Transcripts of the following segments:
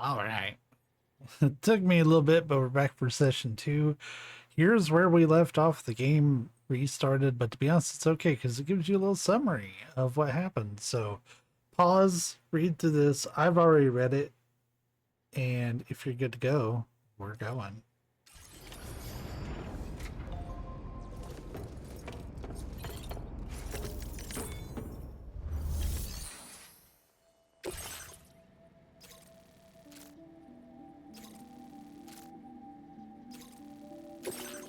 All right. It took me a little bit, but we're back for session two. Here's where we left off. The game restarted, but to be honest, it's okay because it gives you a little summary of what happened. So pause, read through this. I've already read it. And if you're good to go, we're going.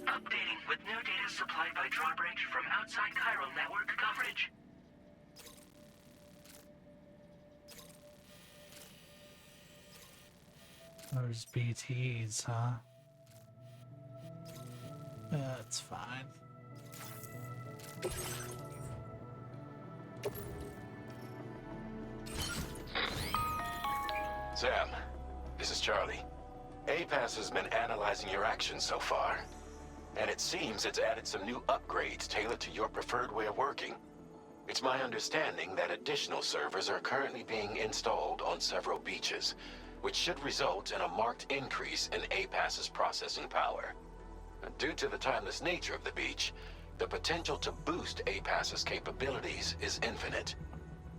Updating with new data supplied by drawbridge from outside chiral network coverage. There's BTs, huh? That's fine. Sam, this is Charlie. APAS has been analyzing your actions so far, and it seems it's added some new upgrades tailored to your preferred way of working. It's my understanding that additional servers are currently being installed on several beaches, which should result in a marked increase in APAS's processing power. Due to the timeless nature of the beach, the potential to boost APAS's capabilities is infinite.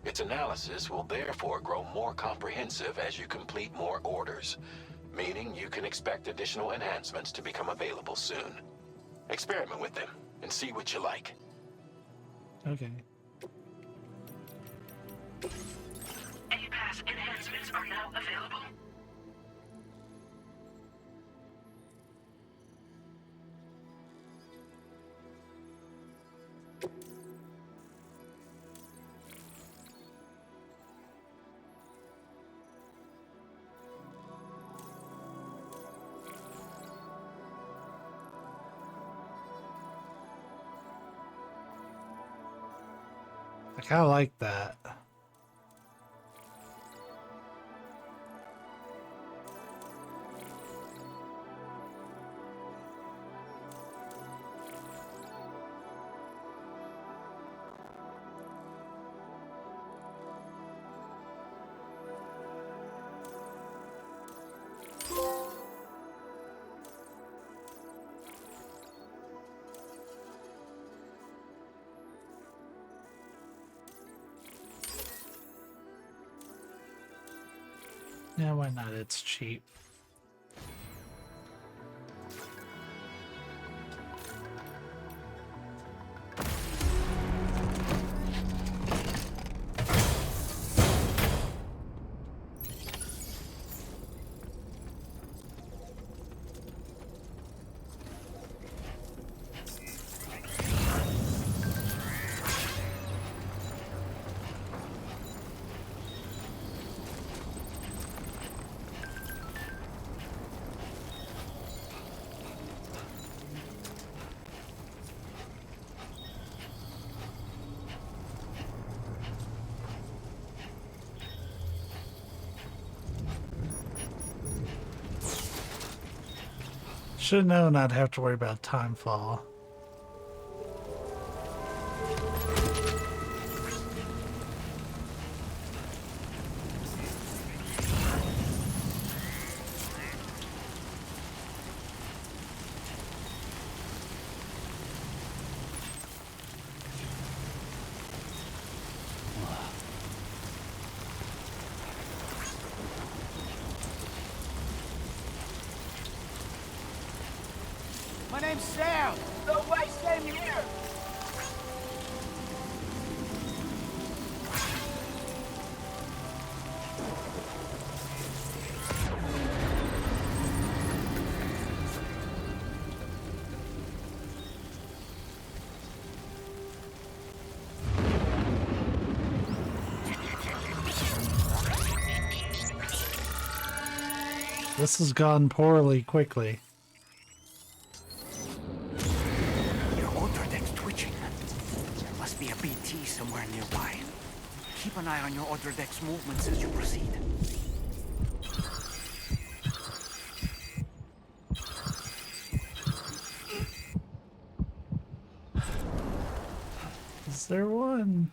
Its analysis will therefore grow more comprehensive as you complete more orders, meaning you can expect additional enhancements to become available soon. Experiment with them and see what you like. Okay. APAS enhancements are now available. I kind of like that. Yeah, why not? It's cheap. Should have known I'd have to worry about time fall. My name's Sam. No way, same here. This has gone poorly quickly. Your order deck's twitching. There must be a BT somewhere nearby. Keep an eye on your order deck's movements as you proceed. Is there one?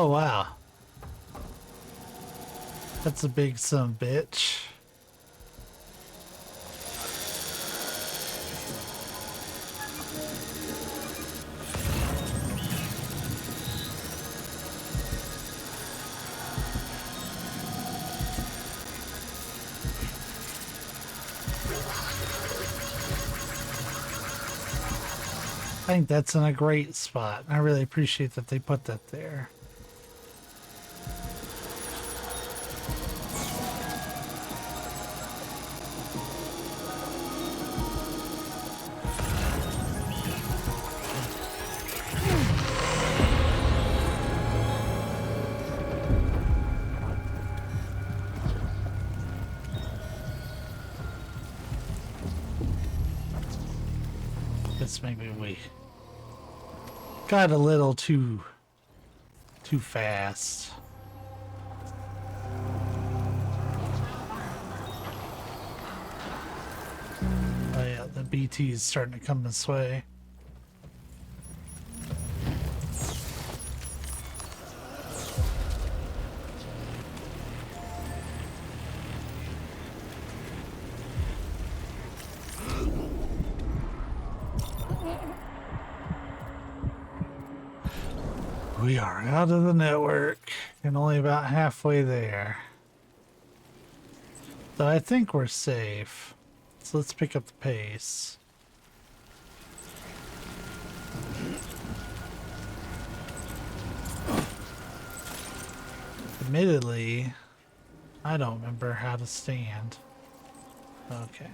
Oh, wow. That's a big son of a bitch. I think that's in a great spot. I really appreciate that they put that there. Guess maybe we got a little too fast. Oh yeah, the BT is starting to come this way. We are out of the network and only about halfway there. So I think we're safe. So let's pick up the pace. Admittedly, I don't remember how to stand. Okay.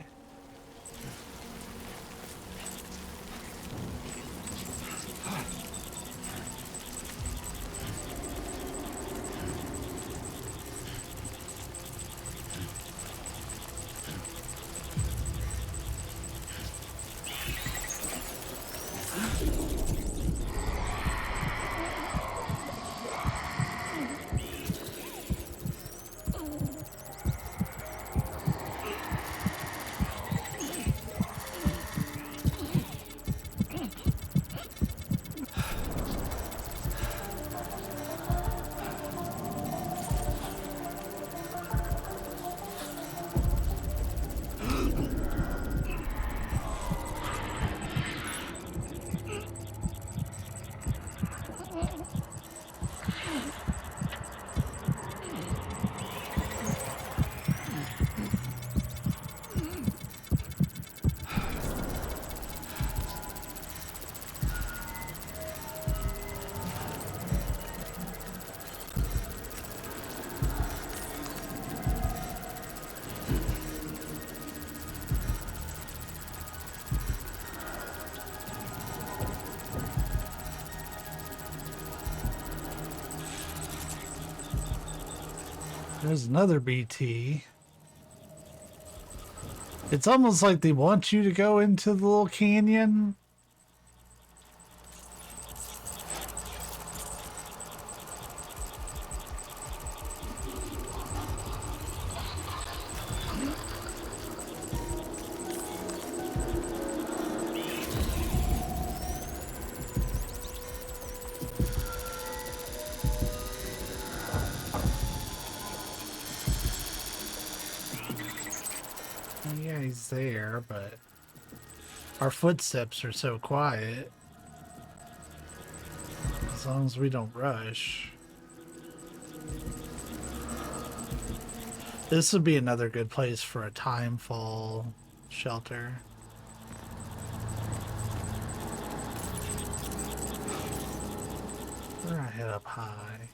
There's another BT. It's almost like they want you to go into the little canyon. Yeah, he's there, but our footsteps are so quiet. As long as we don't rush. This would be another good place for a timefall shelter. We're gonna head up high.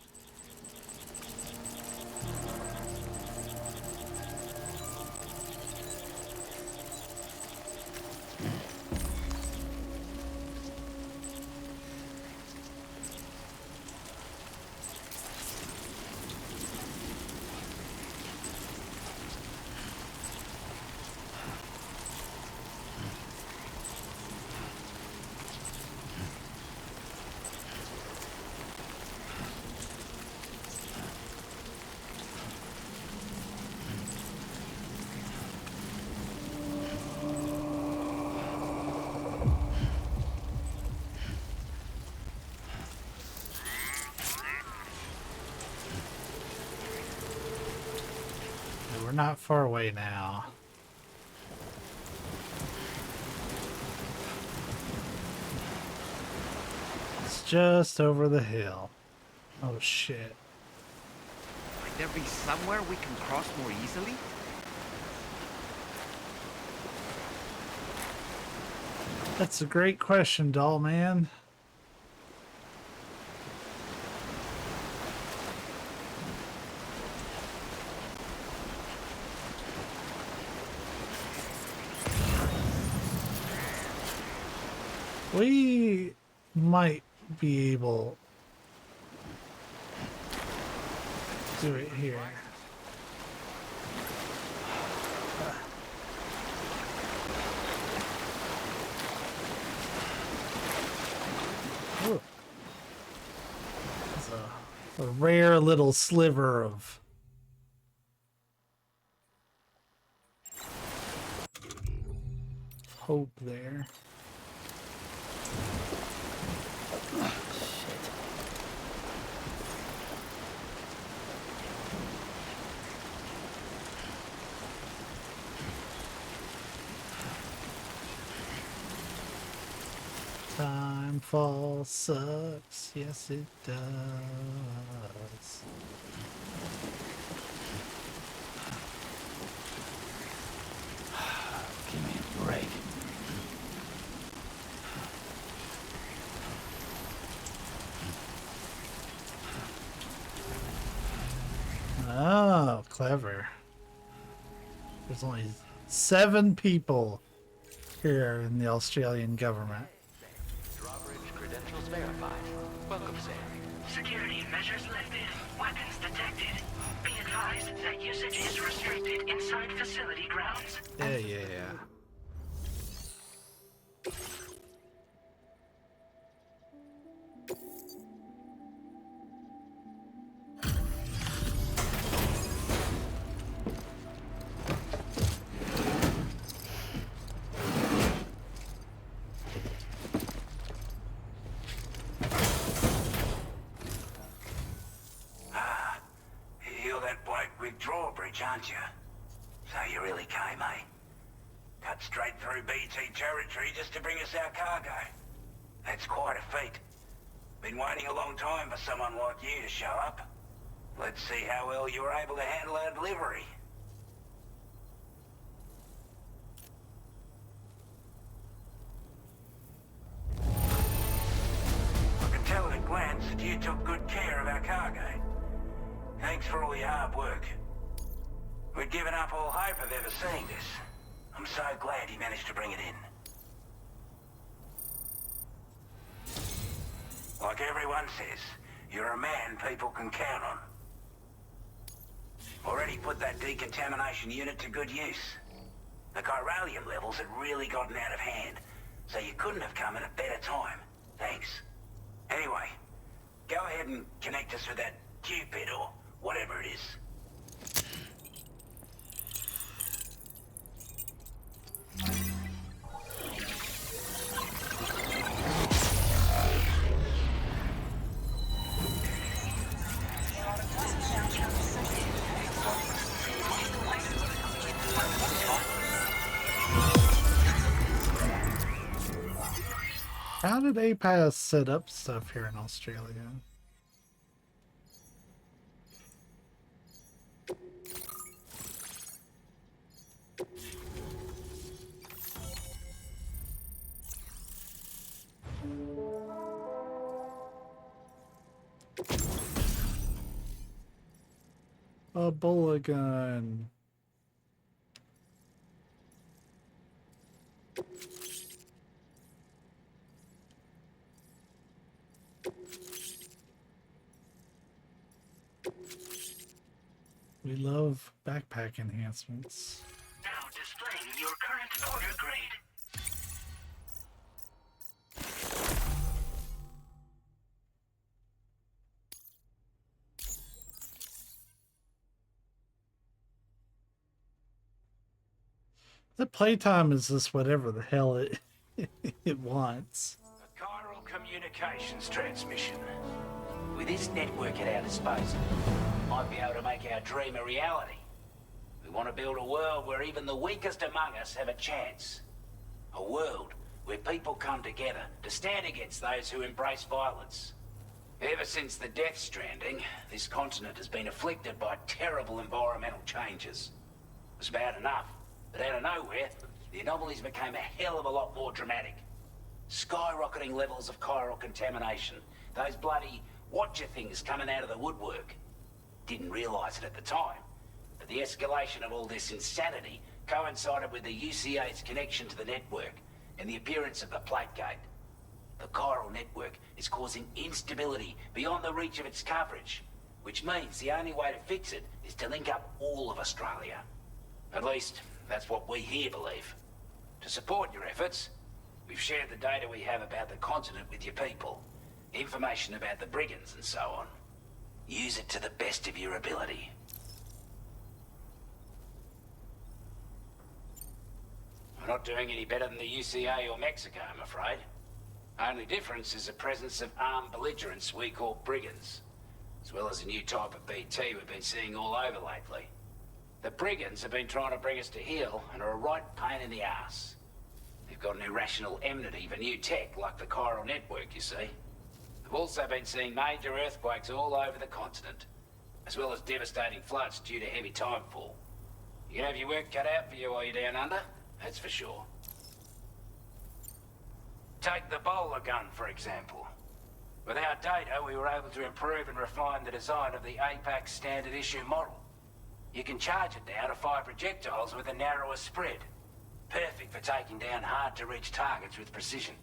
we're not far away now. It's just over the hill. Oh shit. Might there be somewhere we can cross more easily? That's a great question, doll man. We might be able to do it here. Ooh. It's a rare little sliver of hope there. Timefall sucks, yes it does. Give me a break. Oh, clever. There's only 7 people here in the Australian government. Drawbridge credentials verified. Welcome, sir. Security measures lifted. Weapons detected. Be advised that usage is restricted inside facility grounds. Yeah. You're that bloke with Drawbridge, aren't you? So you really came, eh? Cut straight through BT territory just to bring us our cargo. That's quite a feat. Been waiting a long time for someone like you to show up. Let's see how well you were able to handle our delivery. I can tell at a glance that you took good care of our cargo. Thanks for all your hard work. We'd given up all hope of ever seeing this. I'm so glad he managed to bring it in. Like everyone says, you're a man people can count on. Already put that decontamination unit to good use. The chiralium levels had really gotten out of hand, so you couldn't have come at a better time. Thanks. Anyway, go ahead and connect us with that Cupid or whatever it is. How did APAS set up stuff here in Australia? A bullet gun. We love backpack enhancements. Now displaying your current order grade. The playtime is just whatever the hell it it wants. A chiral communications transmission. With this network at our disposal, might be able to make our dream a reality. We want to build a world where even the weakest among us have a chance. A world where people come together to stand against those who embrace violence. Ever since the Death Stranding, this continent has been afflicted by terrible environmental changes. It was bad enough, but out of nowhere, the anomalies became a hell of a lot more dramatic. Skyrocketing levels of chiral contamination, those bloody watcher things coming out of the woodwork. Didn't realise it at the time, but the escalation of all this insanity coincided with the UCA's connection to the network and the appearance of the plate gate. The chiral network is causing instability beyond the reach of its coverage, which means the only way to fix it is to link up all of Australia. At least, that's what we here believe. To support your efforts, we've shared the data we have about the continent with your people, information about the brigands and so on. Use it to the best of your ability. We're not doing any better than the UCA or Mexico, I'm afraid. Only difference is the presence of armed belligerents we call brigands, as well as a new type of BT we've been seeing all over lately. The brigands have been trying to bring us to heel and are a right pain in the ass. They've got an irrational enmity for new tech like the chiral network, you see. They've also been seeing major earthquakes all over the continent, as well as devastating floods due to heavy timefall. You can have your work cut out for you while you're down under, that's for sure. Take the bowler gun, for example. With our data, we were able to improve and refine the design of the APAC standard issue model. You can charge it now to fire projectiles with a narrower spread. Perfect for taking down hard-to-reach targets with precision.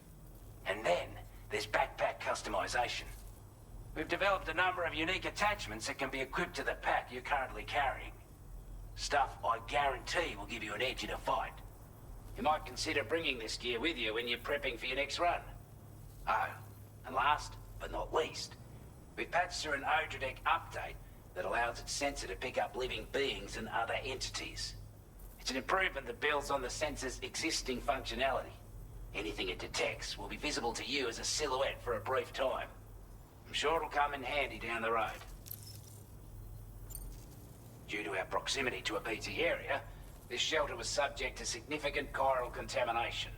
And then, there's backpack customization. We've developed a number of unique attachments that can be equipped to the pack you're currently carrying. Stuff I guarantee will give you an edge in a fight. You might consider bringing this gear with you when you're prepping for your next run. Oh, and last but not least, we've patched through an Odradek update that allows its sensor to pick up living beings and other entities. It's an improvement that builds on the sensor's existing functionality. Anything it detects will be visible to you as a silhouette for a brief time. I'm sure it'll come in handy down the road. Due to our proximity to a BT area, this shelter was subject to significant chiral contamination.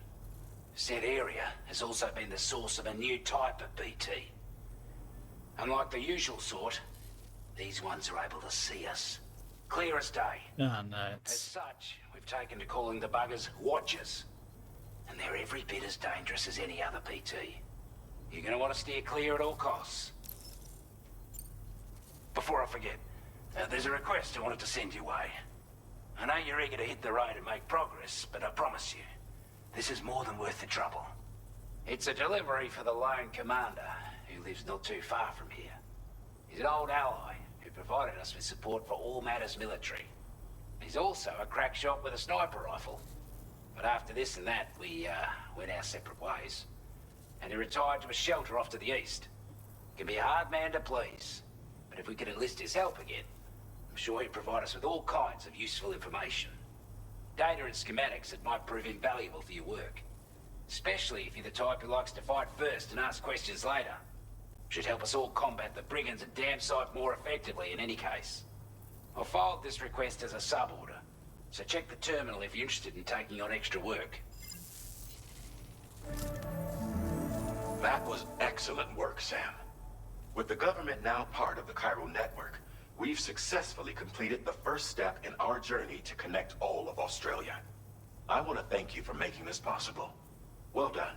Said area has also been the source of a new type of BT. Unlike the usual sort, these ones are able to see us. Clear as day. Oh, As nuts. such, we've taken to calling the buggers Watchers. And they're every bit as dangerous as any other BT. You're gonna want to steer clear at all costs. Before I forget, there's a request I wanted to send your way. I know you're eager to hit the road and make progress, but I promise you, this is more than worth the trouble. It's a delivery for the lone commander, who lives not too far from here. He's an old ally who provided us with support for all matters military. He's also a crack shot with a sniper rifle. But after this and that, we went our separate ways. And he retired to a shelter off to the east. Can be a hard man to please, but if we could enlist his help again, I'm sure he'd provide us with all kinds of useful information. Data and schematics that might prove invaluable for your work. Especially if you're the type who likes to fight first and ask questions later. Should help us all combat the brigands at Dam Site more effectively in any case. I'll filed this request as a sub-order, so check the terminal if you're interested in taking on extra work. That was excellent work, Sam. With the government now part of the chiral network, we've successfully completed the first step in our journey to connect all of Australia. I want to thank you for making this possible. Well done.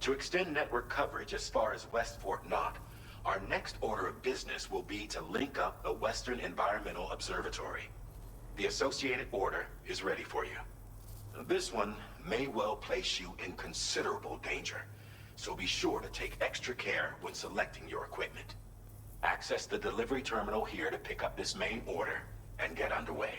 To extend network coverage as far as West Fort Knott, our next order of business will be to link up the Western Environmental Observatory. The associated order is ready for you. This one may well place you in considerable danger, so be sure to take extra care when selecting your equipment. Access the delivery terminal here to pick up this main order and get underway.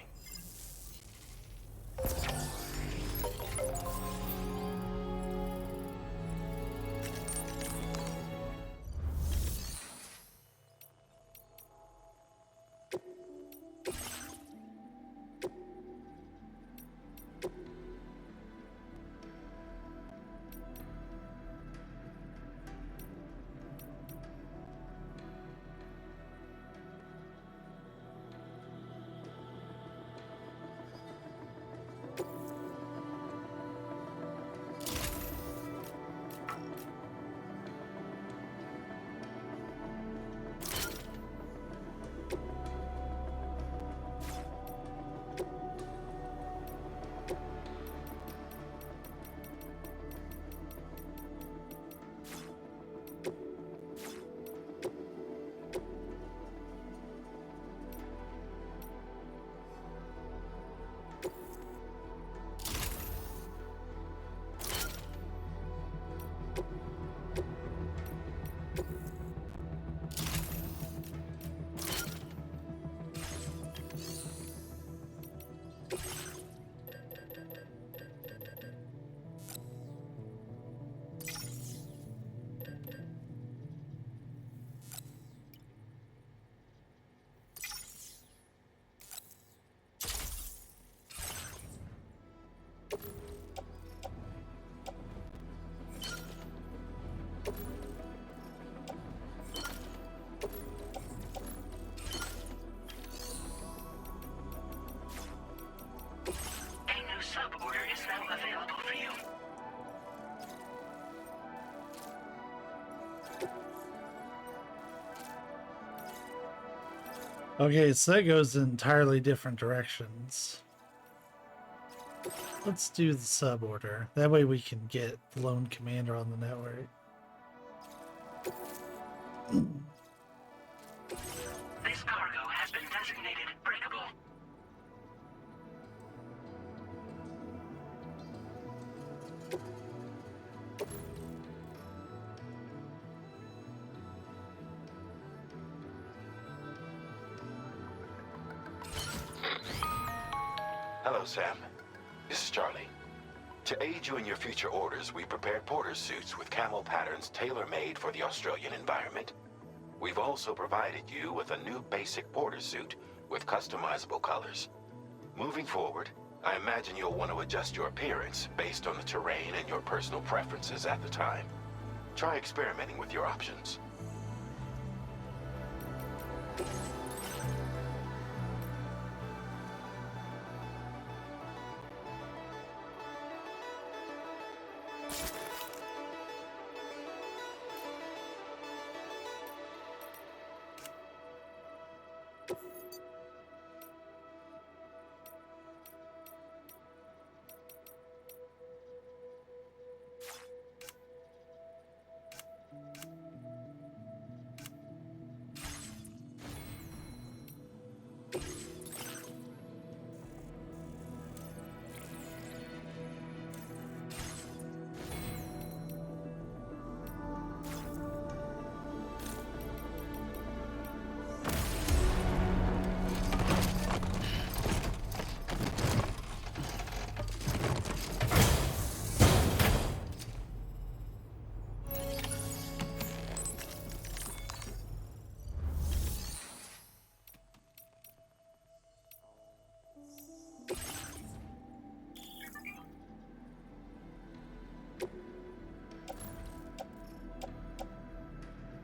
A new sub-order is now available for you. Okay, so that goes in entirely different directions. Let's do the sub order. That way we can get the lone commander on the network. This cargo has been designated breakable. Hello, Sam. This is Charlie. To aid you in your future orders, we prepared porter suits with camel patterns tailor-made for the Australian environment. We've also provided you with a new basic porter suit with customizable colors. Moving forward, I imagine you'll want to adjust your appearance based on the terrain and your personal preferences at the time. Try experimenting with your options.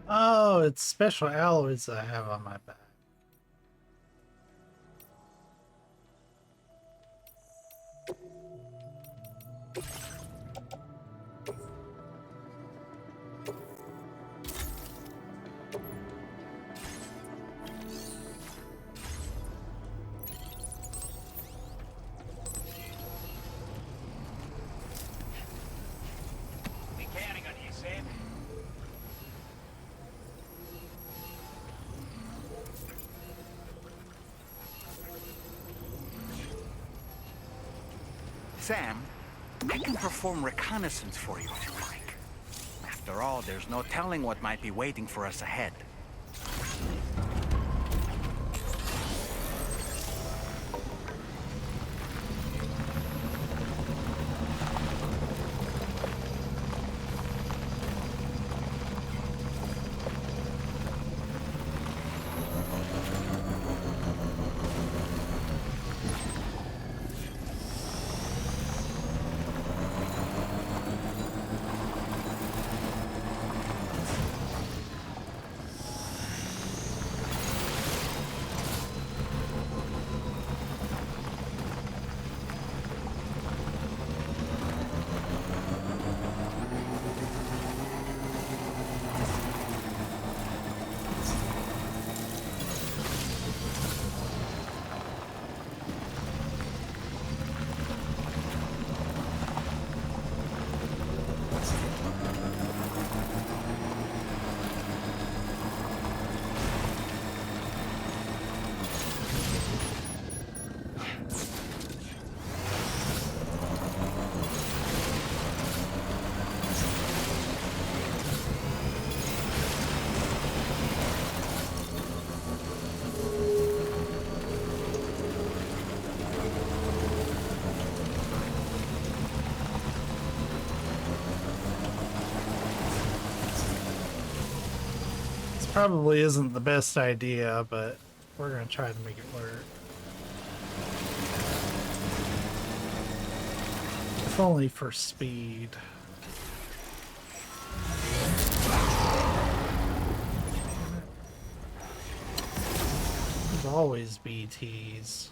Oh, it's special alloys I have on my back. Be counting on you, Sam. Sam, I can perform reconnaissance for you if you like. After all, there's no telling what might be waiting for us ahead. Probably isn't the best idea, but we're gonna try to make it work. Only for speed. There's always BTs.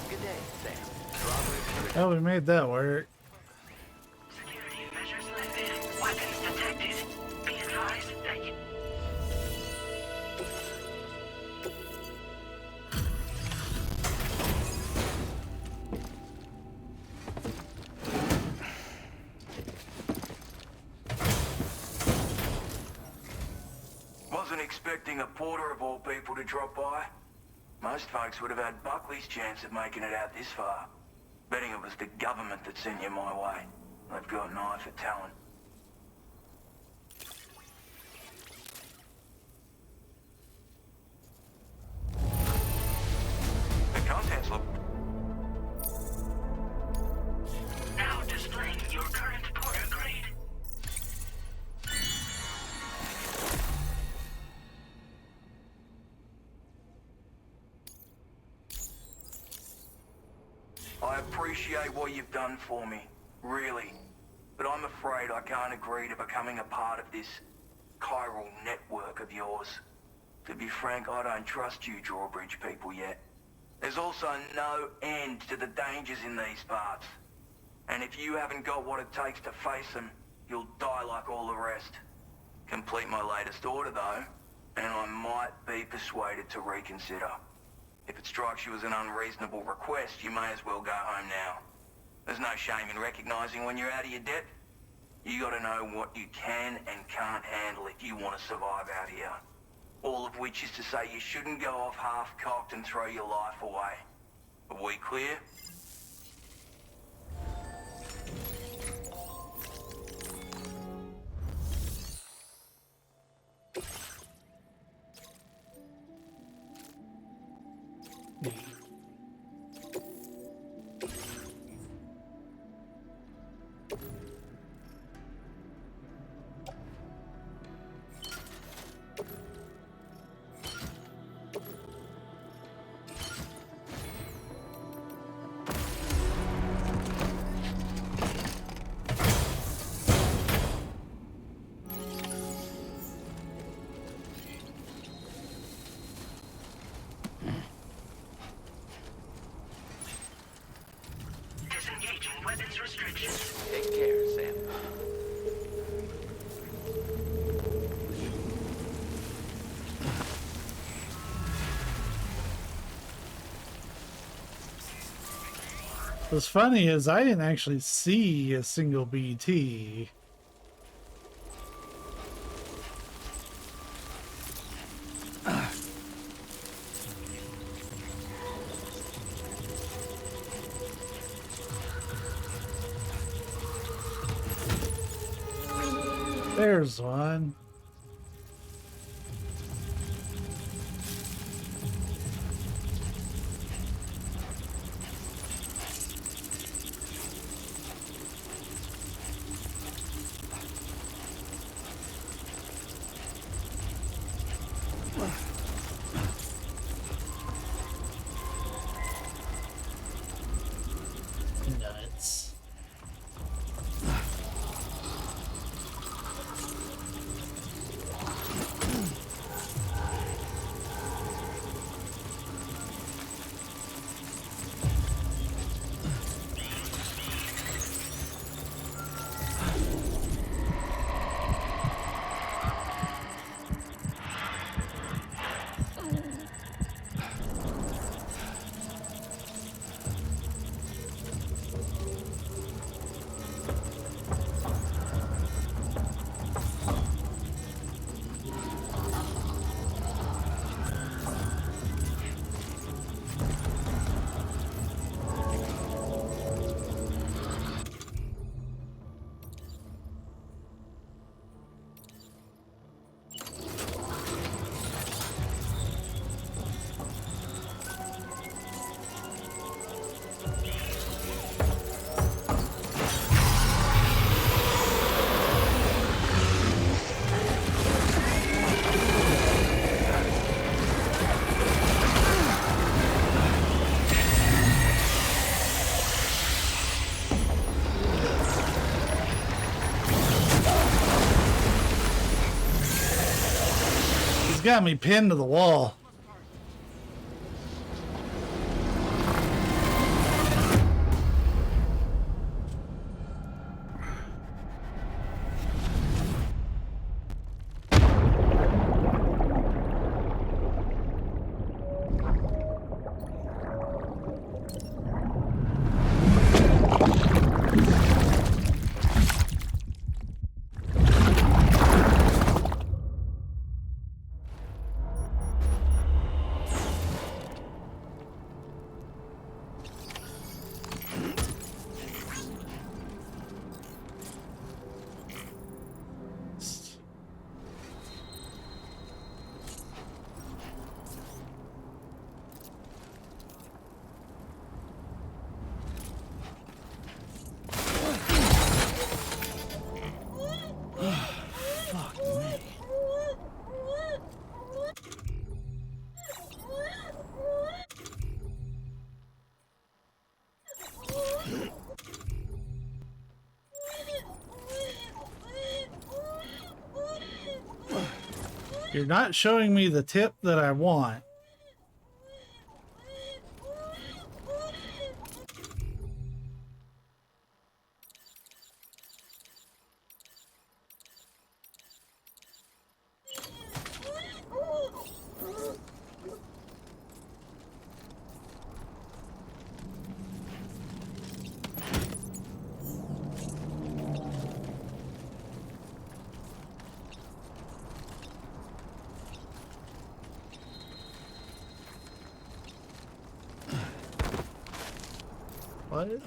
Good day, Sam. Drawbridge Oh, we made that work. security measures lifted. Weapons detected. Be advised that you... Wasn't expecting a porter of all people to drop by. Most folks would have had Buckley's chance of making it out this far. Betting it was the government that sent you my way. They've got an eye for talent. The contents look... Now displaying your current porter grade. I appreciate what you've done for me, really. But I'm afraid I can't agree to becoming a part of this chiral network of yours. To be frank, I don't trust you drawbridge people yet. There's also no end to the dangers in these parts. And if you haven't got what it takes to face them, you'll die like all the rest. Complete my latest order though, and I might be persuaded to reconsider. If it strikes you as an unreasonable request, you may as well go home now. There's no shame in recognizing when you're out of your depth. You gotta know what you can and can't handle if you want to survive out here. All of which is to say you shouldn't go off half-cocked and throw your life away. Are we clear? Disengaging weapons restrictions. Take care, Sam. What's funny is I didn't actually see a single BT. There's one. Nuts. got me pinned to the wall. You're not showing me the tip that I want. What?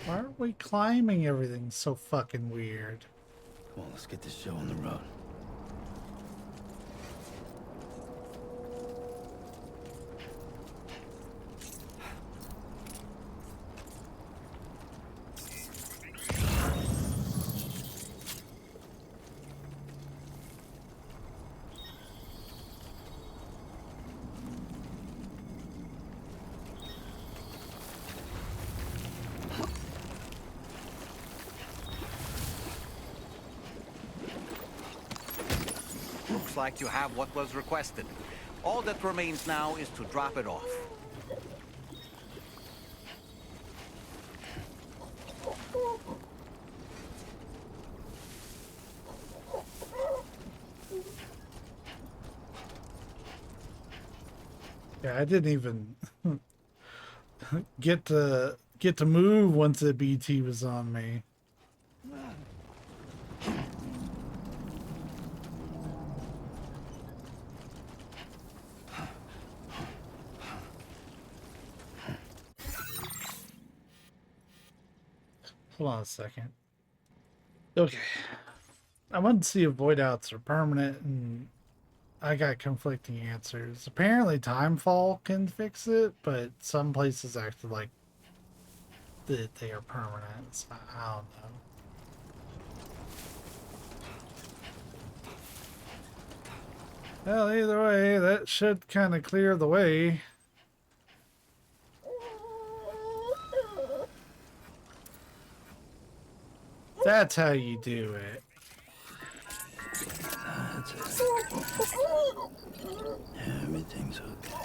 Why are we climbing everything so fucking weird? Come on, let's get this show on the road. Looks like you have what was requested. All that remains now is to drop it off. Yeah, I didn't even get to move once the BT was on me. Hold on a second. Okay. I wanted to see if void outs are permanent, and I got conflicting answers. Apparently Timefall can fix it, but some places act like that they are permanent. So I don't know. Well, either way, that should kind of clear the way. That's how you do it. That's it. Everything's okay.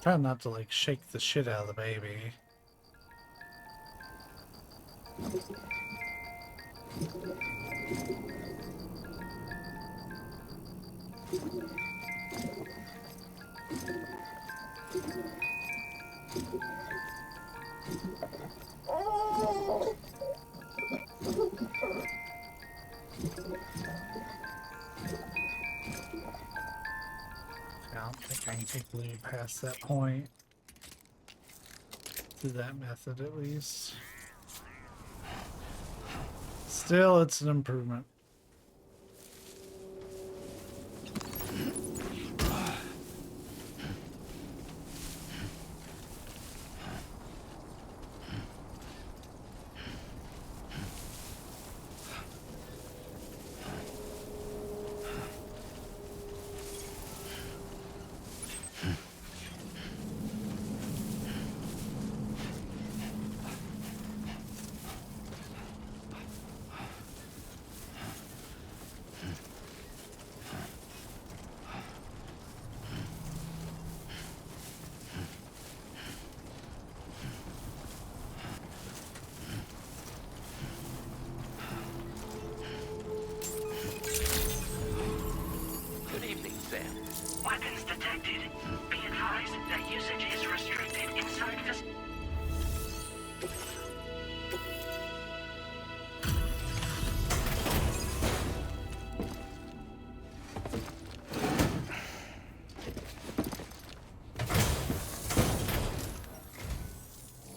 Trying not to like shake the shit out of the baby. I don't think I can take Lou past that point. Through that method, at least. Still, it's an improvement. Good evening, Sam. Weapons detected. Be advised that usage is restricted inside this.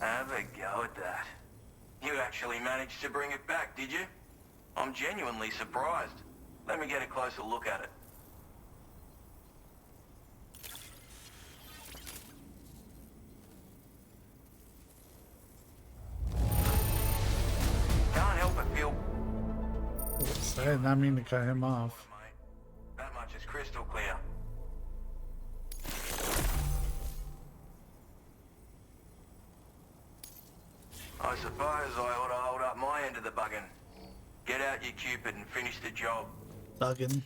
Have a go at that. You actually managed to bring it back, did you? I'm genuinely surprised. Let me get a closer look at it. Can't help but feel... Oops, I did not mean to cut him off. Mate. That much is crystal clear. I suppose I ought to hold up my end of the buggin'. Get out your Cupid and finish the job. Thuggin'.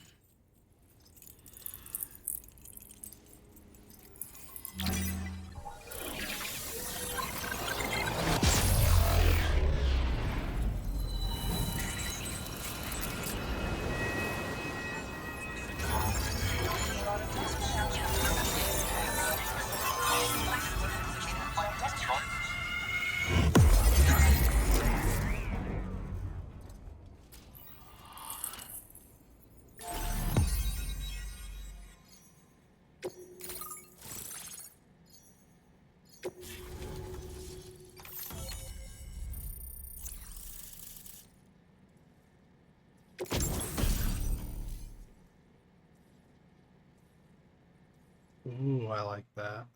Ooh, I like that.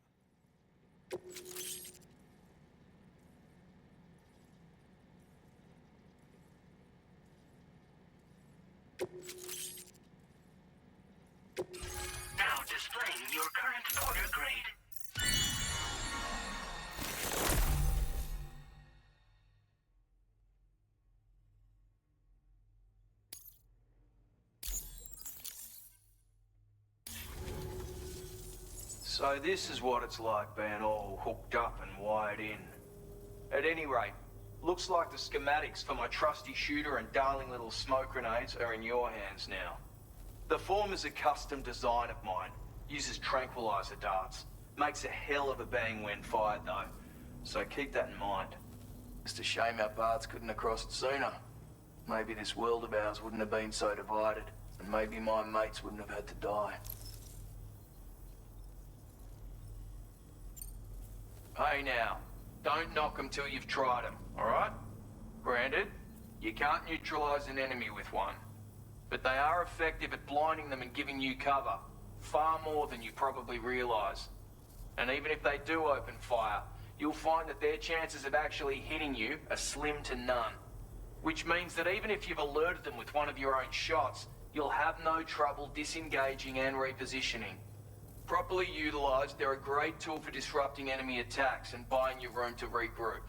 Now displaying your current order grade. So this is what it's like being all hooked up and wired in. At any rate, looks like the schematics for my trusty shooter and darling little smoke grenades are in your hands now. The form is a custom design of mine, uses tranquilizer darts. Makes a hell of a bang when fired though, so keep that in mind. It's a shame our paths couldn't have crossed sooner. Maybe this world of ours wouldn't have been so divided, and maybe my mates wouldn't have had to die. Hey now, don't knock them till you've tried them, alright? Granted, you can't neutralize an enemy with one, but they are effective at blinding them and giving you cover, far more than you probably realize. And even if they do open fire, you'll find that their chances of actually hitting you are slim to none. Which means that even if you've alerted them with one of your own shots, you'll have no trouble disengaging and repositioning. Properly utilized, they're a great tool for disrupting enemy attacks and buying you room to regroup.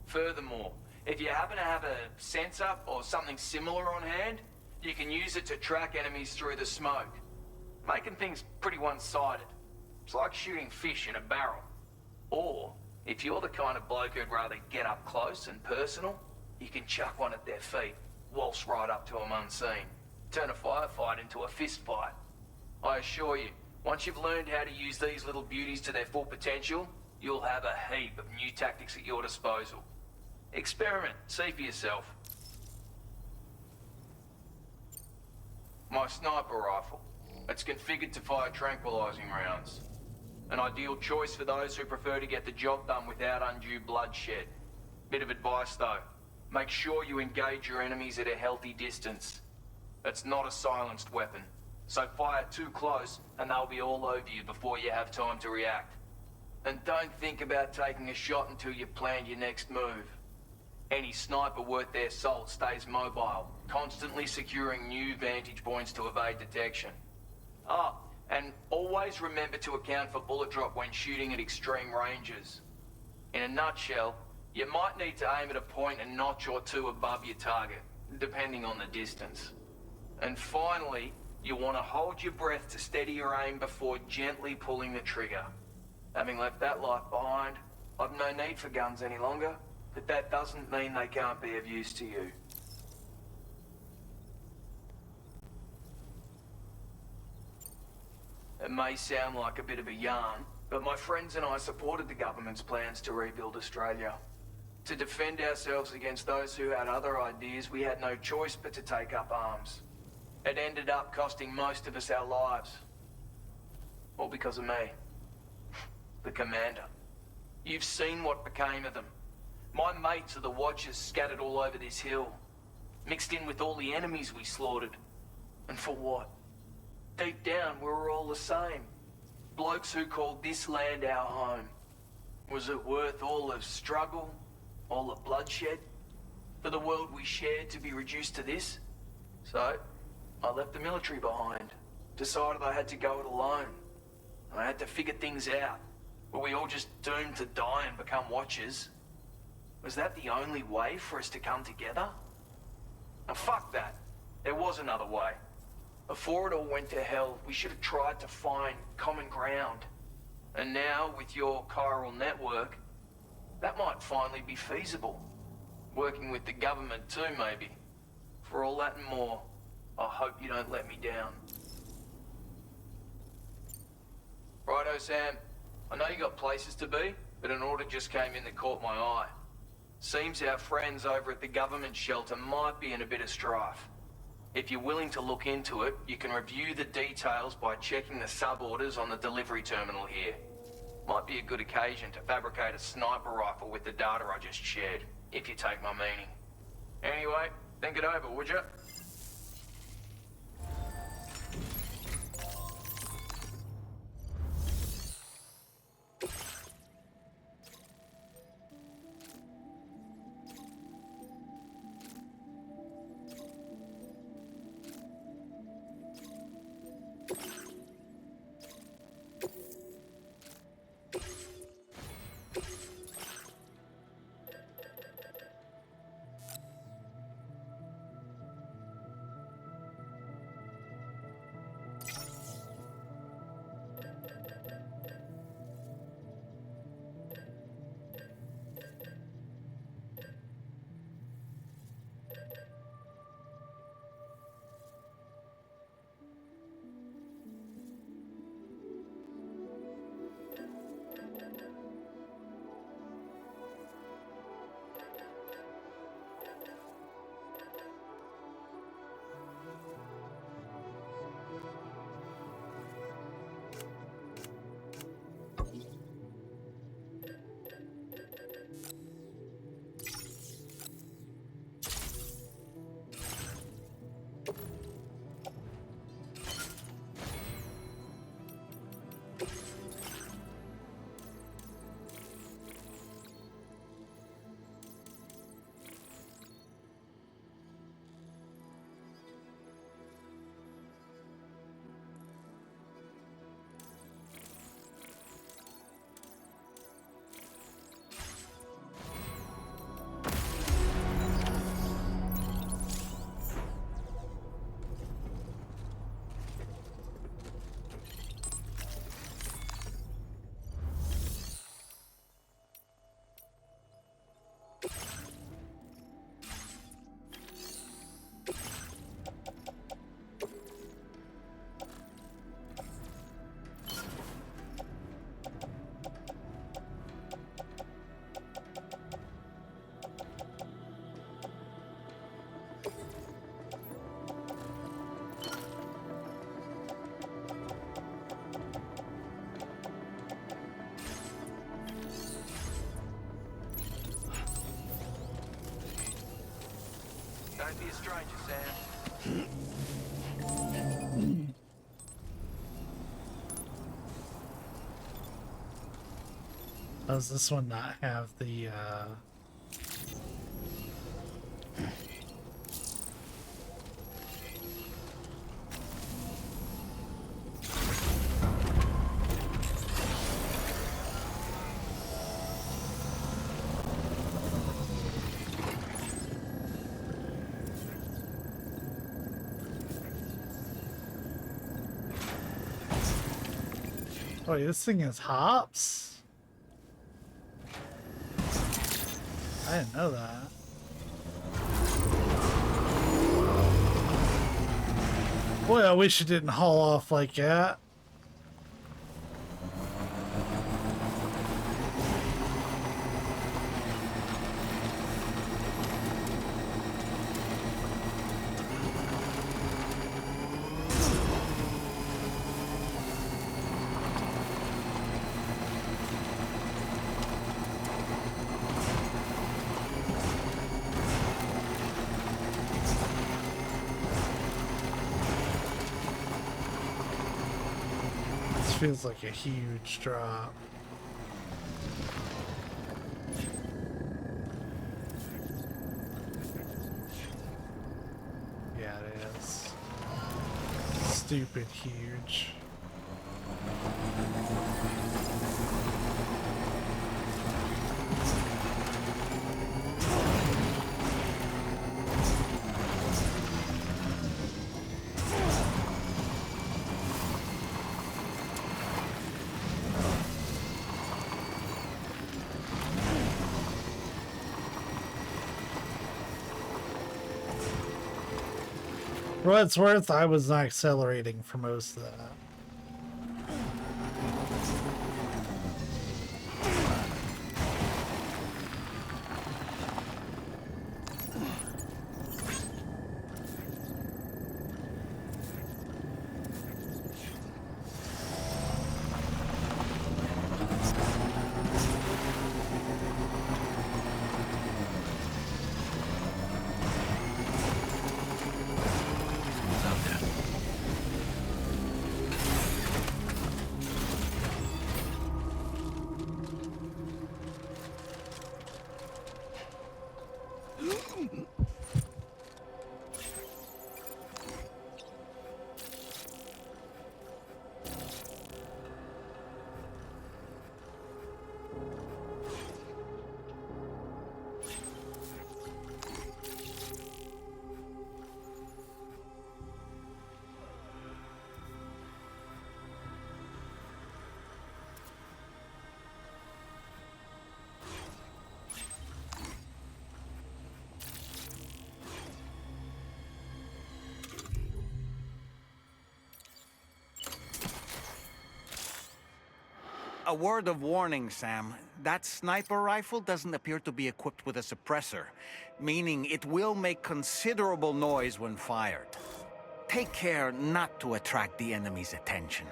Furthermore, if you happen to have a sensor or something similar on hand, you can use it to track enemies through the smoke, making things pretty one-sided. It's like shooting fish in a barrel. Or, if you're the kind of bloke who'd rather get up close and personal, you can chuck one at their feet, waltz right up to them unseen, turn a firefight into a fist fight. I assure you, once you've learned how to use these little beauties to their full potential, you'll have a heap of new tactics at your disposal. Experiment, see for yourself. My sniper rifle. It's configured to fire tranquilizing rounds. An ideal choice for those who prefer to get the job done without undue bloodshed. Bit of advice though, make sure you engage your enemies at a healthy distance. It's not a silenced weapon, so fire too close and they'll be all over you before you have time to react. And don't think about taking a shot until you've planned your next move. Any sniper worth their salt stays mobile, constantly securing new vantage points to evade detection. Ah, and always remember to account for bullet drop when shooting at extreme ranges. In a nutshell, you might need to aim at a point a notch or two above your target, depending on the distance. And finally, you want to hold your breath to steady your aim before gently pulling the trigger. Having left that life behind, I've no need for guns any longer, but that doesn't mean they can't be of use to you. It may sound like a bit of a yarn, but my friends and I supported the government's plans to rebuild Australia. To defend ourselves against those who had other ideas, we had no choice but to take up arms. It ended up costing most of us our lives. All because of me. The commander. You've seen what became of them. My mates are the Watchers scattered all over this hill. Mixed in with all the enemies we slaughtered. And for what? Deep down, we were all the same. Blokes who called this land our home. Was it worth all the struggle? All the bloodshed? For the world we shared to be reduced to this? So, I left the military behind. Decided I had to go it alone. I had to figure things out. Were we all just doomed to die and become Watchers? Was that the only way for us to come together? Now fuck that. There was another way. Before it all went to hell, we should have tried to find common ground. And now, with your chiral network, that might finally be feasible. Working with the government too, maybe. For all that and more, I hope you don't let me down. Righto, Sam. I know you got places to be, but an order just came in that caught my eye. Seems our friends over at the government shelter might be in a bit of strife. If you're willing to look into it, you can review the details by checking the sub-orders on the delivery terminal here. Might be a good occasion to fabricate a sniper rifle with the data I just shared, if you take my meaning. Anyway, think it over, would you? stranger, Sam. Does this one not have the Oh, this thing is hops? I didn't know that. Boy, I wish it didn't haul off like that. Feels like a huge drop. Yeah, it is. Stupid huge. For what it's worth, I was not accelerating for most of that. A word of warning, Sam. That sniper rifle doesn't appear to be equipped with a suppressor, meaning it will make considerable noise when fired. Take care not to attract the enemy's attention.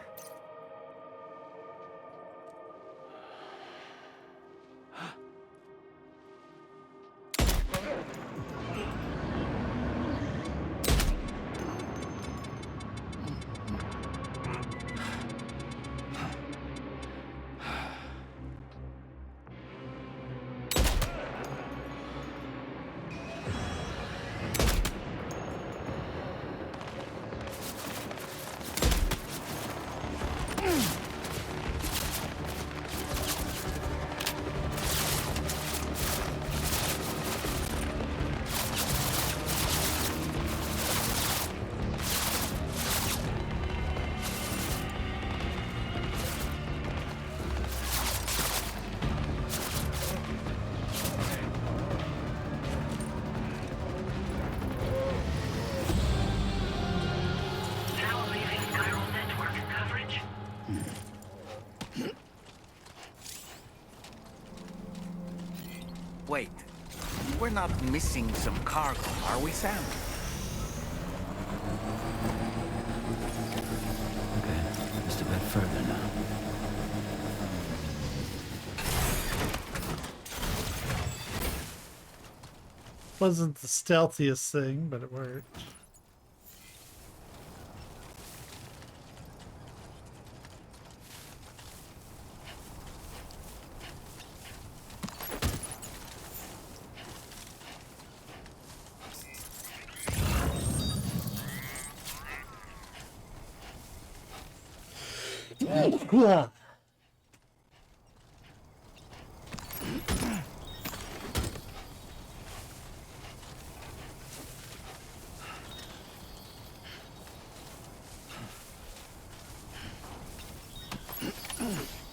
Wait, we're not missing some cargo, are we, Sam? Okay, just a bit further now. Wasn't the stealthiest thing, but it worked.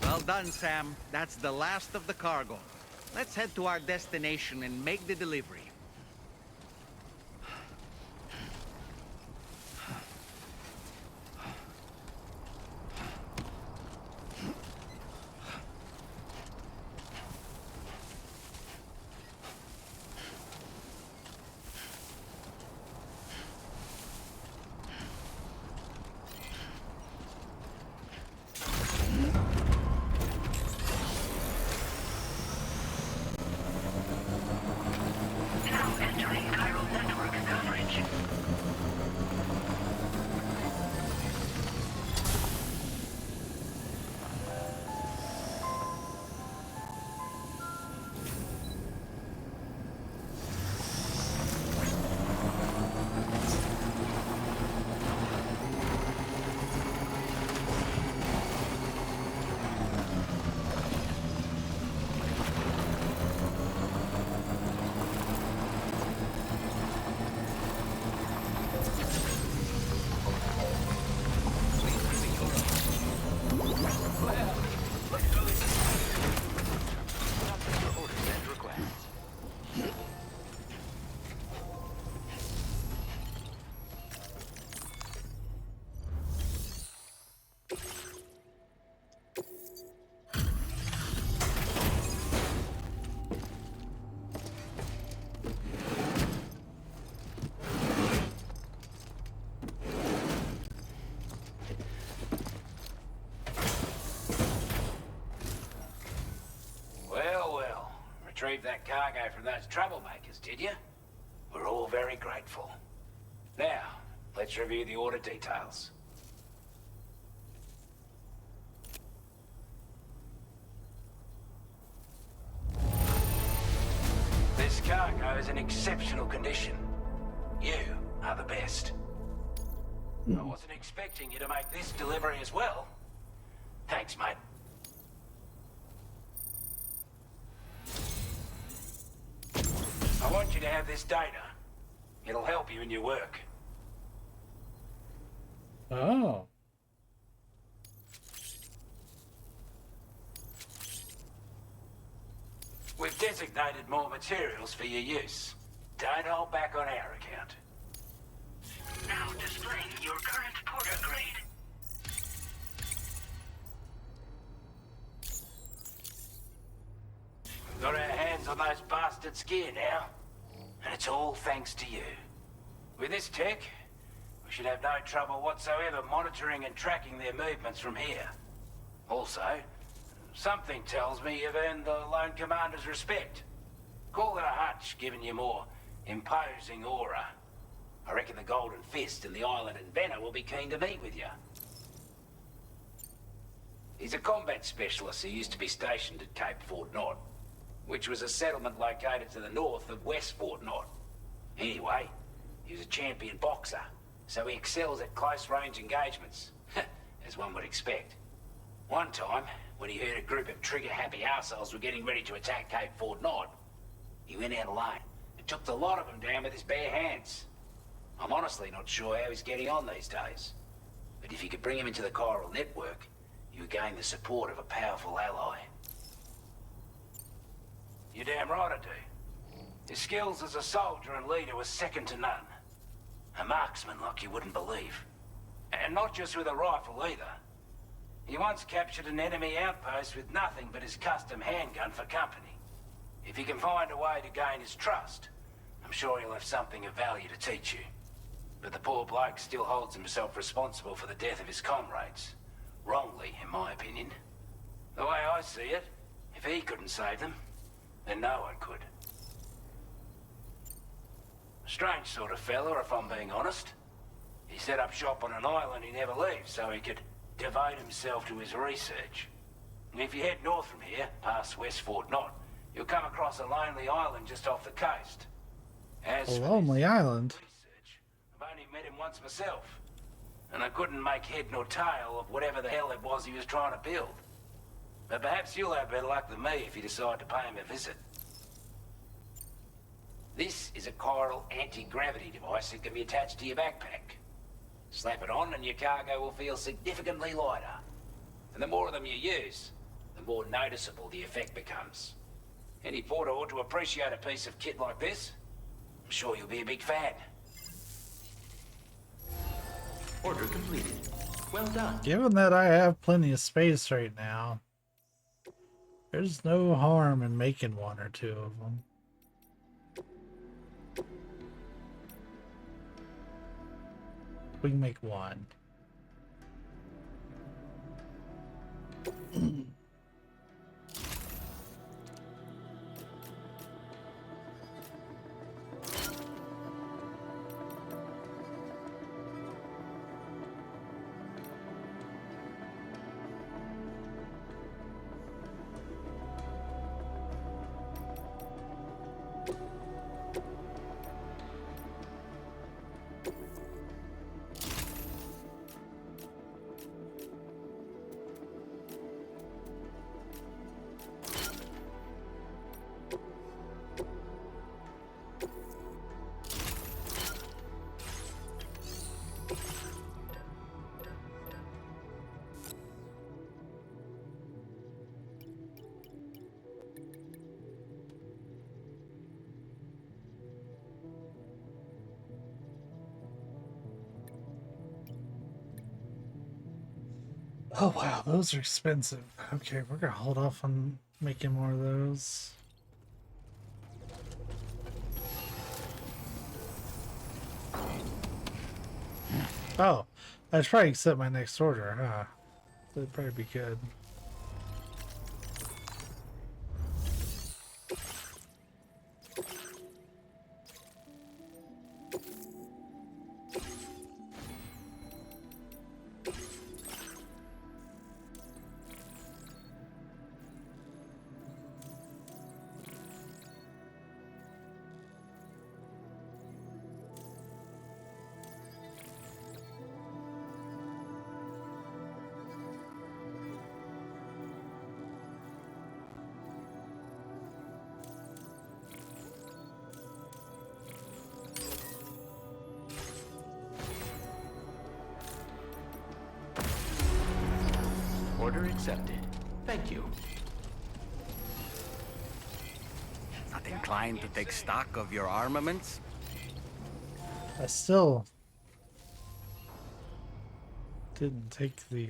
Well done, Sam. That's the last of the cargo. Let's head to our destination and make the delivery. Now entering chiral network coverage. Orders and requests. Well, well. Retrieved that cargo from those troublemakers, did you? We're all very grateful. Now, let's review the order details. This cargo is in exceptional condition. You are the best. I wasn't expecting you to make this delivery as well. Thanks, mate. I want you to have this data. It'll help you in your work. Oh. We've designated more materials for your use. Don't hold back on our account. Now displaying your current porter grade. We've got our hands on those bastards' gear now. And it's all thanks to you. With this tech, we should have no trouble whatsoever monitoring and tracking their movements from here. Also, something tells me you've earned the Lone Commander's respect. Call it a hunch, giving you more imposing aura. I reckon the Golden Fist and the Island Inventor will be keen to meet with you. He's a combat specialist who used to be stationed at Cape Fort Knot, which was a settlement located to the north of West Fort Knot. Anyway, he was a champion boxer, so he excels at close-range engagements, as one would expect. One time, when he heard a group of trigger-happy arseholes were getting ready to attack Cape Fort Knot, he went out alone and took the lot of them down with his bare hands. I'm honestly not sure how he's getting on these days, but if you could bring him into the chiral network, you would gain the support of a powerful ally. You're damn right I do. His skills as a soldier and leader were second to none. A marksman like you wouldn't believe. And not just with a rifle either. He once captured an enemy outpost with nothing but his custom handgun for company. If he can find a way to gain his trust, I'm sure he'll have something of value to teach you. But the poor bloke still holds himself responsible for the death of his comrades. Wrongly, in my opinion. The way I see it, if he couldn't save them, then no one could. Strange sort of fella, if I'm being honest. He set up shop on an island he never leaves so he could devote himself to his research. And if you head north from here, past West Fort Knot, you'll come across a lonely island just off the coast. As A for lonely this island. research, I've only met him once myself, and I couldn't make head nor tail of whatever the hell it was he was trying to build. But perhaps you'll have better luck than me if you decide to pay him a visit. This is a chiral anti-gravity device that can be attached to your backpack. Slap it on and your cargo will feel significantly lighter. And the more of them you use, the more noticeable the effect becomes. Any porter ought to appreciate a piece of kit like this. I'm sure you'll be a big fan. Order completed. Well done. Given that I have plenty of space right now, there's no harm in making one or two of them. We can make one. Oh wow, those are expensive. Okay, we're gonna hold off on making more of those. Oh, I should probably accept my next order, huh? That'd probably be good. Order accepted. Thank you. Not inclined to take stock of your armaments? I still didn't take the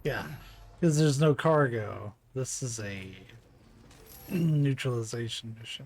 yeah, because there's no cargo. This is a neutralization mission.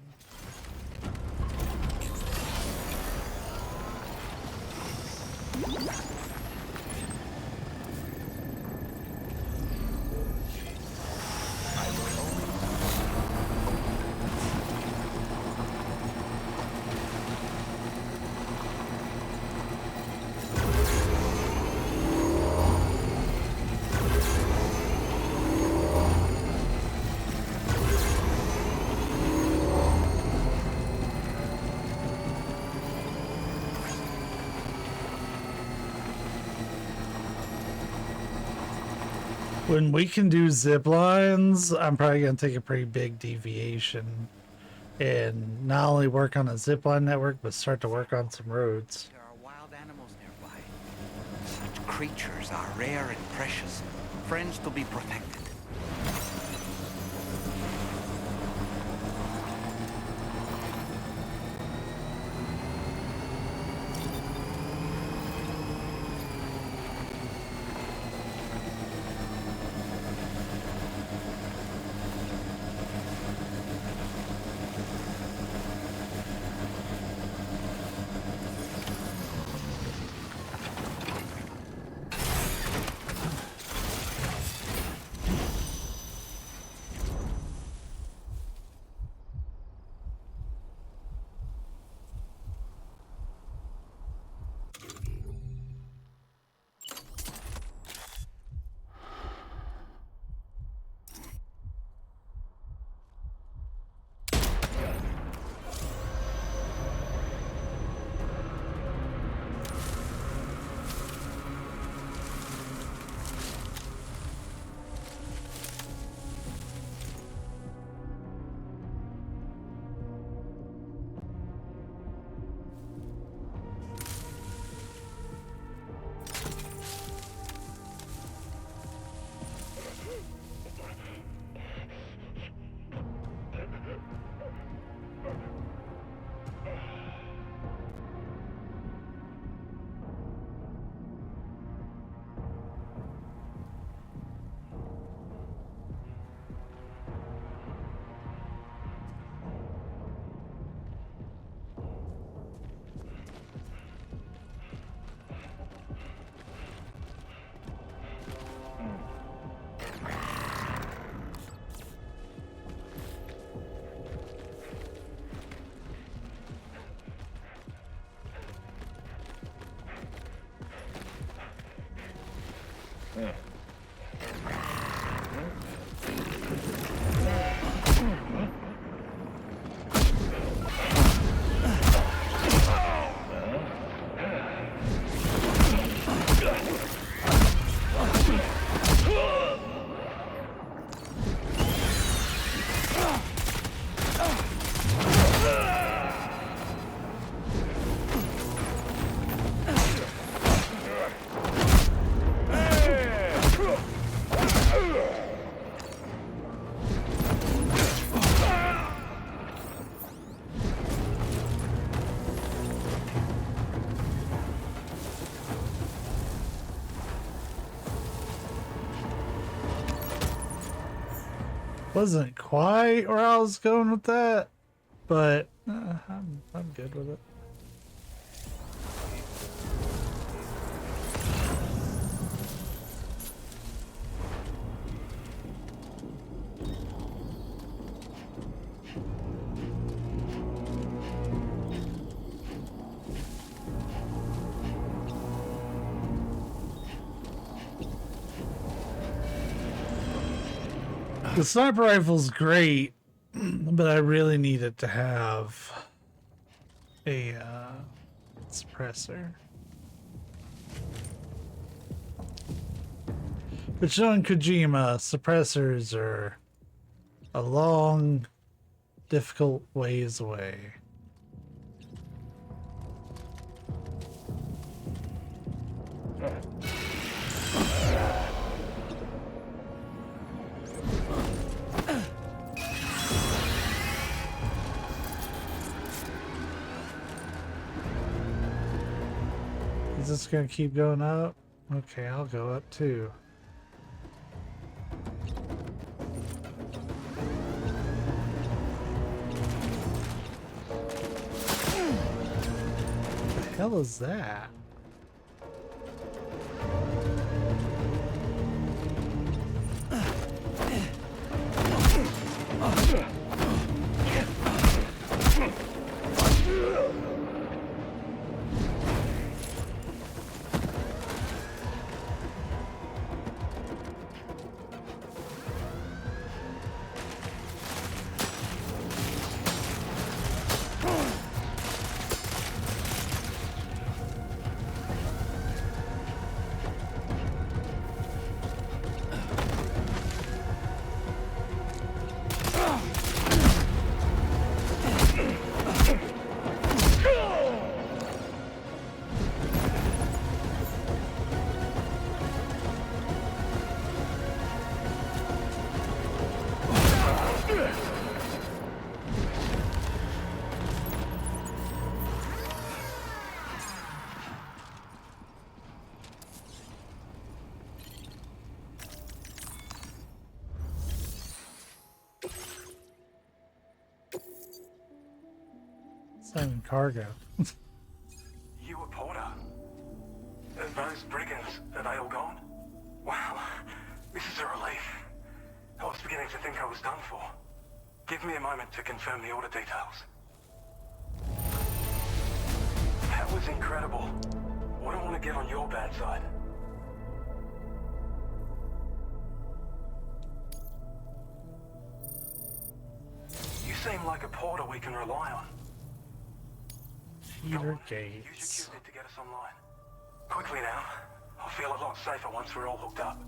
When we can do zip lines, I'm probably going to take a pretty big deviation and not only work on a zip line network, but start to work on some roads. There are wild animals nearby. Such creatures are rare and precious, friends to be protected. Wasn't quite where I was going with that, but I'm good with it. The sniper rifle's great, but I really needed to have a suppressor. But showing Kojima, suppressors are a long, difficult ways away. Is this gonna keep going up? Okay, I'll go up too. What the hell is that? Sending cargo. You a porter? Those brigands, are they all gone? Wow, this is a relief. I was beginning to think I was done for. Give me a moment to confirm the order details. That was incredible. Wouldn't want to get on your bad side. You seem like a porter we can rely on. Peter Use your Gates. QZ to get us online. Quickly now. I'll feel a lot safer once we're all hooked up.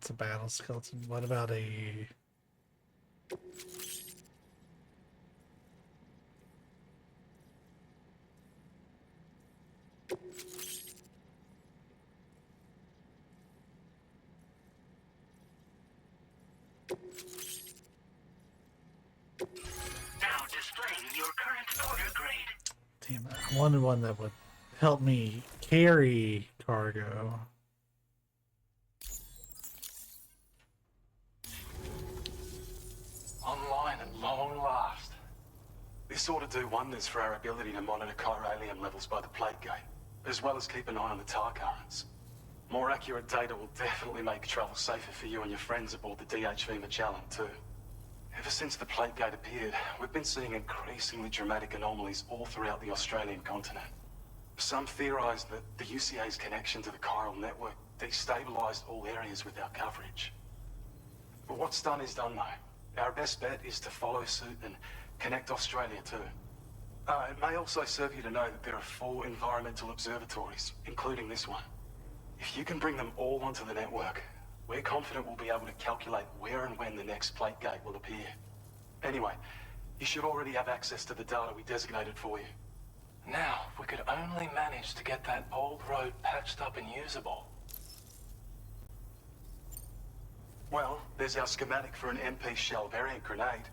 It's a battle skeleton. What about a... Damn it. I wanted one that would help me carry cargo. Online at long last. This ought to do wonders for our ability to monitor chiralium levels by the plate gate, as well as keep an eye on the tar currents. More accurate data will definitely make travel safer for you and your friends aboard the DHV Magellan too. Ever since the plate gate appeared, we've been seeing increasingly dramatic anomalies all throughout the Australian continent. Some theorize that the UCA's connection to the chiral network destabilized all areas with our coverage. But what's done is done though. Our best bet is to follow suit and connect Australia too. It may also serve you to know that there are 4 environmental observatories, including this one. If you can bring them all onto the network, we're confident we'll be able to calculate where and when the next plate gate will appear. Anyway, you should already have access to the data we designated for you. Now, if we could only manage to get that old road patched up and usable. Well, there's our schematic for an MP shell variant grenade.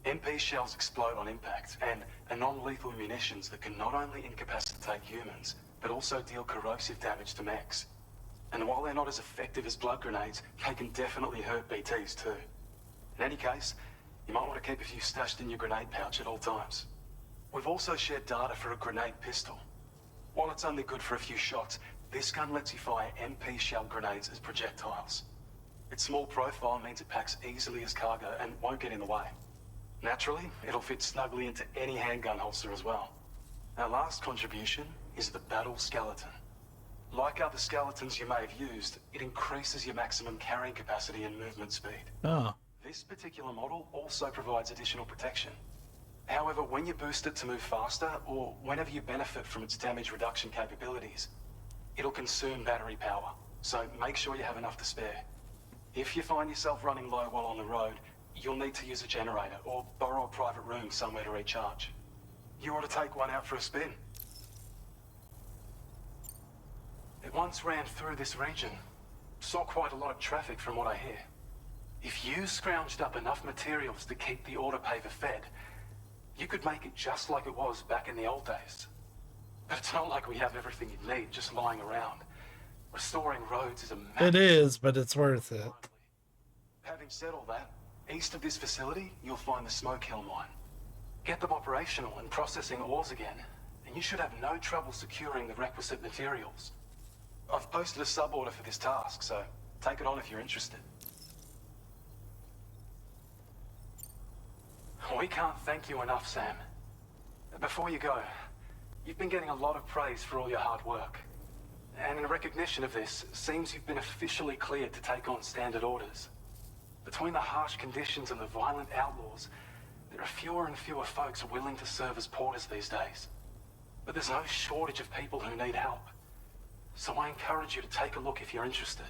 MP shells explode on impact and are non-lethal munitions that can not only incapacitate humans, but also deal corrosive damage to mechs. And while they're not as effective as blood grenades, they can definitely hurt BTs too. In any case, you might want to keep a few stashed in your grenade pouch at all times. We've also shared data for a grenade pistol. While it's only good for a few shots, this gun lets you fire MP shell grenades as projectiles. Its small profile means it packs easily as cargo and won't get in the way. Naturally, it'll fit snugly into any handgun holster as well. Our last contribution is the battle skeleton. Like other skeletons you may have used, it increases your maximum carrying capacity and movement speed. Oh. This particular model also provides additional protection. However, when you boost it to move faster, or whenever you benefit from its damage reduction capabilities, it'll consume battery power, so make sure you have enough to spare. If you find yourself running low while on the road, you'll need to use a generator or borrow a private room somewhere to recharge. You ought to take one out for a spin. It once ran through this region. Saw quite a lot of traffic from what I hear. If you scrounged up enough materials to keep the autopaver fed, you could make it just like it was back in the old days. But it's not like we have everything you need just lying around. Restoring roads is a massive... It is, but it's worth it. Having said all that, east of this facility, you'll find the Smoke Hill mine. Get them operational and processing ores again, and you should have no trouble securing the requisite materials. I've posted a sub-order for this task, so take it on if you're interested. We can't thank you enough, Sam. Before you go, you've been getting a lot of praise for all your hard work. And in recognition of this, it seems you've been officially cleared to take on standard orders. Between the harsh conditions and the violent outlaws, there are fewer and fewer folks willing to serve as porters these days. But there's no shortage of people who need help. So I encourage you to take a look if you're interested.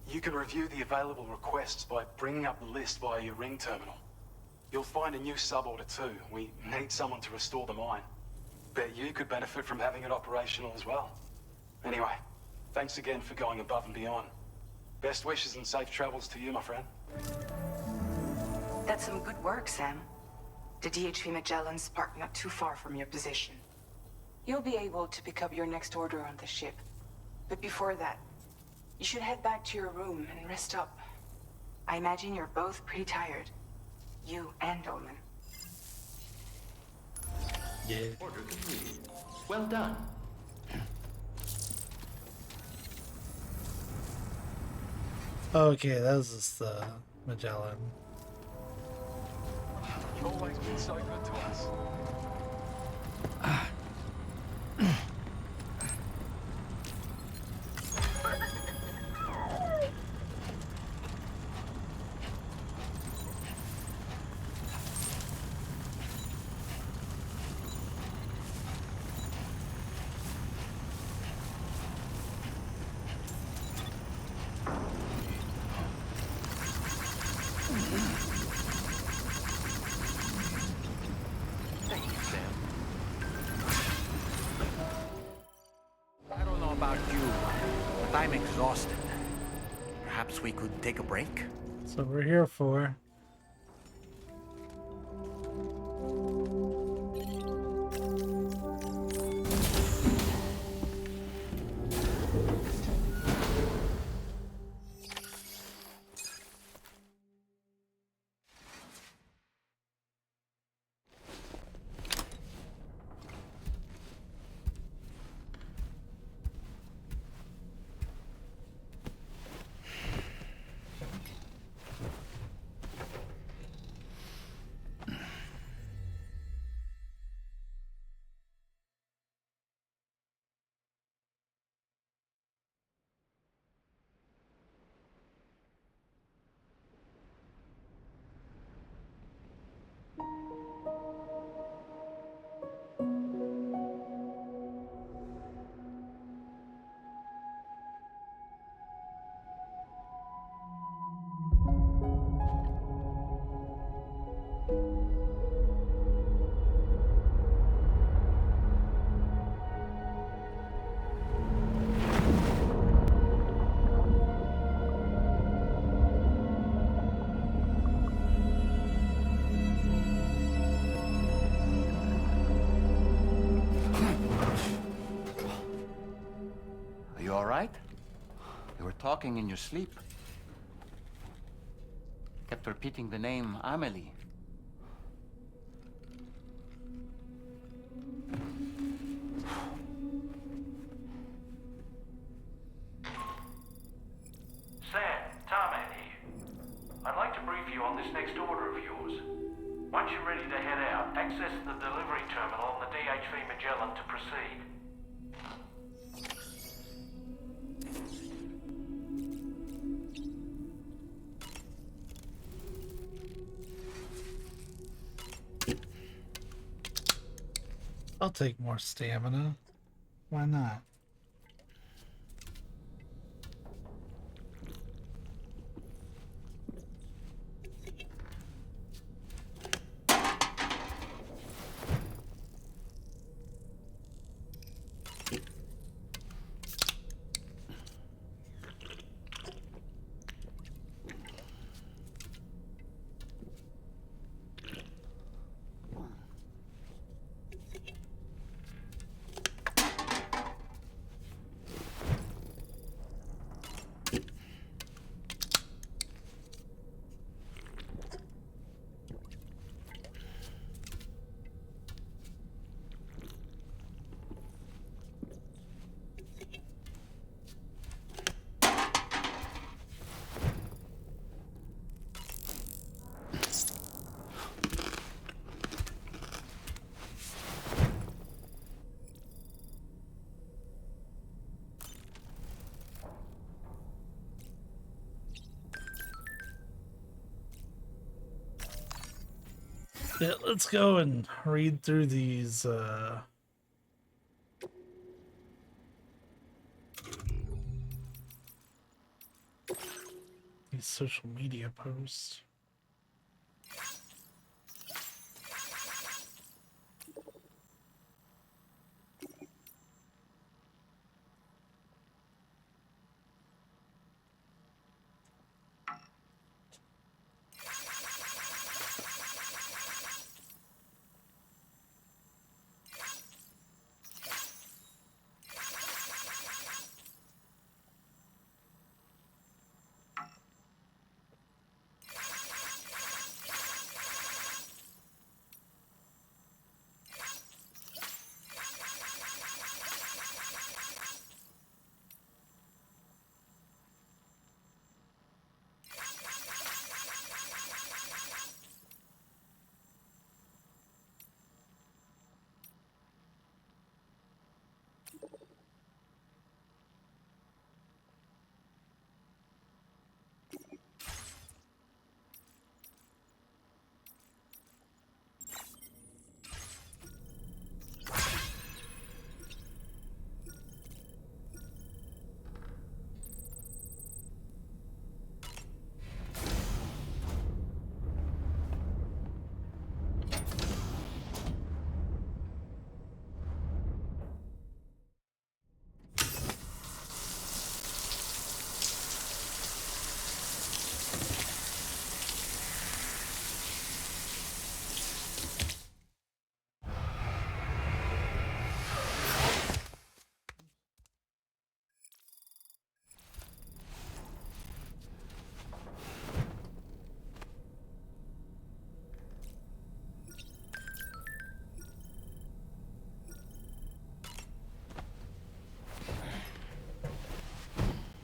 You can review the available requests by bringing up the list via your ring terminal. You'll find a new sub-order too. We need someone to restore the mine. Bet you could benefit from having it operational as well. Anyway, thanks again for going above and beyond. Best wishes and safe travels to you, my friend. That's some good work, Sam. The DHV Magellan's parked not too far from your position. You'll be able to pick up your next order on the ship. But before that, you should head back to your room and rest up. I imagine you're both pretty tired. You and Dolman. Yeah. Order completed. Well done. Okay, that was just Magellan. You've always been so good to us. Thank you, Sam. I don't know about you, but I'm exhausted. Perhaps we could take a break? That's what we're here for. You were talking in your sleep. Kept repeating the name Amelie. Sam, Tarman here. I'd like to brief you on this next order of yours. Once you're ready to head out, access the delivery terminal on the DHV Magellan to proceed. I'll take more stamina. Why not? Yeah, let's go and read through these social media posts.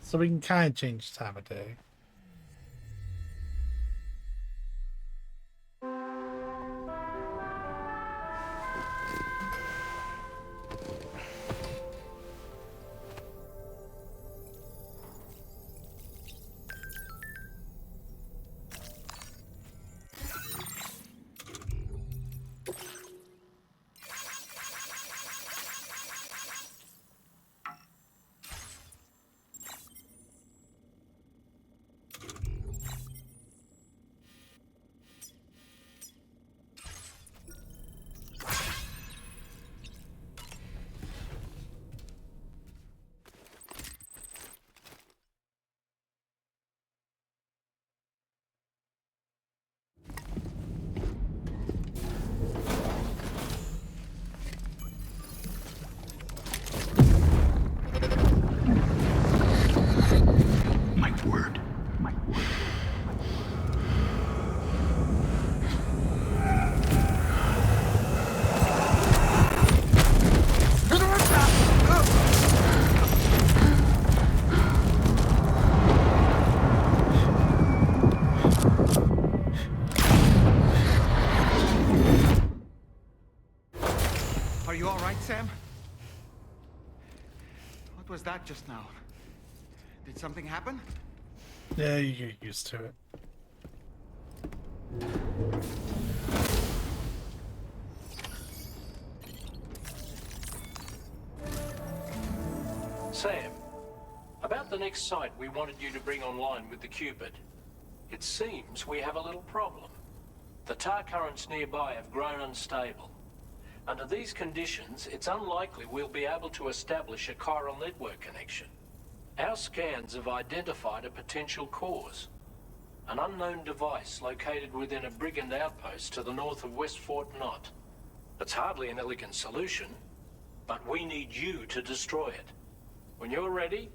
So we can kind of change time of day. word. Are you all right, Sam? What was that just now? Did something happen? Yeah, you get used to it. Sam, about the next site we wanted you to bring online with the Cupid. It seems we have a little problem. The tar currents nearby have grown unstable. Under these conditions, it's unlikely we'll be able to establish a chiral network connection. Our scans have identified a potential cause. An unknown device located within a brigand outpost to the north of West Fort Knott. It's hardly an elegant solution, but we need you to destroy it. When you're ready,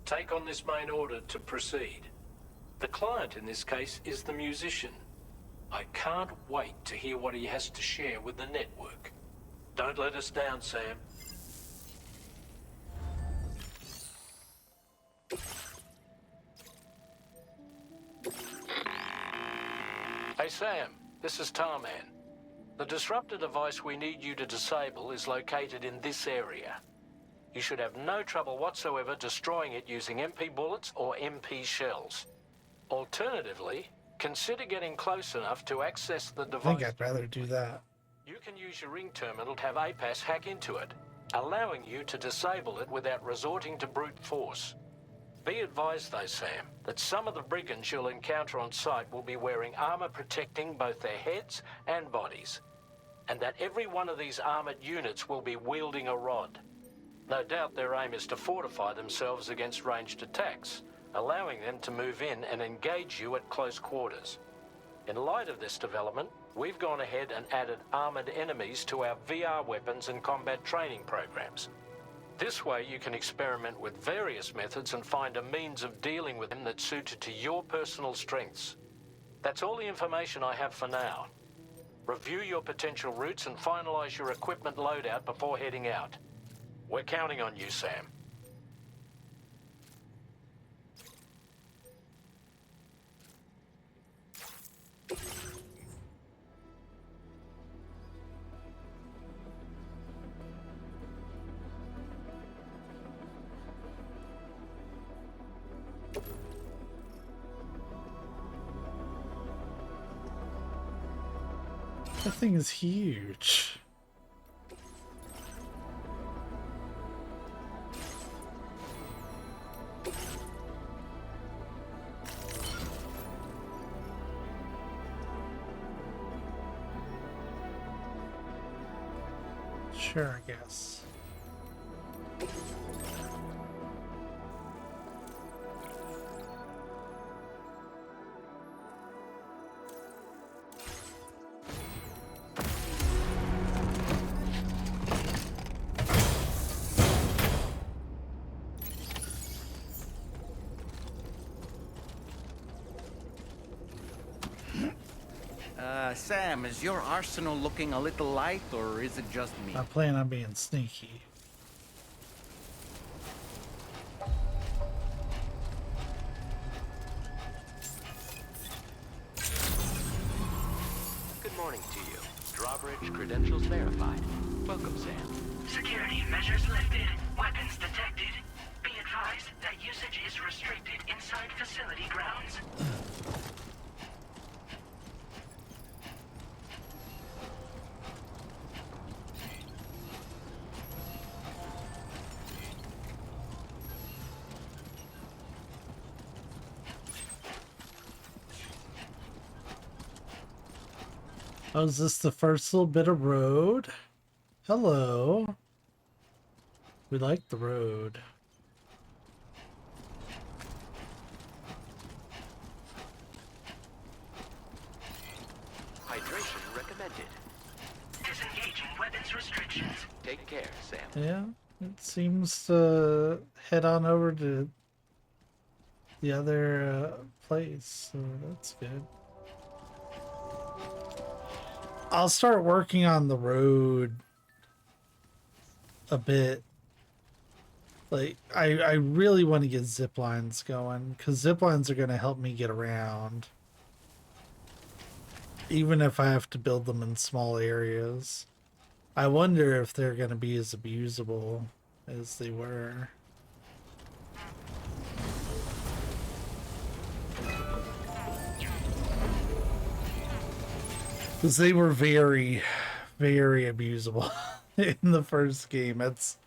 take on this main order to proceed. The client in this case is the musician. I can't wait to hear what he has to share with the network. Don't let us down, Sam. Hey, Sam, this is Tarman. The disruptor device we need you to disable is located in this area. You should have no trouble whatsoever destroying it using MP bullets or MP shells. Alternatively, consider getting close enough to access the I device. think I'd rather do that. You can use your ring terminal to have APAS hack into it, allowing you to disable it without resorting to brute force. Be advised though, Sam, that some of the brigands you'll encounter on site will be wearing armor protecting both their heads and bodies, and that every one of these armored units will be wielding a rod. No doubt their aim is to fortify themselves against ranged attacks, allowing them to move in and engage you at close quarters. In light of this development, we've gone ahead and added armored enemies to our VR weapons and combat training programs. This way you can experiment with various methods and find a means of dealing with them that's suited to your personal strengths. That's all the information I have for now. Review your potential routes and finalize your equipment loadout before heading out. We're counting on you, Sam. That thing is huge. Sure, I guess. Sam, is your arsenal looking a little light, or is it just me? I plan on being sneaky. Good morning to you. Drawbridge credentials verified. Welcome, Sam. Security measures lifted. Weapons detected. Be advised that usage is restricted inside facility grounds. Oh, is this the first little bit of road? Hello. We like the road. Hydration recommended. Disengaging weapons restrictions. Take care, Sam. Yeah, it seems to head on over to the other place, so that's good. I'll start working on the road a bit. Like, I really want to get zip lines going, because zip lines are going to help me get around. Even if I have to build them in small areas. I wonder if they're going to be as abusable as they were. Because they were very, very abusable in the first game. It's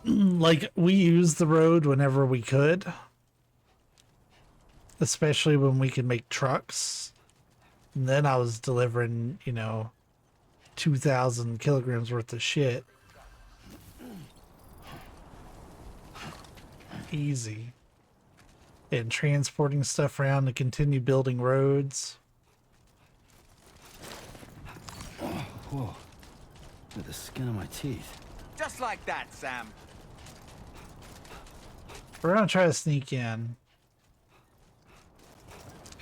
like we used the road whenever we could, especially when we could make trucks. And then I was delivering, 2,000 kilograms worth of shit. Easy. And transporting stuff around to continue building roads. Whoa. With the skin of my teeth. Just like that, Sam. We're gonna try to sneak in.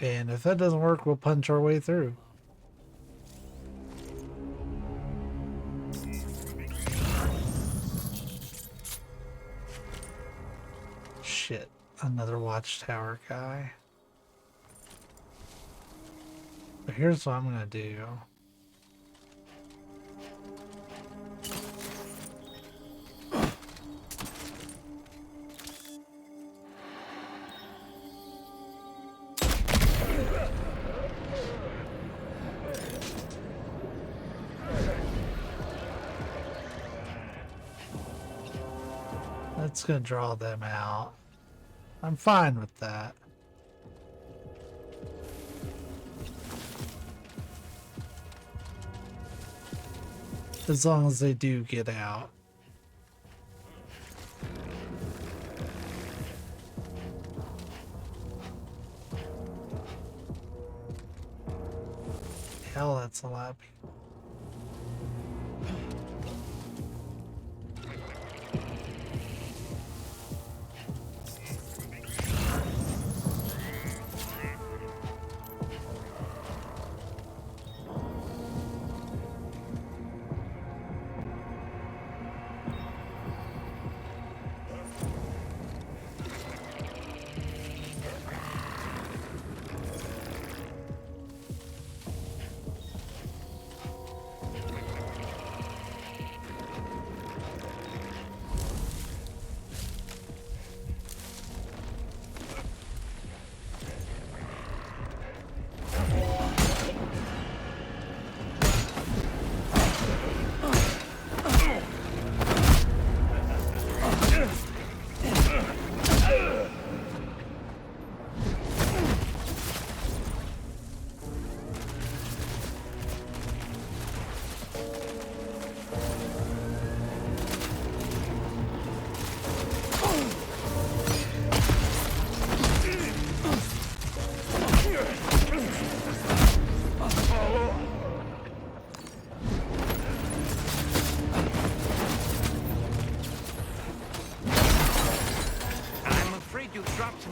And if that doesn't work, we'll punch our way through. Shit, another watchtower guy. But here's what I'm gonna do. That's gonna draw them out. I'm fine with that. As long as they do get out. Hell, that's a lot of people.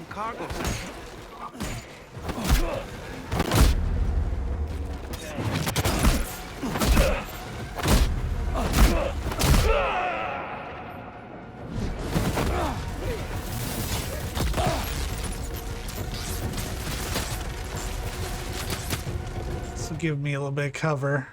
Cargo. So give me a little bit of cover.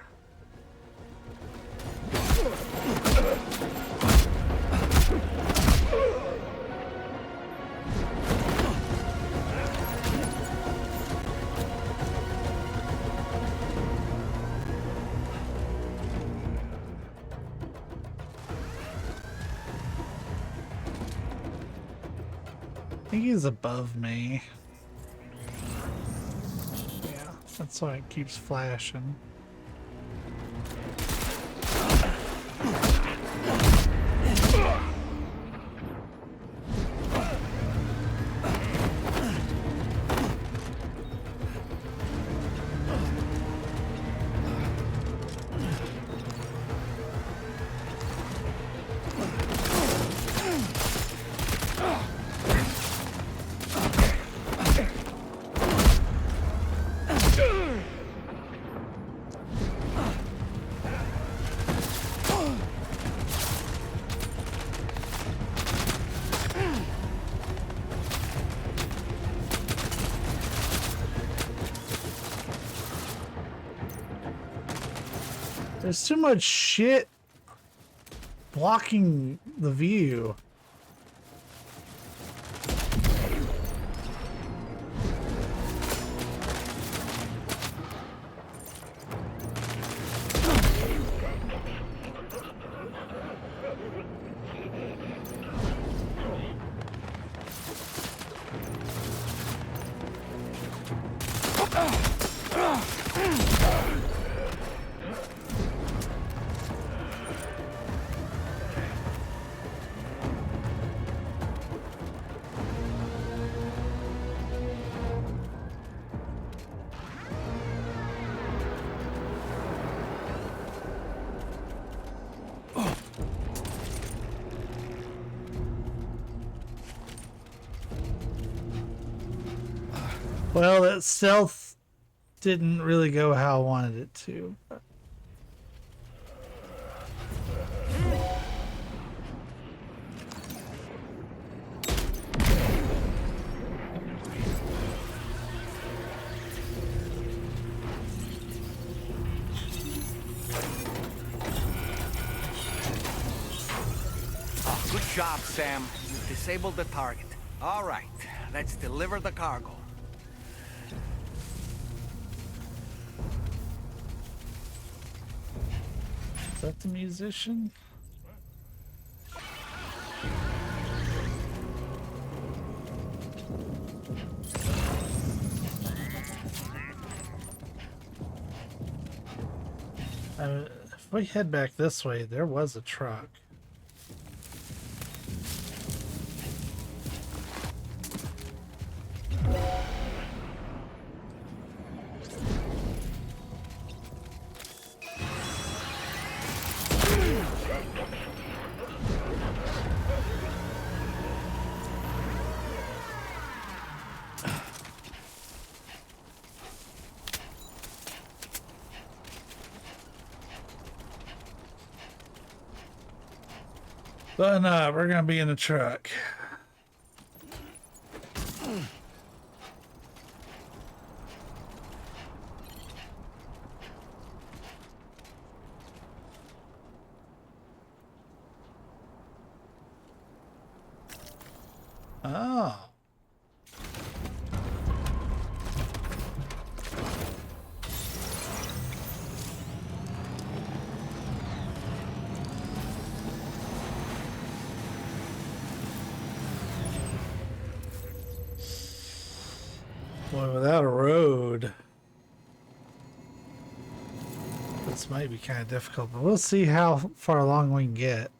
I think he's above me. Yeah, that's why it keeps flashing. There's too much shit blocking the view. Well, that stealth didn't really go how I wanted it to. But... Oh, good job, Sam. You've disabled the target. All right, let's deliver the cargo. Is that the musician? If we head back this way, there was a truck. But no, we're gonna be in the truck. Oh. Boy, without a road, this might be kind of difficult, but we'll see how far along we can get.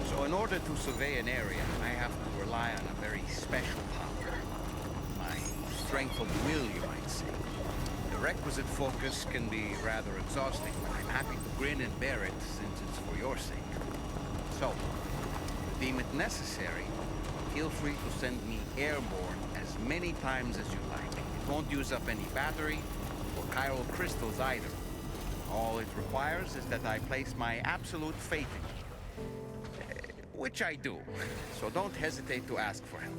So in order to survey an area, I have to rely on a very special power. My strength of will, you might say. The requisite focus can be rather exhausting, but I'm happy to grin and bear it since it's for your sake. So, if you deem it necessary, feel free to send me airborne as many times as you like. It won't use up any battery or chiral crystals either. All it requires is that I place my absolute faith in you. Which I do, so don't hesitate to ask for help.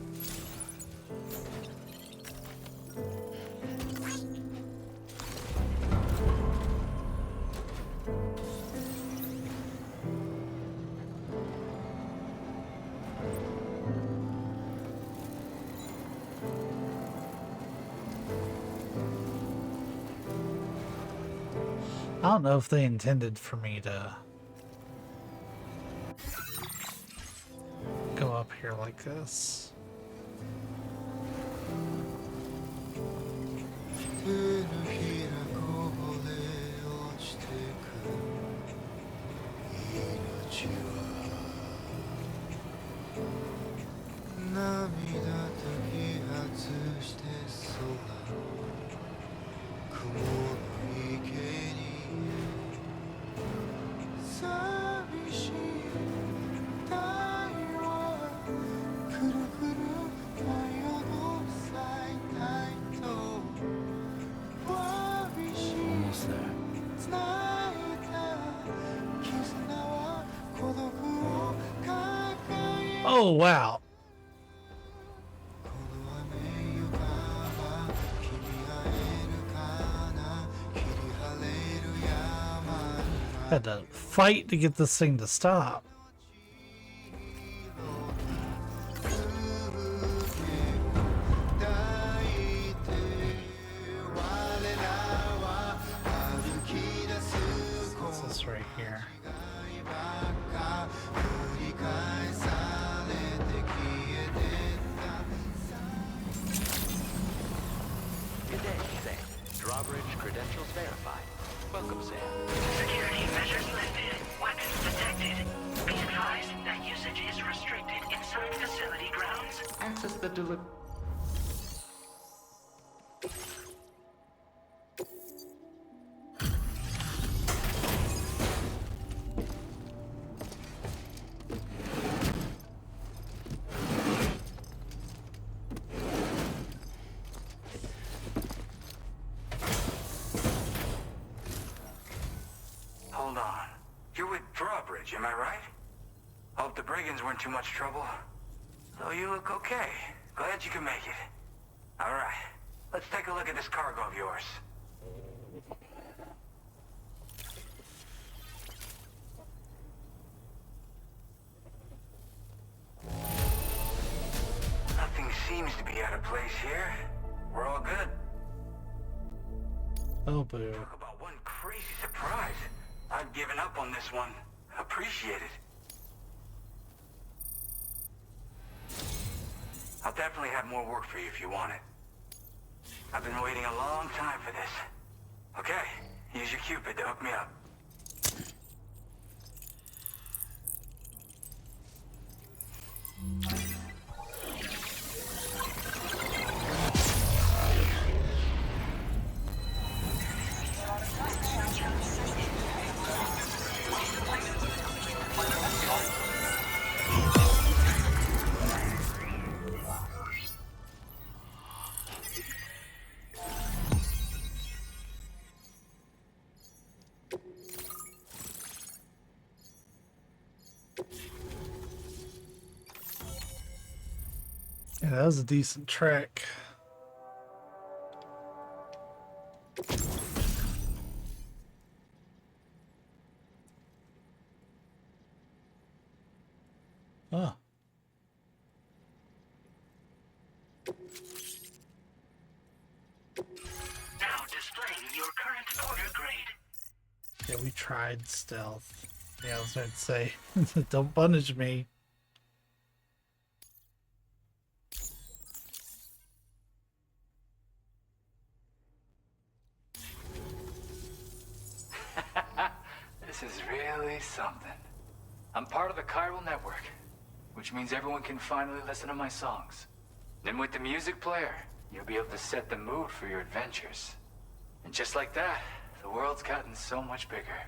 I don't know if they intended for me to go up here like this. Oh, wow. Had to fight to get this thing to stop. What's this right here? Good day, Sam. Drawbridge credentials verified. Welcome, Sam. Security measures lifted. Weapons detected. Be advised that usage is restricted inside facility grounds. Access the Hold on. You're with Drawbridge, am I right? Hope the brigands weren't too much trouble. Though you look okay. Glad you can make it. Alright. Let's take a look at this cargo of yours. Nothing seems to be out of place here. We're all good. Oh, boo. Talk about one crazy surprise. I've given up on this one. Appreciate it. I'll definitely have more work for you if you want it. I've been waiting a long time for this. Okay, use your Cupid to hook me up. Yeah, that was a decent track. Oh. Now displaying your current order grade. Yeah, we tried stealth. Yeah, I was going to say, don't punish me. This is really something. I'm part of the chiral network, which means everyone can finally listen to my songs. Then with the music player, you'll be able to set the mood for your adventures. And just like that, the world's gotten so much bigger.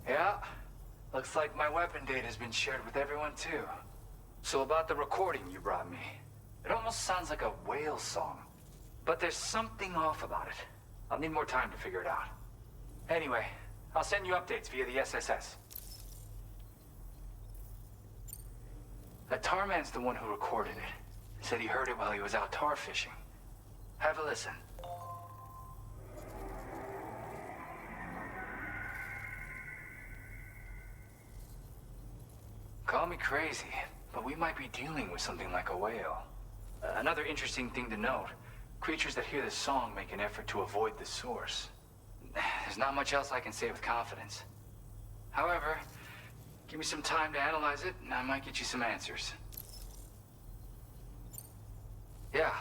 Yeah, looks like my weapon data has been shared with everyone too. So about the recording you brought me, it almost sounds like a whale song. But there's something off about it. I'll need more time to figure it out. Anyway, I'll send you updates via the SSS. That tar man's the one who recorded it. He said he heard it while he was out tar fishing. Have a listen. Call me crazy, but we might be dealing with something like a whale. Another interesting thing to note, creatures that hear this song make an effort to avoid the source. There's not much else I can say with confidence. However, give me some time to analyze it, and I might get you some answers. Yeah,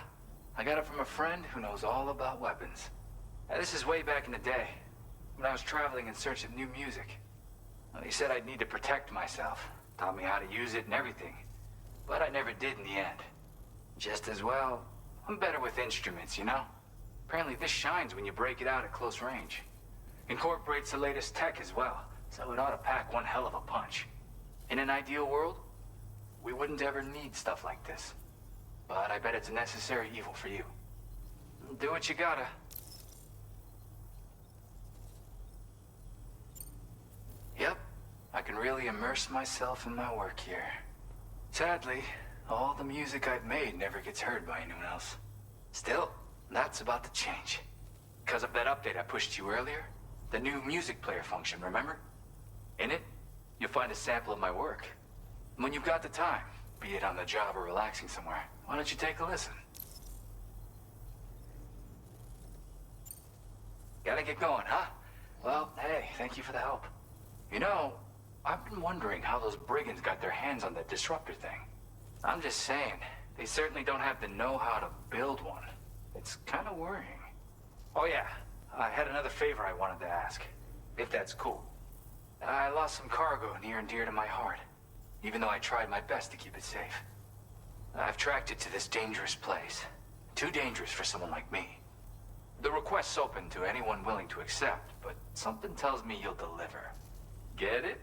I got it from a friend who knows all about weapons. This is way back in the day, when I was traveling in search of new music. He said I'd need to protect myself, taught me how to use it and everything. But I never did in the end. Just as well, I'm better with instruments, you know? Apparently this shines when you break it out at close range. Incorporates the latest tech as well, so it ought to pack one hell of a punch. In an ideal world, we wouldn't ever need stuff like this. But I bet it's a necessary evil for you. Do what you gotta. Yep, I can really immerse myself in my work here. Sadly, all the music I've made never gets heard by anyone else. Still, that's about to change. Because of that update I pushed you earlier, the new music player function, remember? In it, you'll find a sample of my work. When you've got the time, be it on the job or relaxing somewhere, why don't you take a listen? Gotta get going, huh? Well, hey, thank you for the help. You know, I've been wondering how those brigands got their hands on that disruptor thing. I'm just saying, they certainly don't have the know-how to build one. It's kind of worrying. Oh yeah, I had another favor I wanted to ask, if that's cool. I lost some cargo near and dear to my heart, even though I tried my best to keep it safe. I've tracked it to this dangerous place. Too dangerous for someone like me. The request's open to anyone willing to accept, but something tells me you'll deliver. Get it?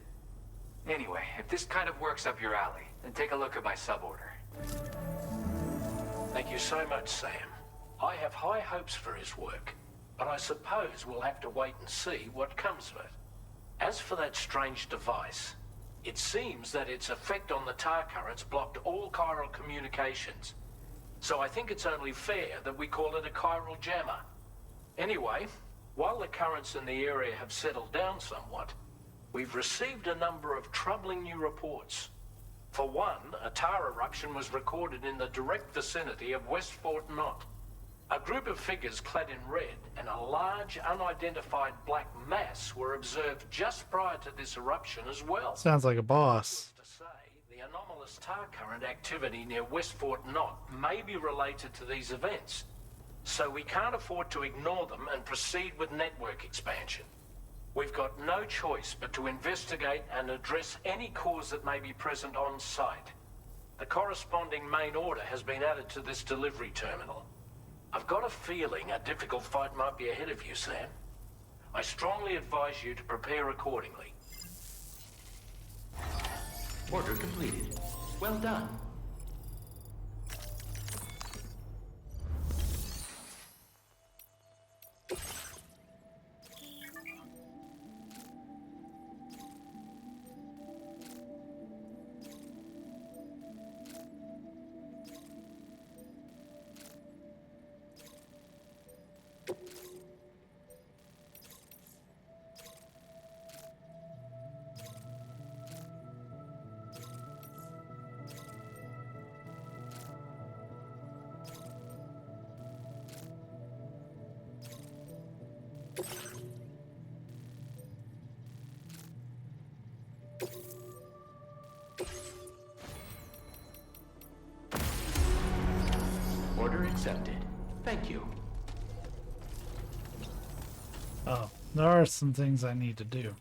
Anyway, if this kind of works up your alley, then take a look at my suborder. Thank you so much, Sam. I have high hopes for his work, but I suppose we'll have to wait and see what comes of it. As for that strange device, it seems that its effect on the tar currents blocked all chiral communications. So I think it's only fair that we call it a chiral jammer. Anyway, while the currents in the area have settled down somewhat, we've received a number of troubling new reports. For one, a tar eruption was recorded in the direct vicinity of West Fort Knot. A group of figures clad in red and a large unidentified black mass were observed just prior to this eruption as well. Sounds like a boss. To say, the anomalous tar current activity near West Fort Knot may be related to these events, so we can't afford to ignore them and proceed with network expansion. We've got no choice but to investigate and address any cause that may be present on site. The corresponding main order has been added to this delivery terminal. I've got a feeling a difficult fight might be ahead of you, Sam. I strongly advise you to prepare accordingly. Order completed. Well done. Order accepted. Thank you. Oh, there are some things I need to do.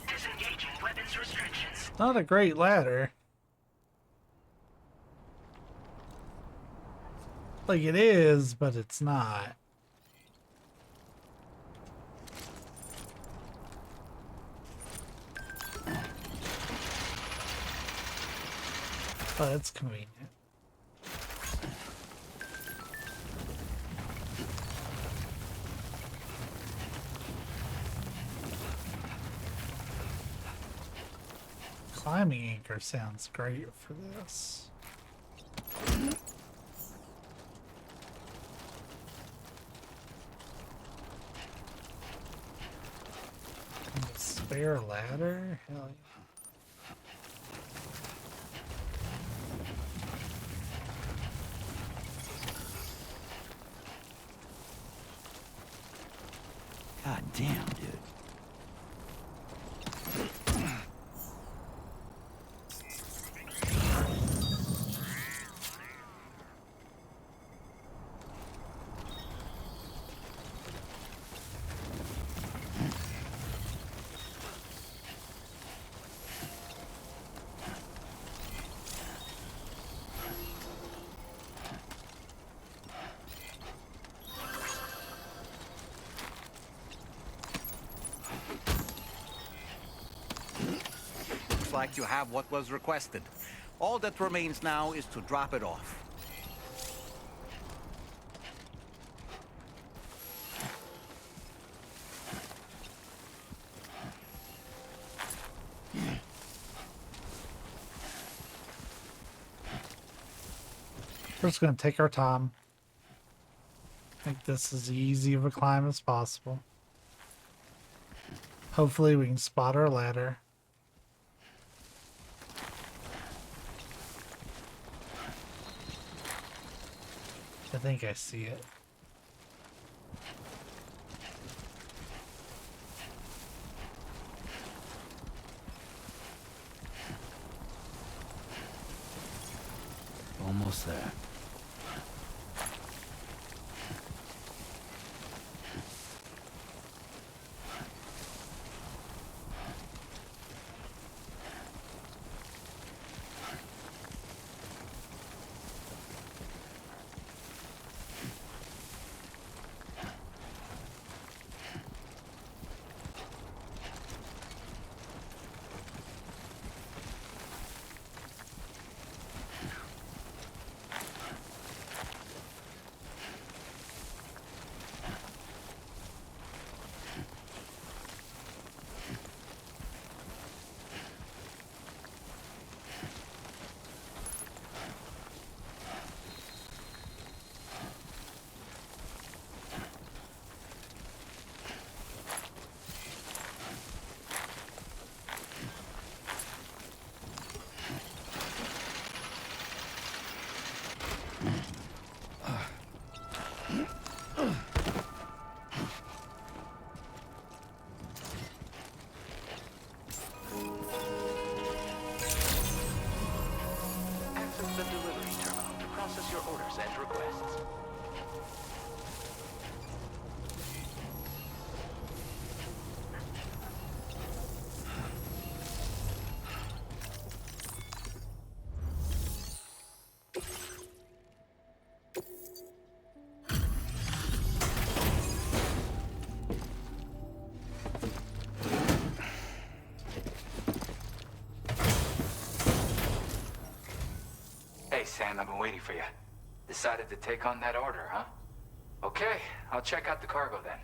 Disengaging weapons restrictions. Not a great ladder. Like it is, but it's not. Oh, that's convenient. Climbing anchor sounds great for this. And a spare ladder? Hell yeah. God damn, dude. like you have what was requested. All that remains now is to drop it off. We're just going to take our time. Make this as easy of a climb as possible. Hopefully we can spot our ladder. I think I see it. Almost there. Access the delivery terminal to process your orders and requests. Hey, Sam, I've been waiting for you. Decided to take on that order, huh? Okay, I'll check out the cargo then.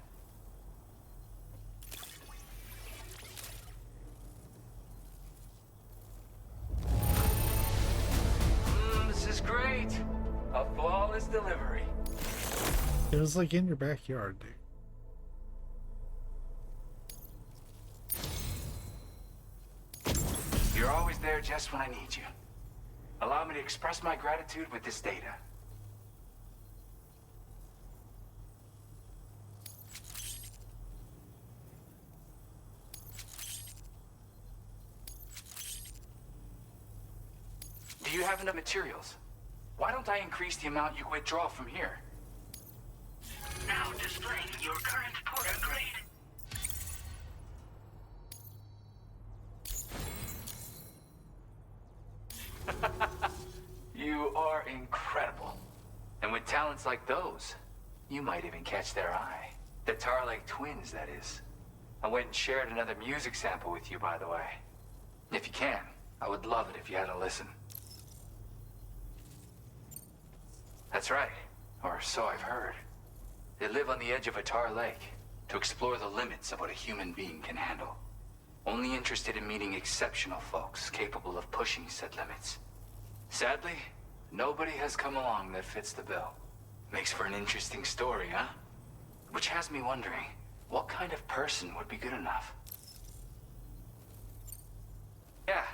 This is great. A flawless delivery. It was like in your backyard, dude. You're always there just when I need you. Allow me to express my gratitude with this data. Do you have enough materials? Why don't I increase the amount you withdraw from here? Now displaying your current porter grade. You are incredible. And with talents like those, you might even catch their eye. The Tarlake twins, that is. I went and shared another music sample with you, by the way. If you can, I would love it if you had a listen. That's right, or so I've heard. They live on the edge of a tar lake to explore the limits of what a human being can handle. Only interested in meeting exceptional folks capable of pushing said limits. Sadly, nobody has come along that fits the bill. Makes for an interesting story, huh? Which has me wondering, what kind of person would be good enough? Yeah,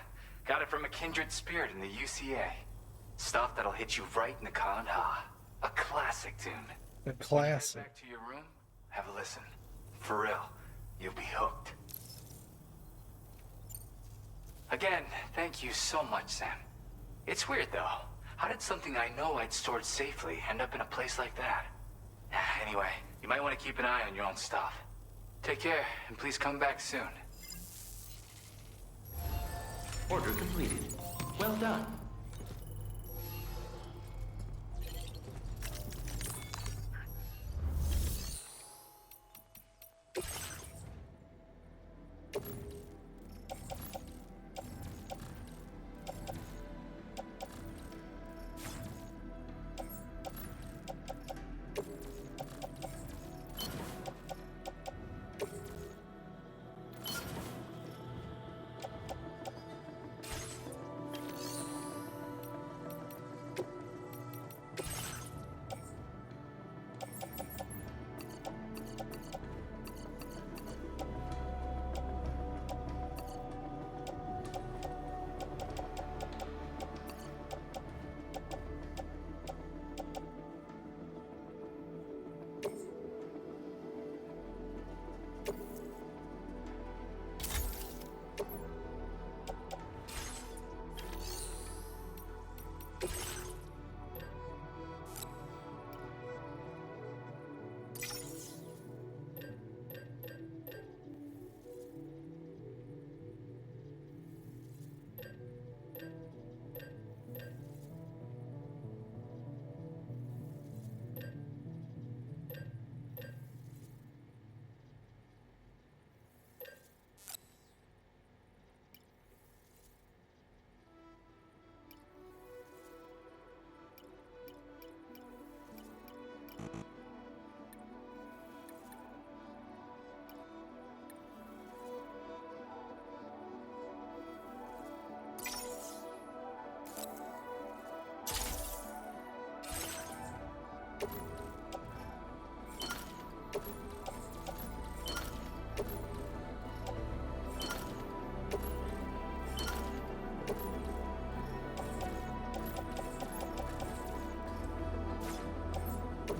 got it from a kindred spirit in the UCA. Stuff that'll hit you right in the Kandha. A classic tune. A classic. When you head back to your room, have a listen. For real, you'll be hooked. Again, thank you so much, Sam. It's weird, though. How did something I know I'd stored safely end up in a place like that? Anyway, you might want to keep an eye on your own stuff. Take care, and please come back soon. Order completed. Well done.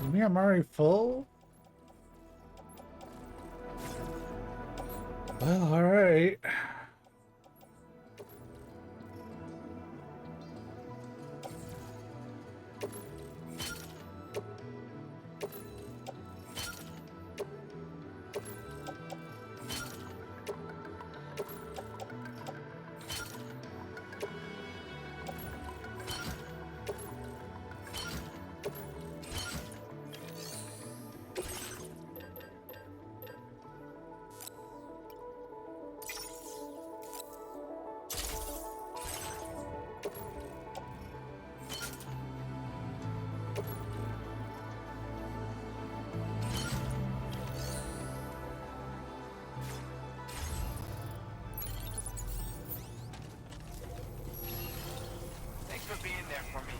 You mean I'm already full? Well, alright. Thanks for being there for me.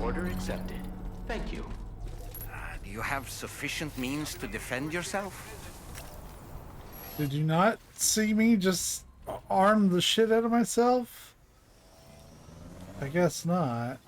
Order accepted. Thank you. Do you have sufficient means to defend yourself? Did you not see me just arm the shit out of myself? I guess not.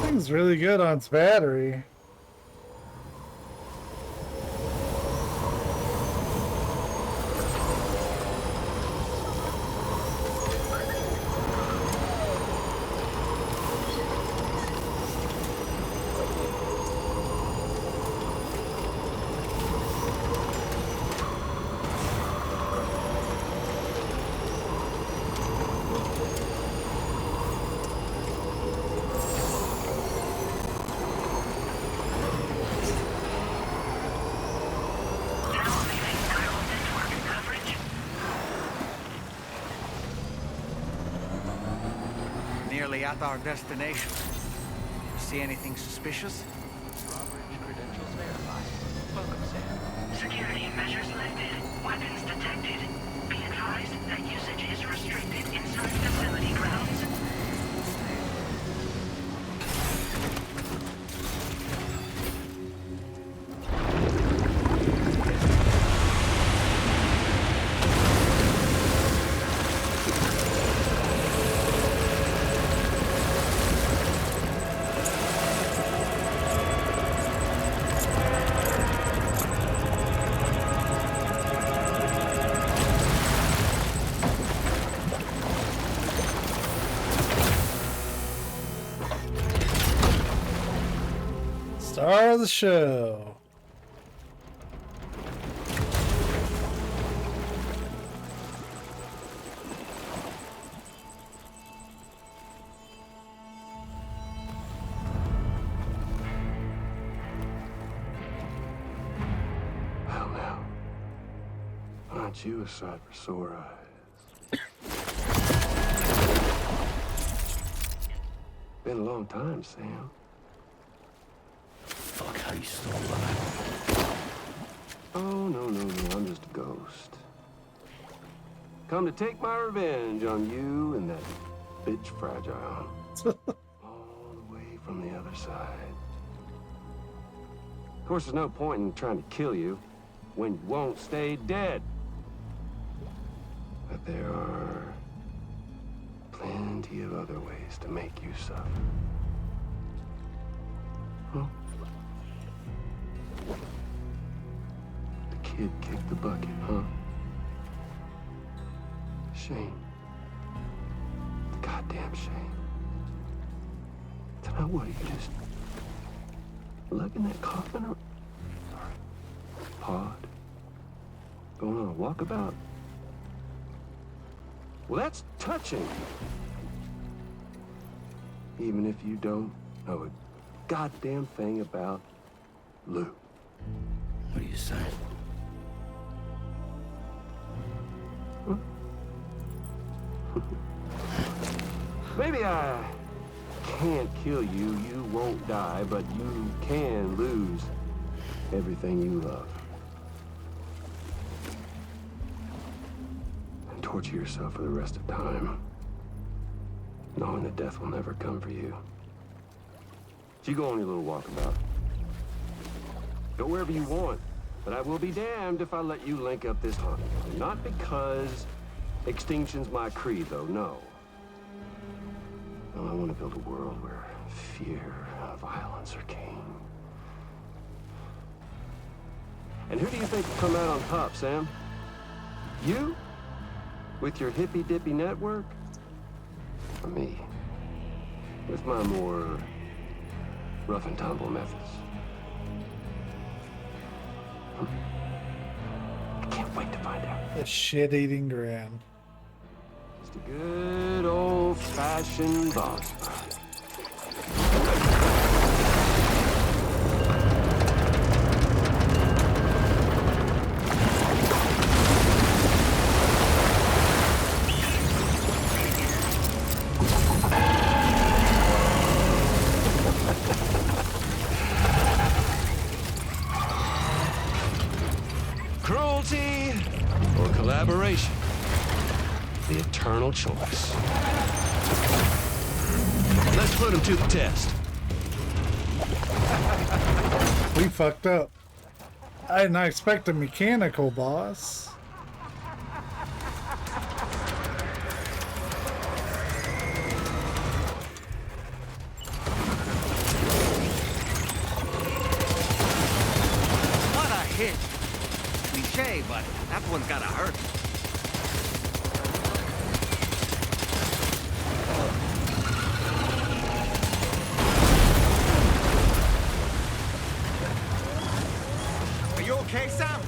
Thing's really good on its battery. Nearly at our destination. See anything suspicious? Drawbridge credentials verified. Welcome, Sam. Security measures lifted. Weapons detected. Be advised that usage is restricted inside facility grounds. Star of the show. Well, now, aren't you a sight for sore eyes? Been a long time, Sam. Fuck, how you still alive? Oh, no, I'm just a ghost. Come to take my revenge on you and that bitch Fragile. All the way from the other side. Of course, there's no point in trying to kill you when you won't stay dead. But there are plenty of other ways to make you suffer. Huh? The kid kicked the bucket, huh? Shame. Goddamn shame. Now what, are you just lugging that coffin or pod? Going on a walkabout? Well, that's touching. Even if you don't know a goddamn thing about Lou. What are you saying? Huh? Maybe I can't kill you, you won't die, but you can lose everything you love. And torture yourself for the rest of time, knowing that death will never come for you. So you go on your little walkabout. Go wherever you want, but I will be damned if I let you link up this haunting. Not because extinction's my creed, though, no. No, I want to build a world where fear and violence are king. And who do you think will come out on top, Sam? You? With your hippy-dippy network? Or me? With my more rough and tumble methods? I can't wait to find out. The shit-eating grin. Just a good old-fashioned boss fight. Cruelty or collaboration? The eternal choice. Let's put him to the test. We fucked up. I did not expect a mechanical boss. What a hit! Cliche, but that one's gotta hurt. Are you okay, Sam?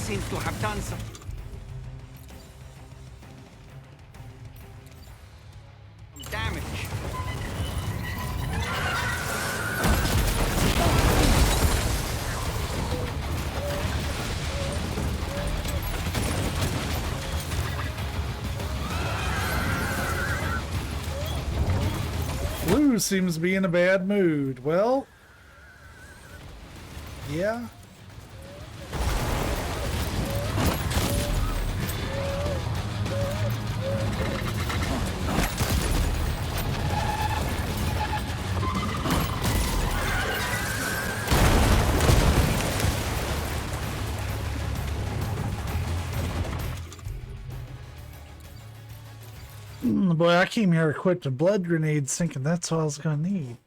seems to have done some damage. Blue seems to be in a bad mood. Well, yeah. Boy, I came here equipped with blood grenades thinking that's all I was gonna need.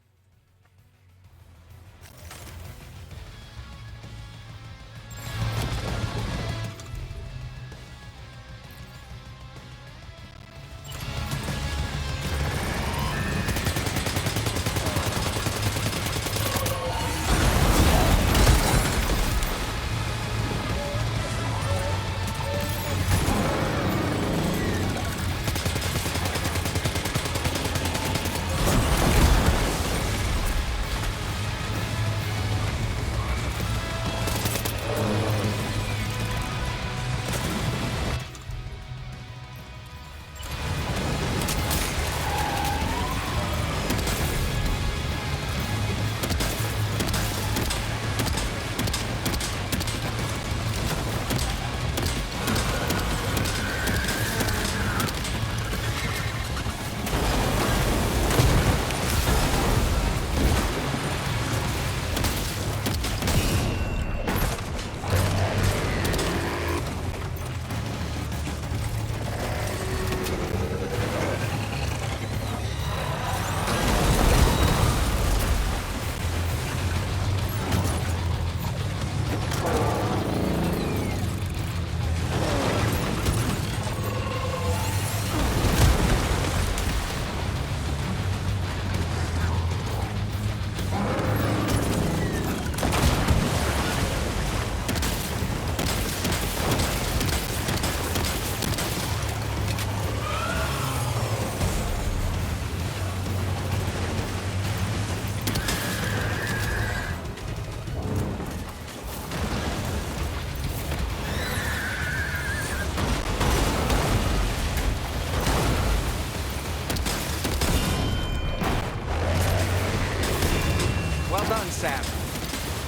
Well done, Sam.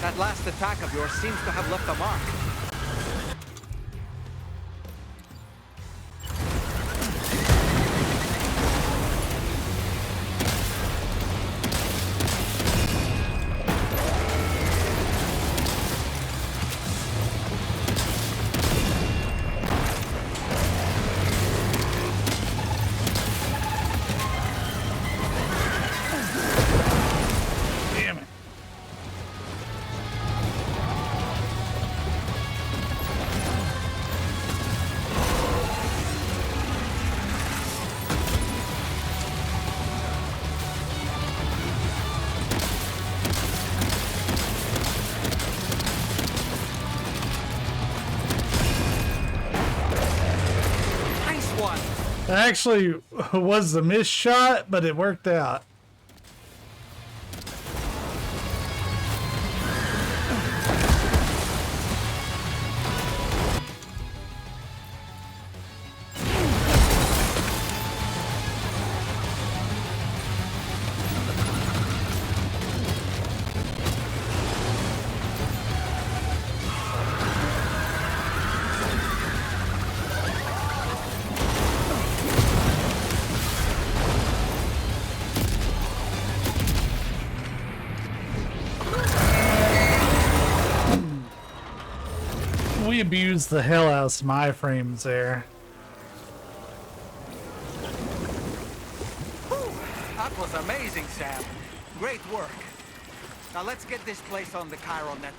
That last attack of yours seems to have left a mark. Actually was the missed shot, but it worked out. We abused the hell out of some iframes there. That was amazing, Sam. Great work. Now let's get this place on the Chiron network.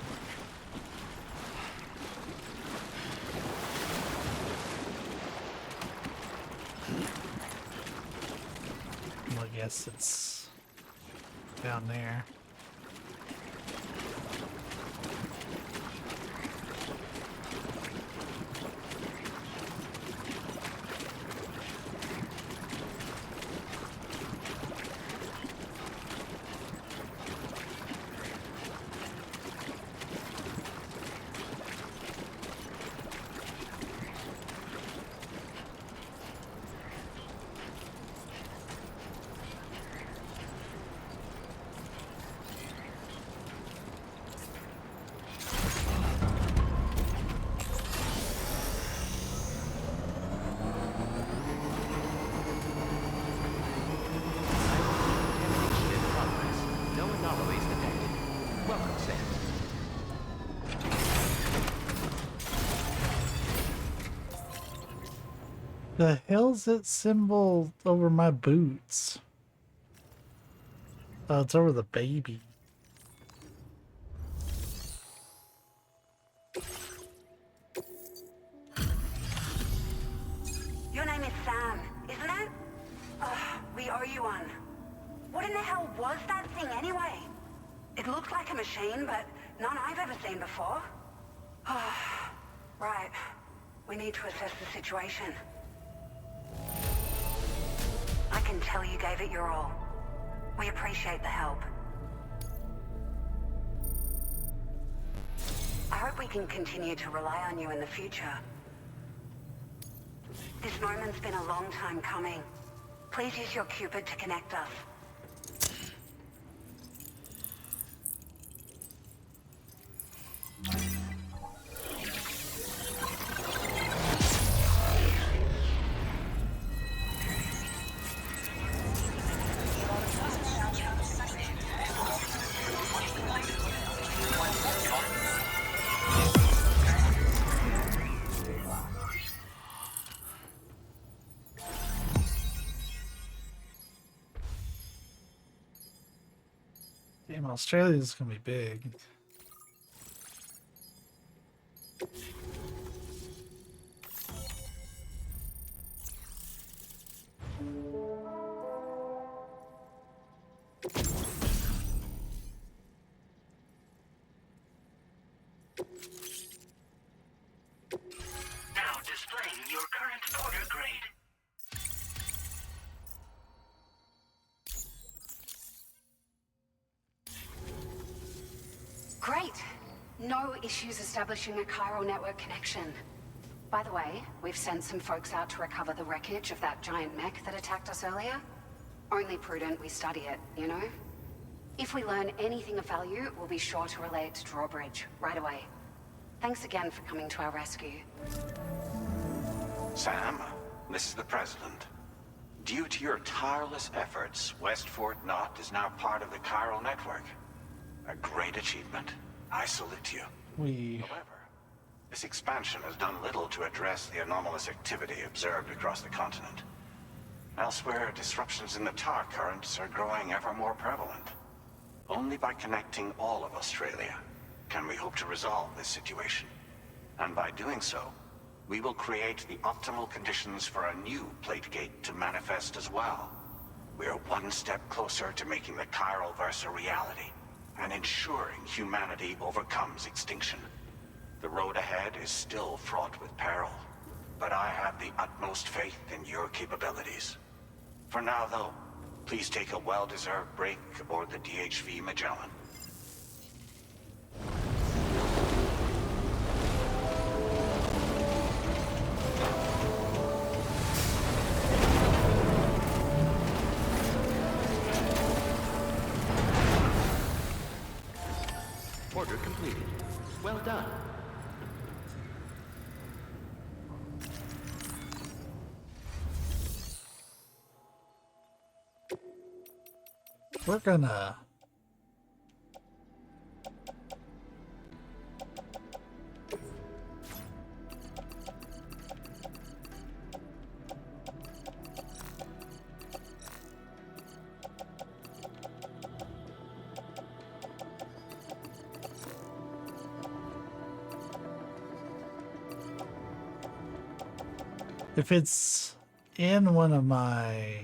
Well, I guess it's down there. The hell's that symbol over my boots? Oh, it's over the baby. Your name is Sam, isn't it? Oh, we owe you one. What in the hell was that thing anyway? It looked like a machine, but none I've ever seen before. Oh, right. We need to assess the situation. I can tell you gave it your all. We appreciate the help. I hope we can continue to rely on you in the future. This moment's been a long time coming. Please use your Cupid to connect us. Damn, Australia's gonna be big. Now displaying your current order grade. Great. No issues establishing a chiral network connection. By the way, we've sent some folks out to recover the wreckage of that giant mech that attacked us earlier. Only prudent we study it, you know? If we learn anything of value, we'll be sure to relay it to Drawbridge right away. Thanks again for coming to our rescue. Sam, this is the President. Due to your tireless efforts, West Fort Knot is now part of the chiral network. A great achievement. I salute you. However, this expansion has done little to address the anomalous activity observed across the continent. Elsewhere, disruptions in the tar currents are growing ever more prevalent. Only by connecting all of Australia can we hope to resolve this situation. And by doing so, we will create the optimal conditions for a new Plategate to manifest as well. We are one step closer to making the chiral verse a reality, and ensuring humanity overcomes extinction. The road ahead is still fraught with peril, but I have the utmost faith in your capabilities. For now, though, please take a well-deserved break aboard the DHV Magellan. Order completed. Well done. We're gonna if it's in one of my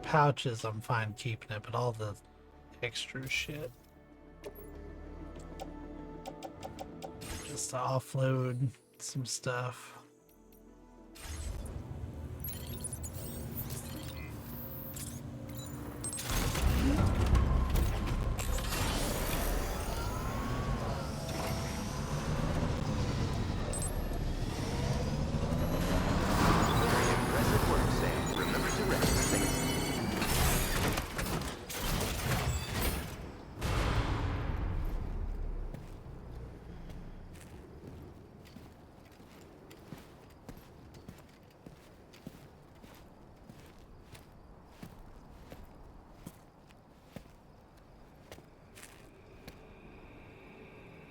pouches, I'm fine keeping it, but all the extra shit, just to offload some stuff. Impressive work, Sam. Remember to rest safely.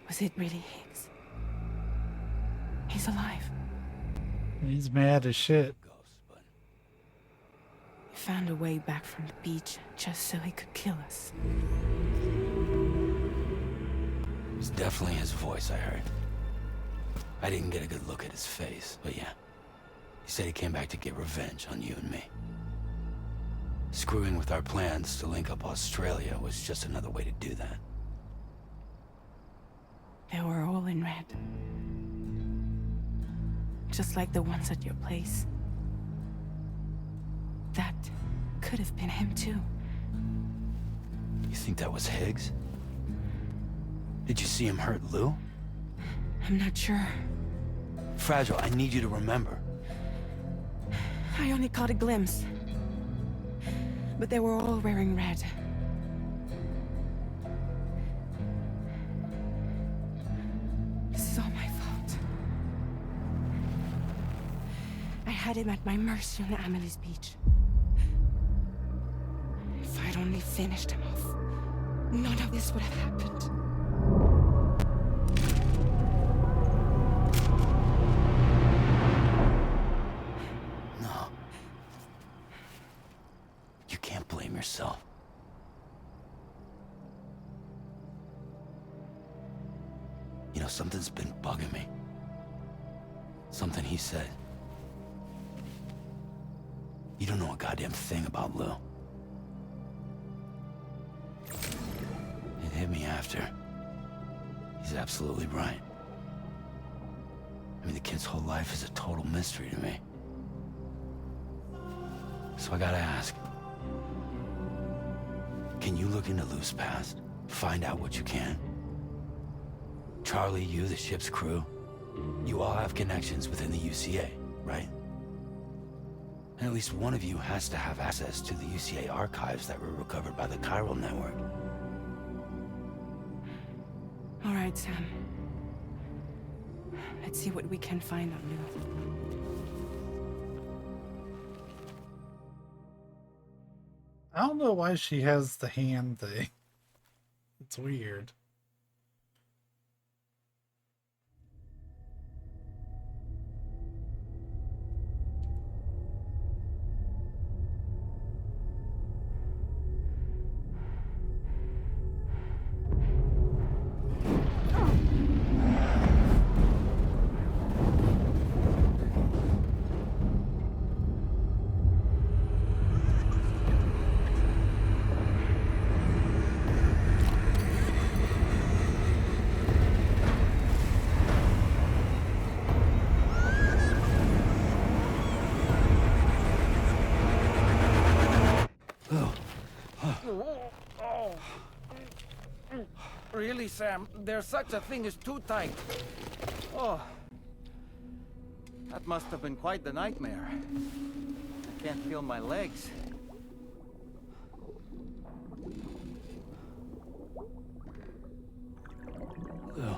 Was it really Higgs? He's mad as shit. He found a way back from the beach just so he could kill us. It was definitely his voice I heard. I didn't get a good look at his face, but yeah. He said he came back to get revenge on you and me. Screwing with our plans to link up Australia was just another way to do that. They were all in red. Just like the ones at your place. That could have been him too. You think that was Higgs? Did you see him hurt Lou? I'm not sure. Fragile, I need you to remember. I only caught a glimpse. But they were all wearing red. This is all my fault. I had him at my mercy on Amelie's beach. If I'd only finished him off, none of this would have happened. No. You can't blame yourself. You know, something's been bugging me. Something he said. You don't know a goddamn thing about Lou. It hit me after. He's absolutely right. I mean, the kid's whole life is a total mystery to me. So I gotta ask. Can you look into Lou's past? Find out what you can? Charlie, you, the ship's crew, you all have connections within the UCA, right? And at least one of you has to have access to the UCA archives that were recovered by the chiral network. All right, Sam. Let's see what we can find on Lou. I don't know why she has the hand thing. It's weird. Really, Sam? There's such a thing as too tight. Oh. That must have been quite the nightmare. I can't feel my legs. Lou.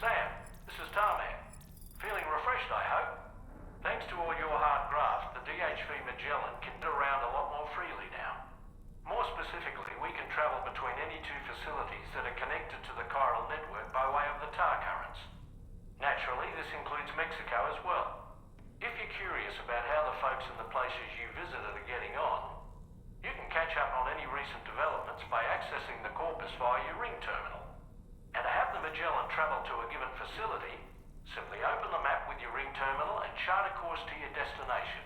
Sam, this is Tarmac. Feeling refreshed, I hope? Thanks to all your hard graft, the DHV Magellan can get around a lot more freely now. More specifically, we can travel between any two facilities that are connected to the chiral network by way of the tar currents. Naturally, this includes Mexico as well. If you're curious about how the folks in the places you visited are getting on, you can catch up on any recent developments by accessing the Corpus via your ring terminal. And to have the Magellan travel to a given facility, simply open the map with your ring terminal and chart a course to your destination.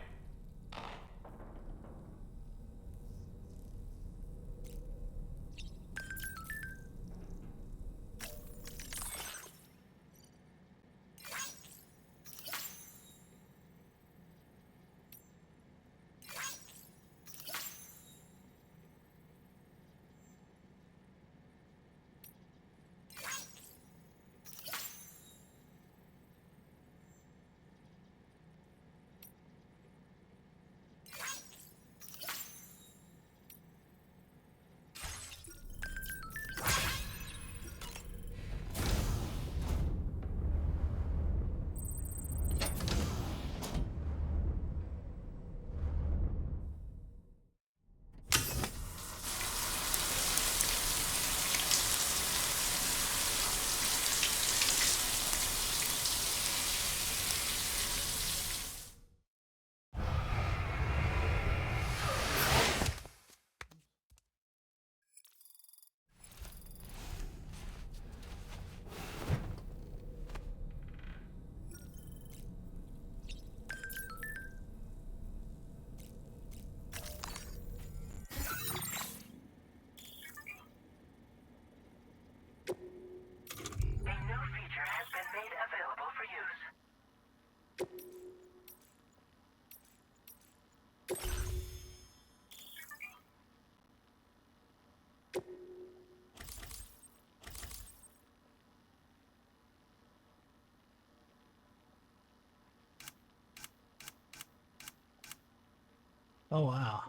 Oh, wow.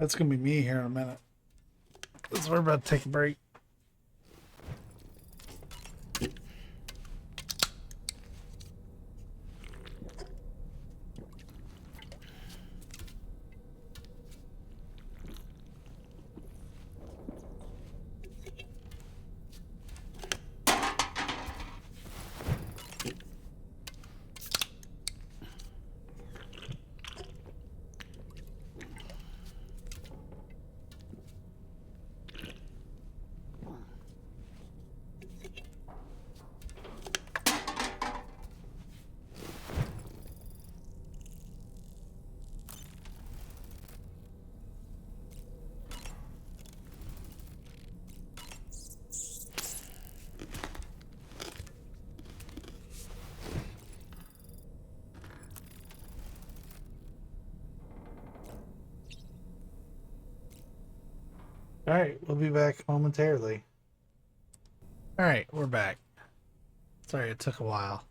That's gonna be me here in a minute. Because we're about to take a break. All right, we'll be back momentarily. All right, we're back. Sorry, it took a while.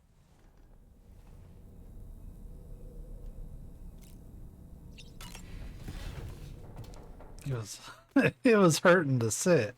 It was it was hurting to sit.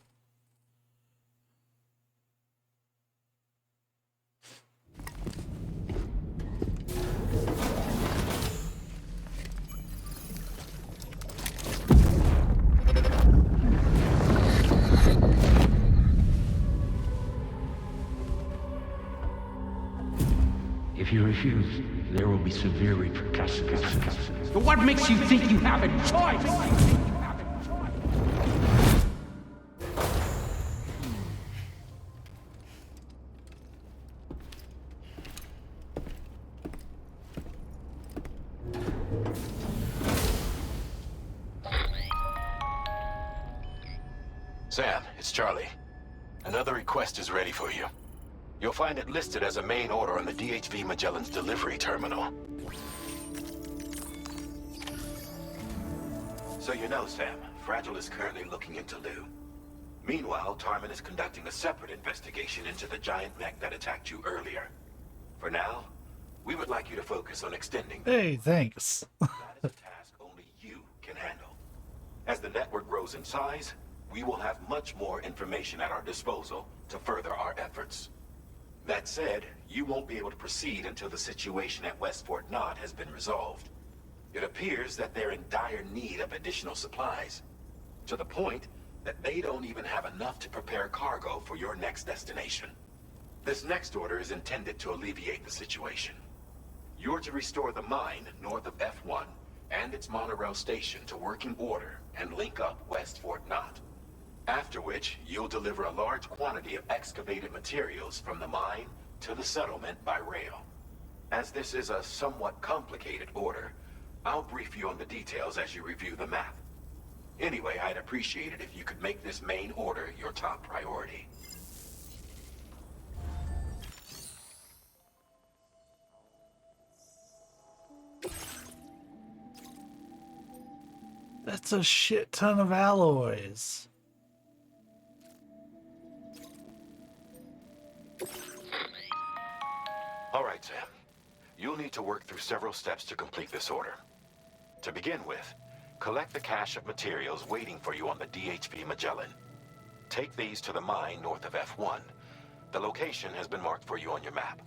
If you refuse, there will be severe repercussions. But what makes you think you have a choice? Sam, it's Charlie. Another request is ready for you. You'll find it listed as a main order on the DHV Magellan's delivery terminal. So you know, Sam, Fragile is currently looking into Lou. Meanwhile, Tarman is conducting a separate investigation into the giant mech that attacked you earlier. For now, we would like you to focus on extending... Hey, thanks. That is a task only you can handle. As the network grows in size, we will have much more information at our disposal to further our efforts. That said, you won't be able to proceed until the situation at West Fort Knott has been resolved. It appears that they're in dire need of additional supplies, to the point that they don't even have enough to prepare cargo for your next destination. This next order is intended to alleviate the situation. You're to restore the mine north of F1 and its monorail station to working order and link up West Fort Knott. After which, you'll deliver a large quantity of excavated materials from the mine to the settlement by rail. As this is a somewhat complicated order, I'll brief you on the details as you review the map. Anyway, I'd appreciate it if you could make this main order your top priority. That's a shit ton of alloys. All right, Sam. You'll need to work through several steps to complete this order. To begin with, collect the cache of materials waiting for you on the DHV Magellan. Take these to the mine north of F1. The location has been marked for you on your map.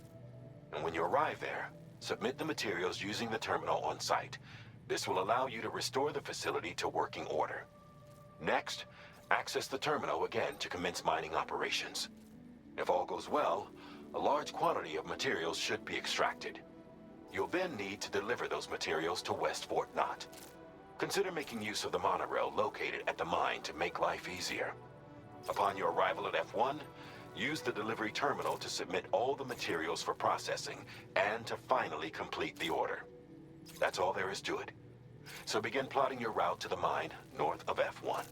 And when you arrive there, submit the materials using the terminal on site. This will allow you to restore the facility to working order. Next, access the terminal again to commence mining operations. If all goes well, a large quantity of materials should be extracted. You'll then need to deliver those materials to West Fort Knott. Consider making use of the monorail located at the mine to make life easier. Upon your arrival at F1, use the delivery terminal to submit all the materials for processing and to finally complete the order. That's all there is to it. So begin plotting your route to the mine north of F1.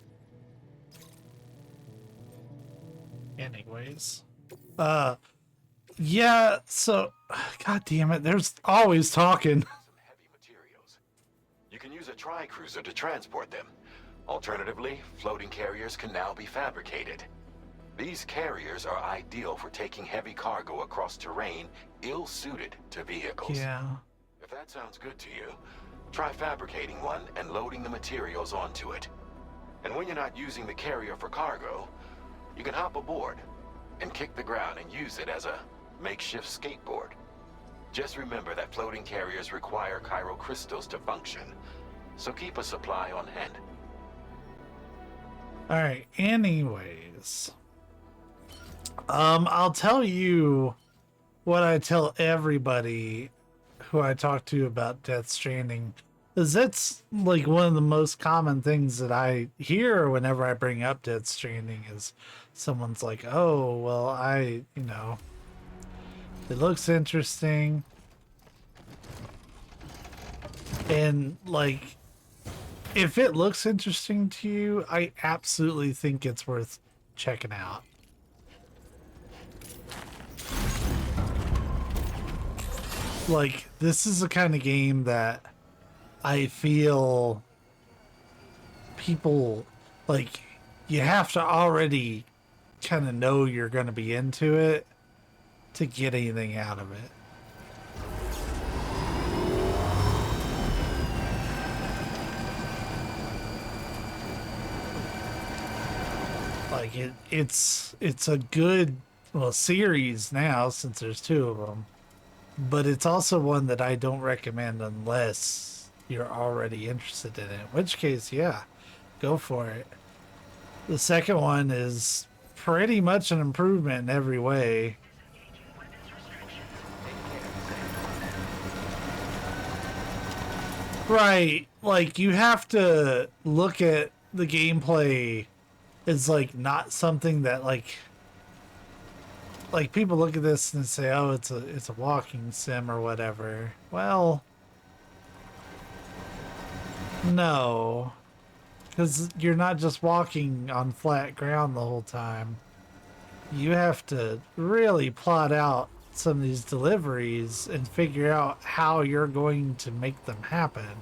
Anyways. Yeah, so... God damn it, there's always talking. You can use a tri-cruiser to transport them. Alternatively, floating carriers can now be fabricated. These carriers are ideal for taking heavy cargo across terrain ill-suited to vehicles. Yeah. If that sounds good to you, try fabricating one and loading the materials onto it. And when you're not using the carrier for cargo, you can hop aboard and kick the ground and use it as a makeshift skateboard. Just remember that floating carriers require chiral crystals to function, so keep a supply on hand. Alright, anyways. I'll tell you what I tell everybody who I talk to about Death Stranding, is that's like one of the most common things that I hear whenever I bring up Death Stranding is someone's like, oh, well, it looks interesting. And like, if it looks interesting to you, I absolutely think it's worth checking out. Like, this is the kind of game that I feel people, like, you have to already kind of know you're going to be into it to get anything out of it. Like, it's a good, well, series now since there's two of them. But it's also one that I don't recommend unless you're already interested in it. In which case, yeah, go for it. The second one is pretty much an improvement in every way. Right. Like, you have to look at the gameplay as, like, not something that, like people look at this and say, oh, it's a walking sim or whatever. Well, no, because you're not just walking on flat ground the whole time. You have to really plot out some of these deliveries and figure out how you're going to make them happen.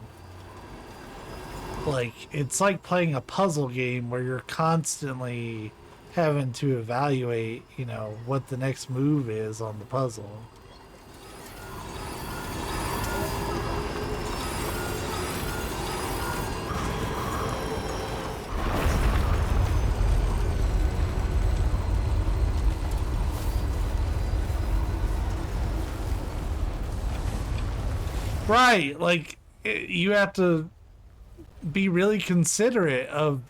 Like, it's like playing a puzzle game where you're constantly having to evaluate, what the next move is on the puzzle. Right, like, you have to be really considerate of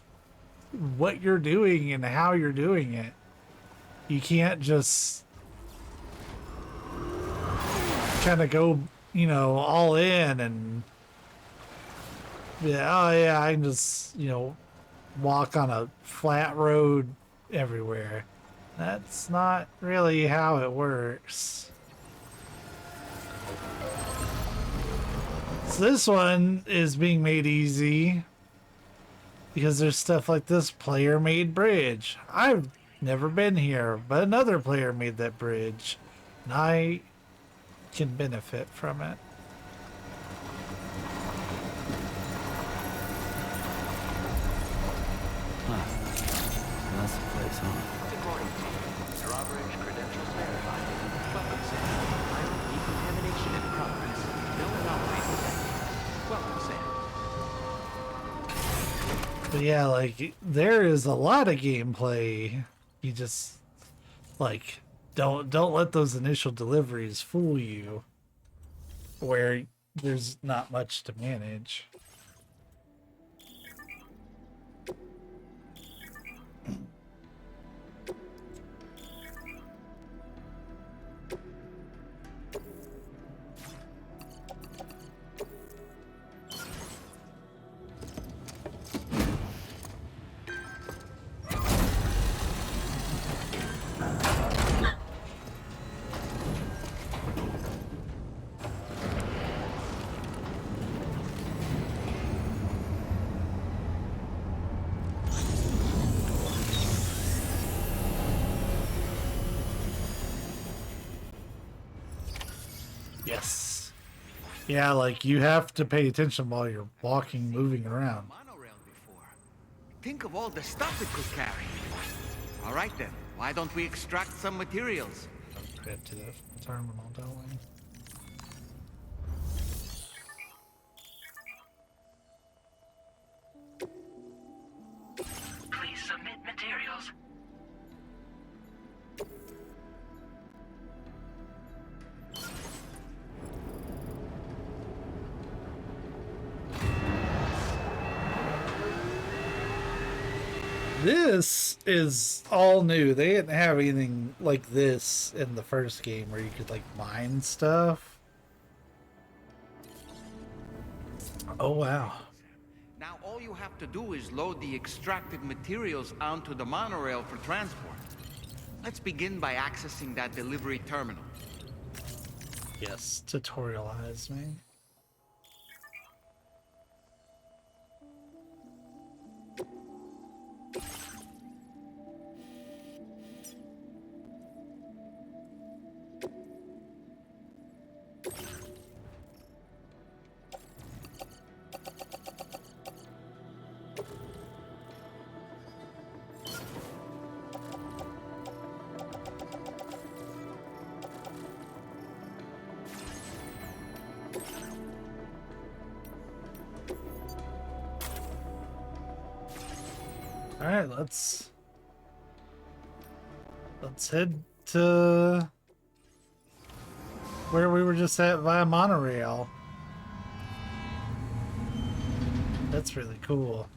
what you're doing and how you're doing it. You can't just kind of go, all in and I can just, walk on a flat road everywhere. That's not really how it works. So this one is being made easy because there's stuff like this player-made bridge. I've never been here, but another player made that bridge, and I can benefit from it. Huh. That's the place, huh? Good morning, team. Drawbridge credentials verified. Welcome, Sam. Examination in progress. No anomalies detected. Welcome, Sam. But yeah, like there is a lot of gameplay. You just like don't let those initial deliveries fool you, where there's not much to manage. Yes. Yeah, like you have to pay attention while you're walking, moving around. Think of all the stuff it could carry. All right then, why don't we extract some materials? Get to the terminal, don't we? Please submit materials. This is all new. They didn't have anything like this in the first game where you could like mine stuff. Oh wow. Now all you have to do is load the extracted materials onto the monorail for transport. Let's begin by accessing that delivery terminal. Yes, tutorialize me. All right, let's head to where we were just at via monorail. That's really cool.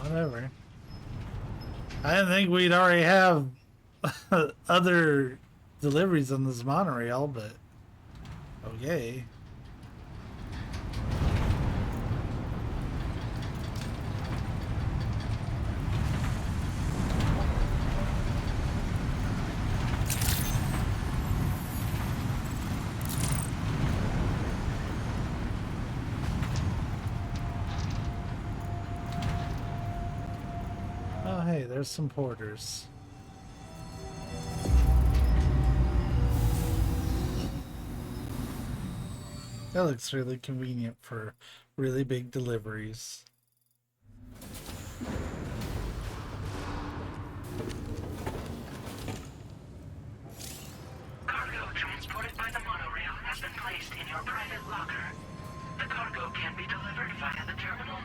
Whatever. I didn't think we'd already have other deliveries on this monorail, but okay. Oh, hey, there's some porters. That looks really convenient for really big deliveries. Cargo transported by the monorail has been placed in your private locker. The cargo can be delivered via the terminal.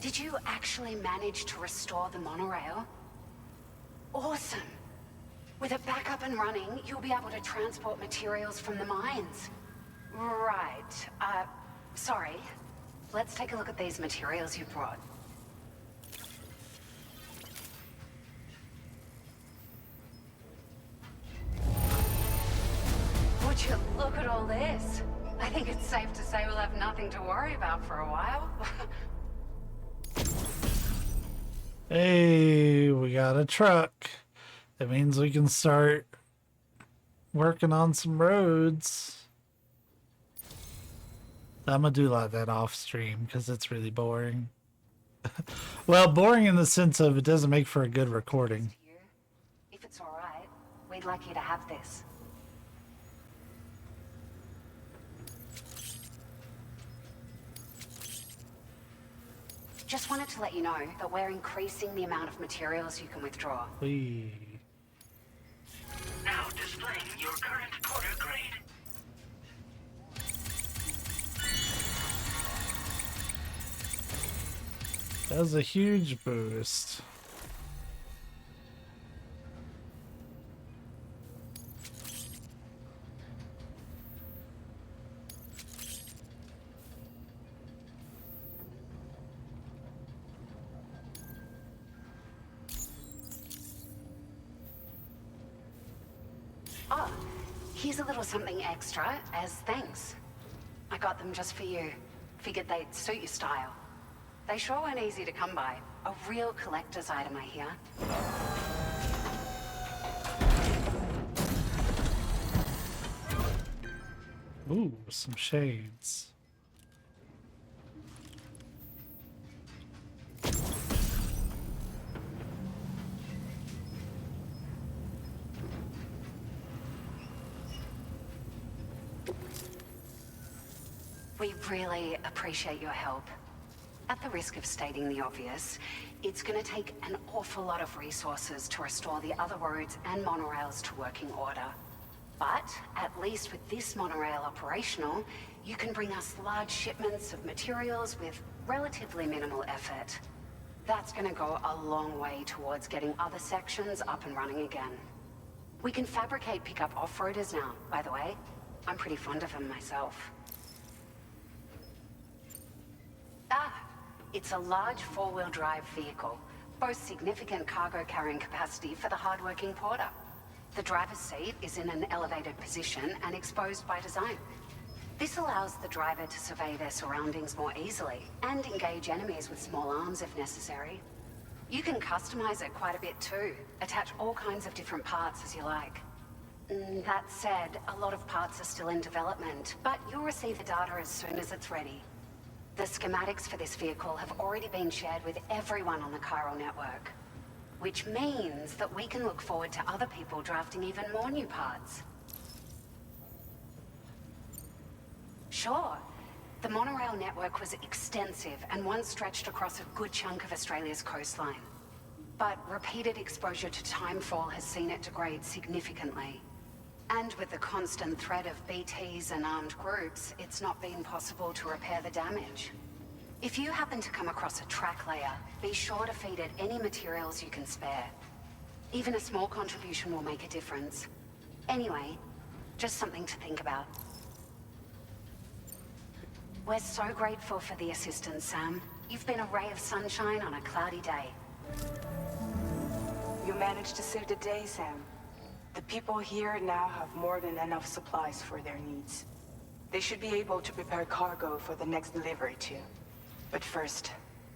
Did you actually manage to restore the monorail? Awesome. With it back up and running, you'll be able to transport materials from the mines. Right. Sorry. Let's take a look at these materials you brought. Would you look at all this? I think it's safe to say we'll have nothing to worry about for a while. Hey, we got a truck. That means we can start working on some roads. I'm gonna do a lot of that off stream because it's really boring. Well, boring in the sense of it doesn't make for a good recording. If it's all right, we'd like you to have this. Just wanted to let you know that we're increasing the amount of materials you can withdraw. Now displaying your current quarter grade. That was a huge boost. Oh, here's a little something extra as thanks. I got them just for you. Figured they'd suit your style. They sure weren't easy to come by. A real collector's item, I hear. Ooh, some shades. We really appreciate your help. At the risk of stating the obvious, it's going to take an awful lot of resources to restore the other roads and monorails to working order. But at least with this monorail operational, you can bring us large shipments of materials with relatively minimal effort. That's going to go a long way towards getting other sections up and running again. We can fabricate pickup off-roaders now, by the way. I'm pretty fond of them myself. It's a large four-wheel drive vehicle, boasts significant cargo carrying capacity for the hard-working porter. The driver's seat is in an elevated position and exposed by design. This allows the driver to survey their surroundings more easily and engage enemies with small arms if necessary. You can customize it quite a bit too, attach all kinds of different parts as you like. That said, a lot of parts are still in development, but you'll receive the data as soon as it's ready. The schematics for this vehicle have already been shared with everyone on the chiral network, which means that we can look forward to other people drafting even more new parts. Sure, the monorail network was extensive and once stretched across a good chunk of Australia's coastline. But repeated exposure to timefall has seen it degrade significantly. And with the constant threat of BTs and armed groups, it's not been possible to repair the damage. If you happen to come across a track layer, be sure to feed it any materials you can spare. Even a small contribution will make a difference. Anyway, just something to think about. We're so grateful for the assistance, Sam. You've been a ray of sunshine on a cloudy day. You managed to save the day, Sam. The people here now have more than enough supplies for their needs. They should be able to prepare cargo for the next delivery too. But first,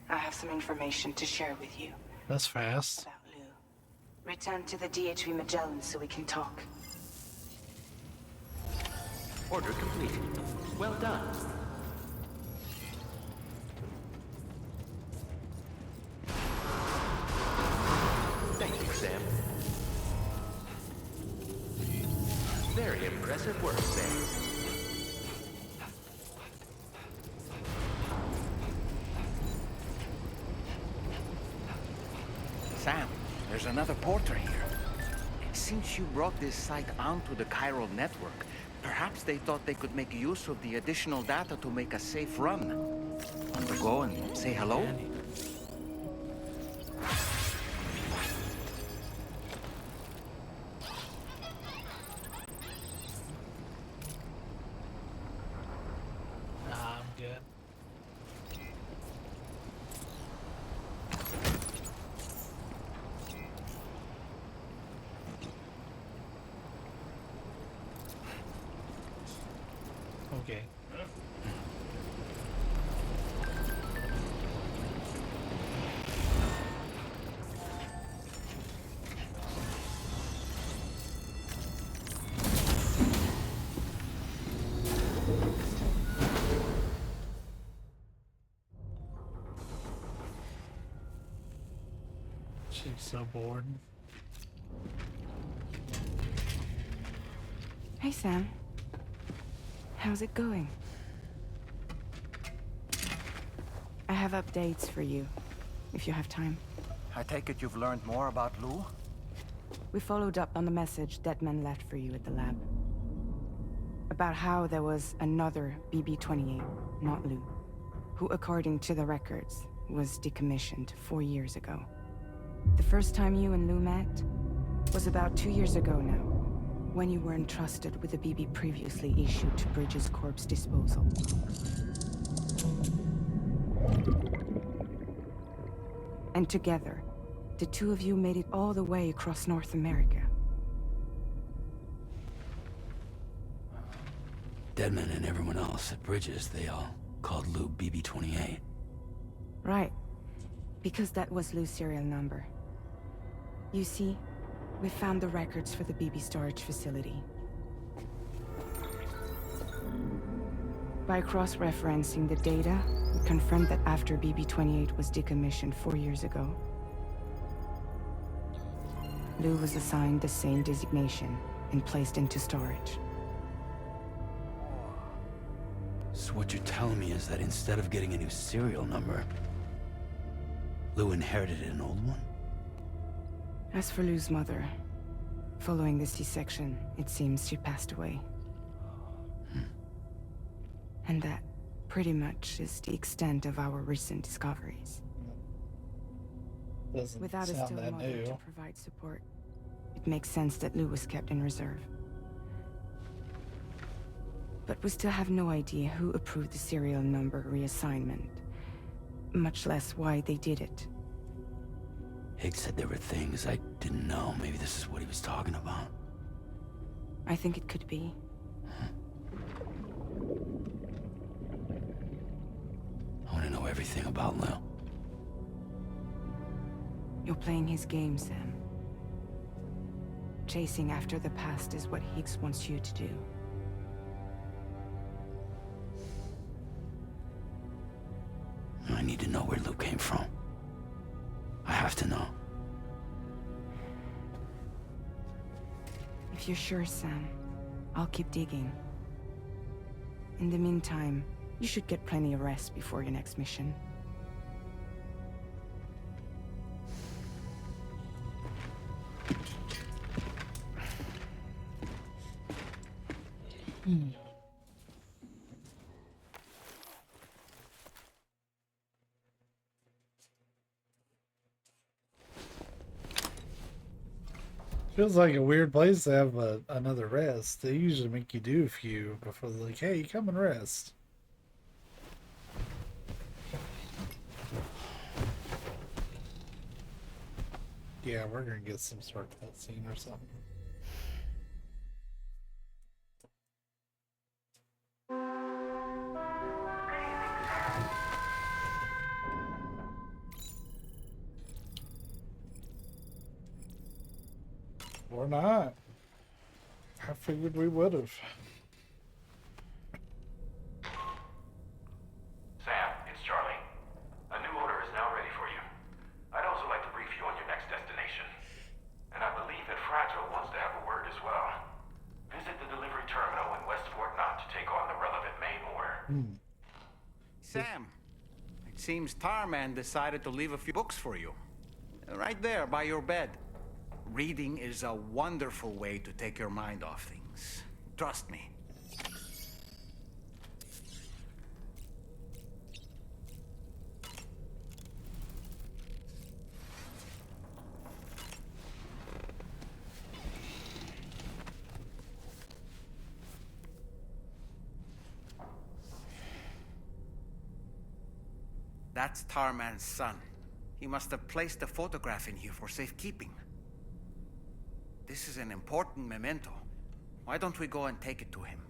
I have some information to share with you. That's fast. About Lou. Return to the DHV Magellan so we can talk. Order complete. Well done. Thank you, Sam. Very impressive work, Sam. Sam, there's another porter here. Since you brought this site onto the chiral network, perhaps they thought they could make use of the additional data to make a safe run. Want to go and say hello? Okay. She's so bored. Hey, Sam. How's it going? I have updates for you, if you have time. I take it you've learned more about Lou? We followed up on the message Deadman left for you at the lab. About how there was another BB-28, not Lou, who, according to the records, was decommissioned 4 years ago. The first time you and Lou met was about 2 years ago now, when you were entrusted with the BB previously issued to Bridges Corp's disposal. And together, the two of you made it all the way across North America. Deadman and everyone else at Bridges, they all called Lou BB-28. Right. Because that was Lou's serial number. You see, we found the records for the BB storage facility. By cross-referencing the data, we confirmed that after BB-28 was decommissioned 4 years ago, Lou was assigned the same designation and placed into storage. So what you're telling me is that instead of getting a new serial number, Lou inherited an old one? As for Lou's mother, following the C-section, it seems she passed away. And that pretty much is the extent of our recent discoveries. Doesn't Without a sound still that mother new. to provide support, it makes sense that Lou was kept in reserve. But we still have no idea who approved the serial number reassignment, much less why they did it. Higgs said there were things I didn't know. Maybe this is what he was talking about. I think it could be. I want to know everything about Lou. You're playing his game, Sam. Chasing after the past is what Higgs wants you to do. I need to know where Lou came from. I have to know. If you're sure, Sam, I'll keep digging. In the meantime, you should get plenty of rest before your next mission. Feels like a weird place to have another rest. They usually make you do a few before they're like, hey, come and rest. Yeah, we're gonna get some sort of cutscene or something. Or not. I figured we would have. Sam, it's Charlie. A new order is now ready for you. I'd also like to brief you on your next destination. And I believe that Fragile wants to have a word as well. Visit the delivery terminal in West Fort Knott to take on the relevant main order. Sam, it seems Tarman decided to leave a few books for you. Right there by your bed. Reading is a wonderful way to take your mind off things. Trust me. That's Tarman's son. He must have placed a photograph in here for safekeeping. This is an important memento. Why don't we go and take it to him?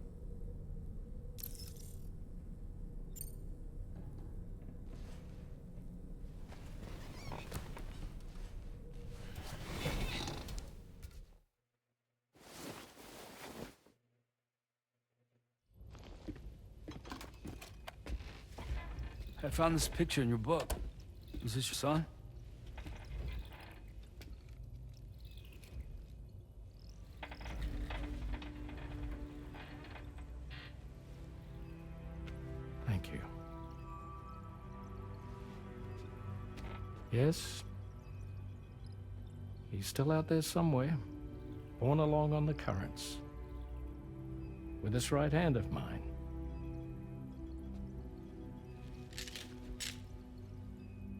I found this picture in your book. Is this your son? Thank you. Yes. He's still out there somewhere, borne along on the currents, with this right hand of mine.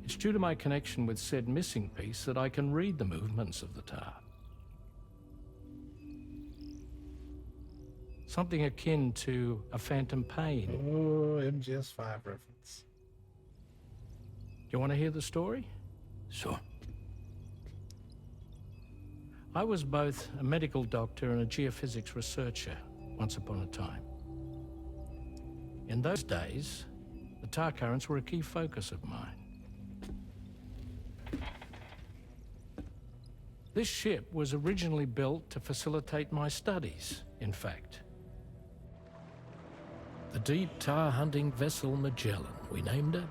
It's due to my connection with said missing piece that I can read the movements of the tar. Something akin to a phantom pain. Oh, MGS5 reference. You want to hear the story? Sure. I was both a medical doctor and a geophysics researcher once upon a time. In those days, the tar currents were a key focus of mine. This ship was originally built to facilitate my studies, in fact. The deep tar hunting vessel Magellan, we named it.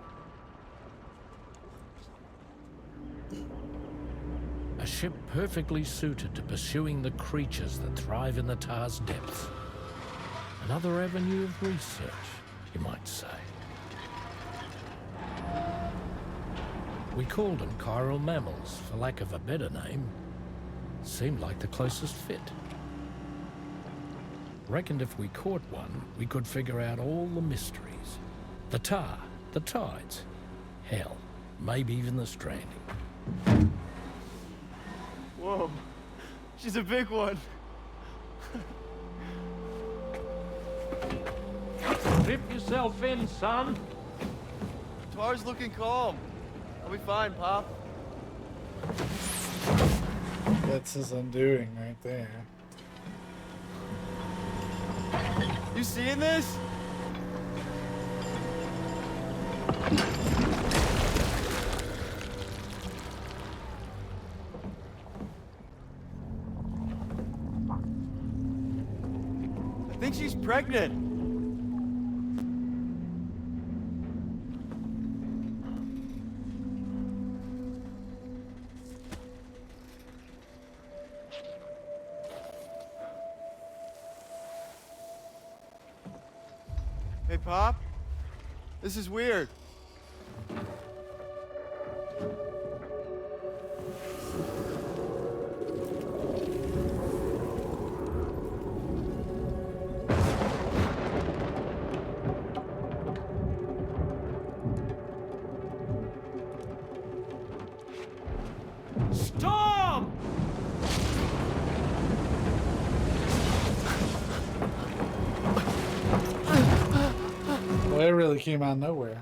A ship perfectly suited to pursuing the creatures that thrive in the tar's depths. Another avenue of research, you might say. We called them chiral mammals, for lack of a better name. Seemed like the closest fit. Reckoned if we caught one, we could figure out all the mysteries. The tar, the tides, hell, maybe even the stranding. Whoa, she's a big one. Dip yourself in, son. Tar's looking calm. I'll be fine, Pop. That's his undoing right there. You seeing this? I think she's pregnant. Hey, Pop. This is weird. Storm! Well, it really came out of nowhere.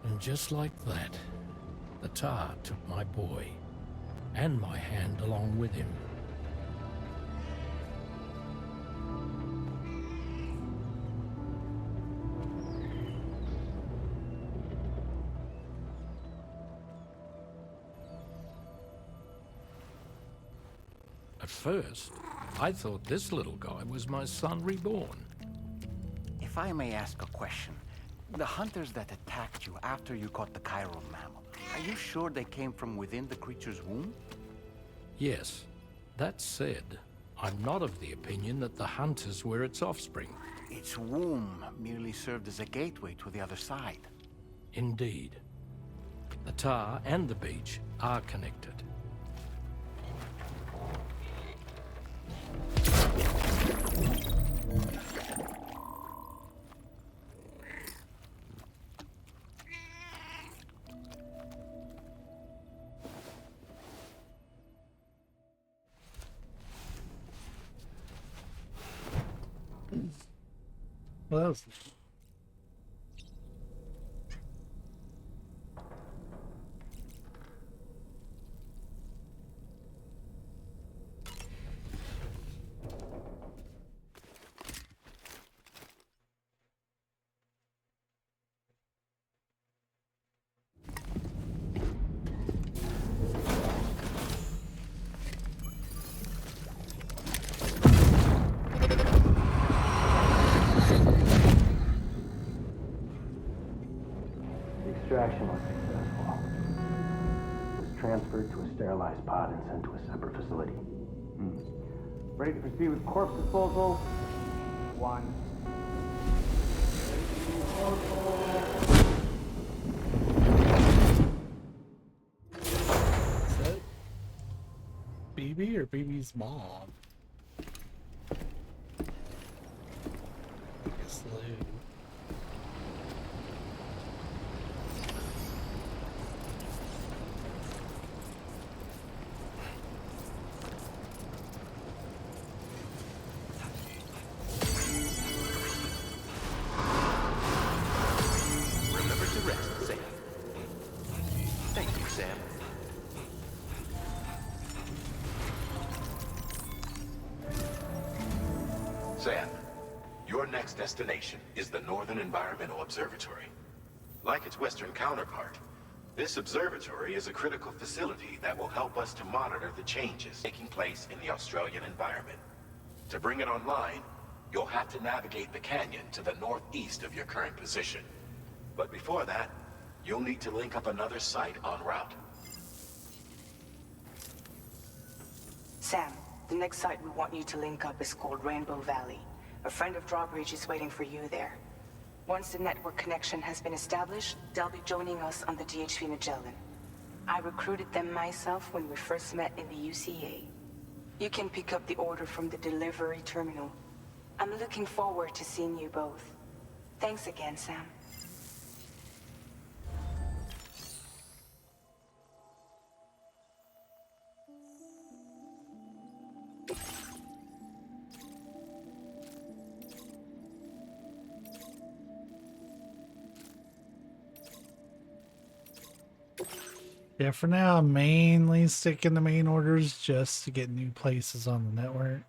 And just like that, the tar took my boy, and my hand along with him. At first, I thought this little guy was my son reborn. If I may ask a question, the hunters that attacked you after you caught the chiral mammal, are you sure they came from within the creature's womb? Yes. That said, I'm not of the opinion that the hunters were its offspring. Its womb merely served as a gateway to the other side. Indeed. The tar and the beach are connected. Well, that was... Extraction was successful. It was transferred to a sterilized pod and sent to a separate facility. Ready to proceed with corpse disposal? 1. Is that BB or BB's mom? I guess Lou. Remember to rest, Sam. Thank you, Sam. Sam, your next destination is the Northern Environmental Observatory. Like its Western counterpart, this observatory is a critical facility that will help us to monitor the changes taking place in the Australian environment. To bring it online, you'll have to navigate the canyon to the northeast of your current position. But before that, you'll need to link up another site en route. Sam, the next site we want you to link up is called Rainbow Valley. A friend of Drawbridge is waiting for you there. Once the network connection has been established, they'll be joining us on the DHV Magellan. I recruited them myself when we first met in the UCA. You can pick up the order from the delivery terminal. I'm looking forward to seeing you both. Thanks again, Sam. Yeah, for now, I'm mainly sticking to main orders just to get new places on the network.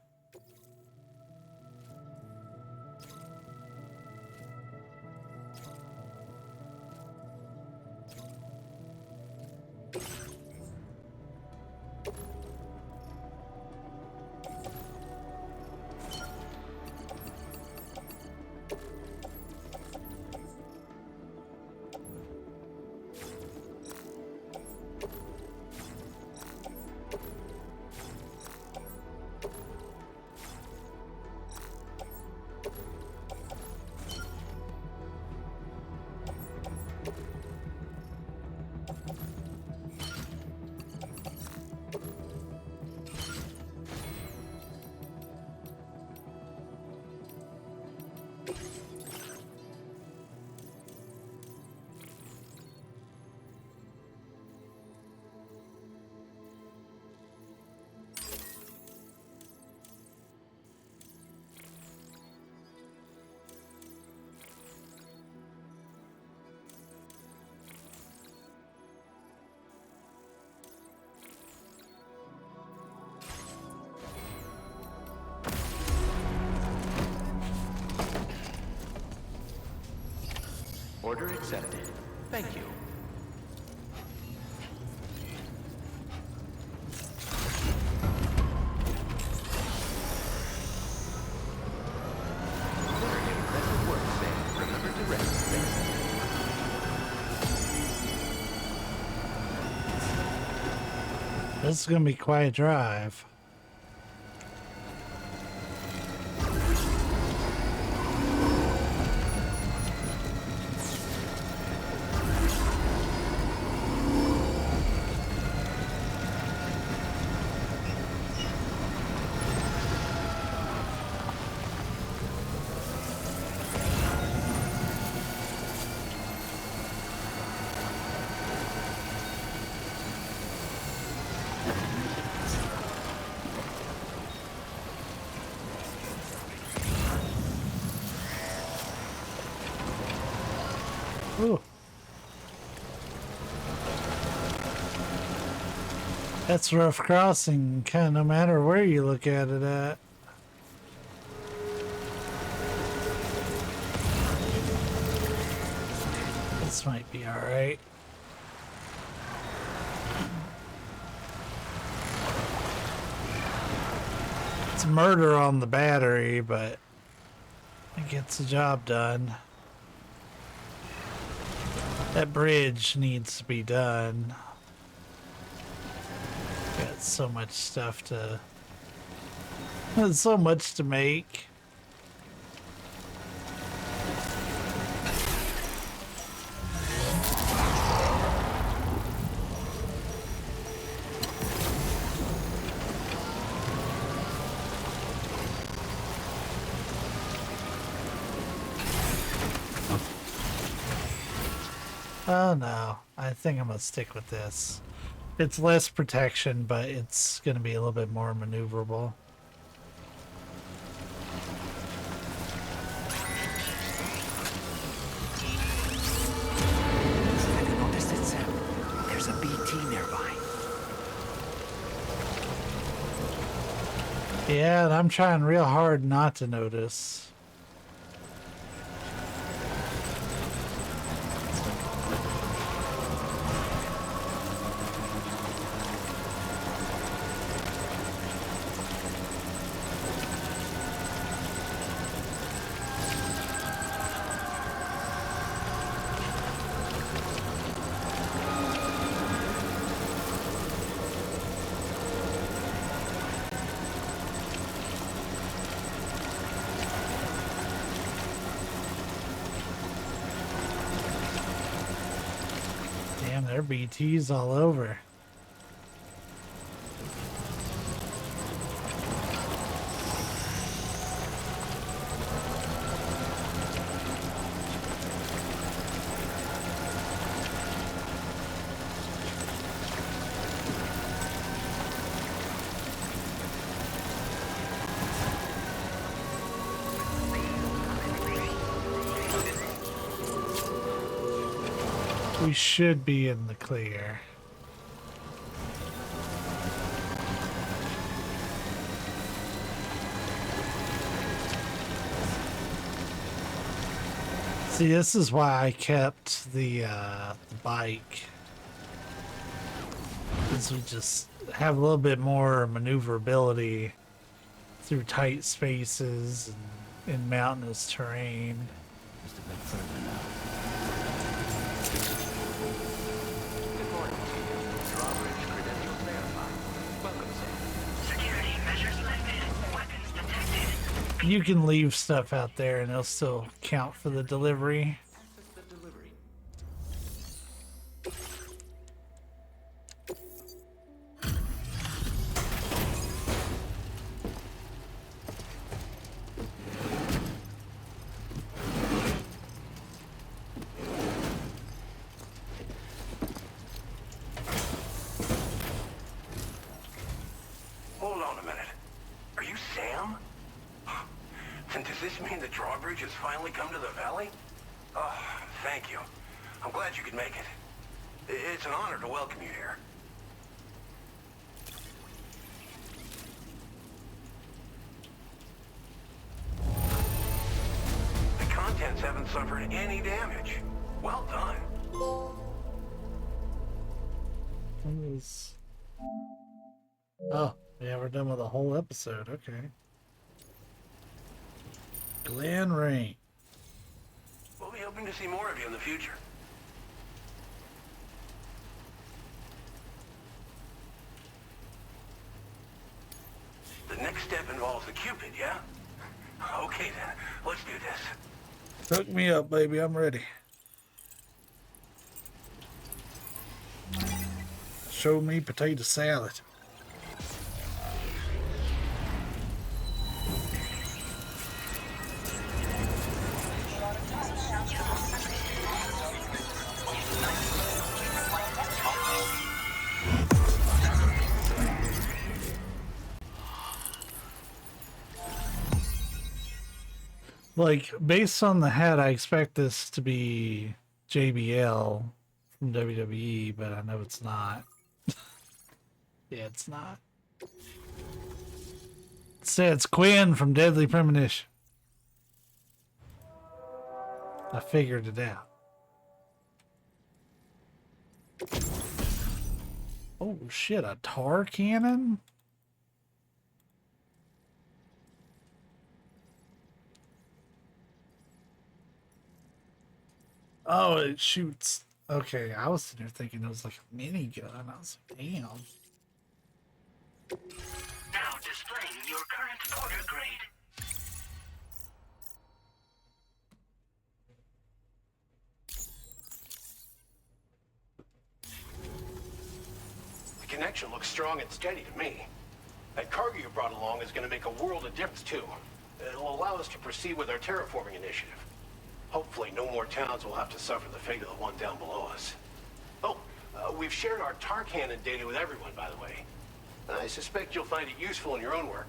Order accepted. Thank you. Very impressive work, Sam. Remember to rest, Sam. This is gonna be quite a drive. Ooh. That's rough crossing, kind of no matter where you look at it at. This might be alright. It's murder on the battery, but it gets the job done. That bridge needs to be done. Got so much stuff to... There's so much to make. Oh no, I think I'm gonna stick with this. It's less protection, but it's gonna be a little bit more maneuverable. Have you noticed it, Sam? There's a BT nearby. Yeah, and I'm trying real hard not to notice. Damn, there are BTs all over. We should be in the clear. See, this is why I kept the bike. Because we just have a little bit more maneuverability through tight spaces and in mountainous terrain. Just a bit further now. Drawbridge credentials verified. Welcome, Sam. Security measures lifted. Weapons detected. You can leave stuff out there and it'll still count for the delivery. The delivery. Hold on a minute. Are you Sam? Then does this mean the drawbridge has finally come to the valley? Oh, thank you. I'm glad you could make it. It's an honor to welcome you here. The contents haven't suffered any damage. Well done. Oh, yeah, we're done with the whole episode. Okay. Glen Rain. We'll be hoping to see more of you in the future. The next step involves the Cupid, yeah? Okay then, let's do this. Hook me up, baby. I'm ready. Show me potato salad. Like, based on the hat, I expect this to be JBL from WWE, but I know it's not. Yeah, it's not. Instead, it's Quinn from Deadly Premonition. I figured it out. Oh shit, a tar cannon? Oh, it shoots. Okay, I was sitting there thinking it was like a minigun. I was like, damn. Now displaying your current order grade. The connection looks strong and steady to me. That cargo you brought along is going to make a world of difference, too. It'll allow us to proceed with our terraforming initiative. Hopefully, no more towns will have to suffer the fate of the one down below us. Oh, we've shared our tar cannon data with everyone, by the way. I suspect you'll find it useful in your own work.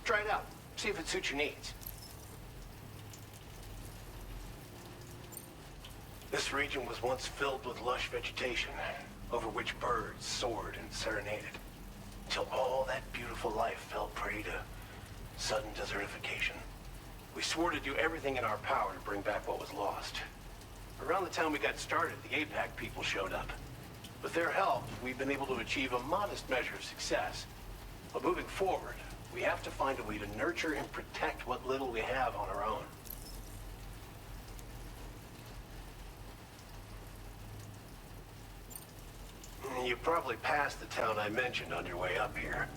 Try it out. See if it suits your needs. This region was once filled with lush vegetation, over which birds soared and serenaded, until all that beautiful life fell prey to sudden desertification. We swore to do everything in our power to bring back what was lost. Around the time we got started, the APAC people showed up. With their help, we've been able to achieve a modest measure of success. But moving forward, we have to find a way to nurture and protect what little we have on our own. You probably passed the town I mentioned on your way up here.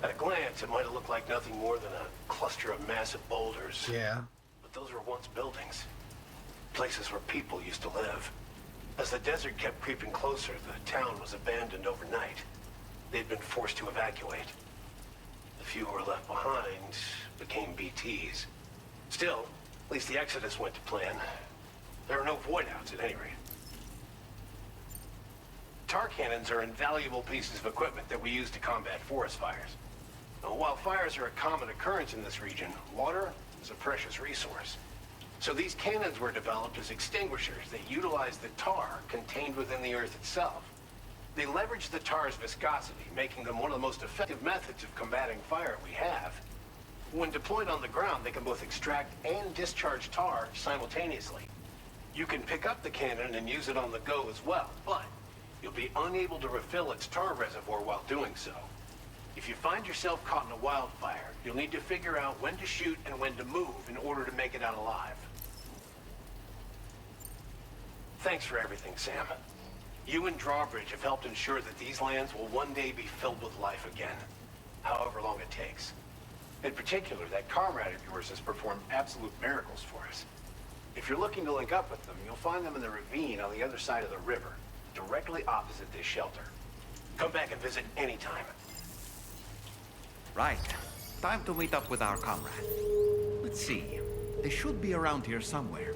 At a glance, it might have looked like nothing more than a cluster of massive boulders. Yeah. But those were once buildings. Places where people used to live. As the desert kept creeping closer, the town was abandoned overnight. They'd been forced to evacuate. The few who were left behind became BTs. Still, at least the exodus went to plan. There are no void-outs at any rate. Tar cannons are invaluable pieces of equipment that we use to combat forest fires. While fires are a common occurrence in this region, water is a precious resource. So these cannons were developed as extinguishers that utilize the tar contained within the earth itself. They leverage the tar's viscosity, making them one of the most effective methods of combating fire we have. When deployed on the ground, they can both extract and discharge tar simultaneously. You can pick up the cannon and use it on the go as well, but you'll be unable to refill its tar reservoir while doing so. If you find yourself caught in a wildfire, you'll need to figure out when to shoot and when to move in order to make it out alive. Thanks for everything, Sam. You and Drawbridge have helped ensure that these lands will one day be filled with life again, however long it takes. In particular, that comrade of yours has performed absolute miracles for us. If you're looking to link up with them, you'll find them in the ravine on the other side of the river, directly opposite this shelter. Come back and visit anytime. Right. Time to meet up with our comrade. Let's see. They should be around here somewhere.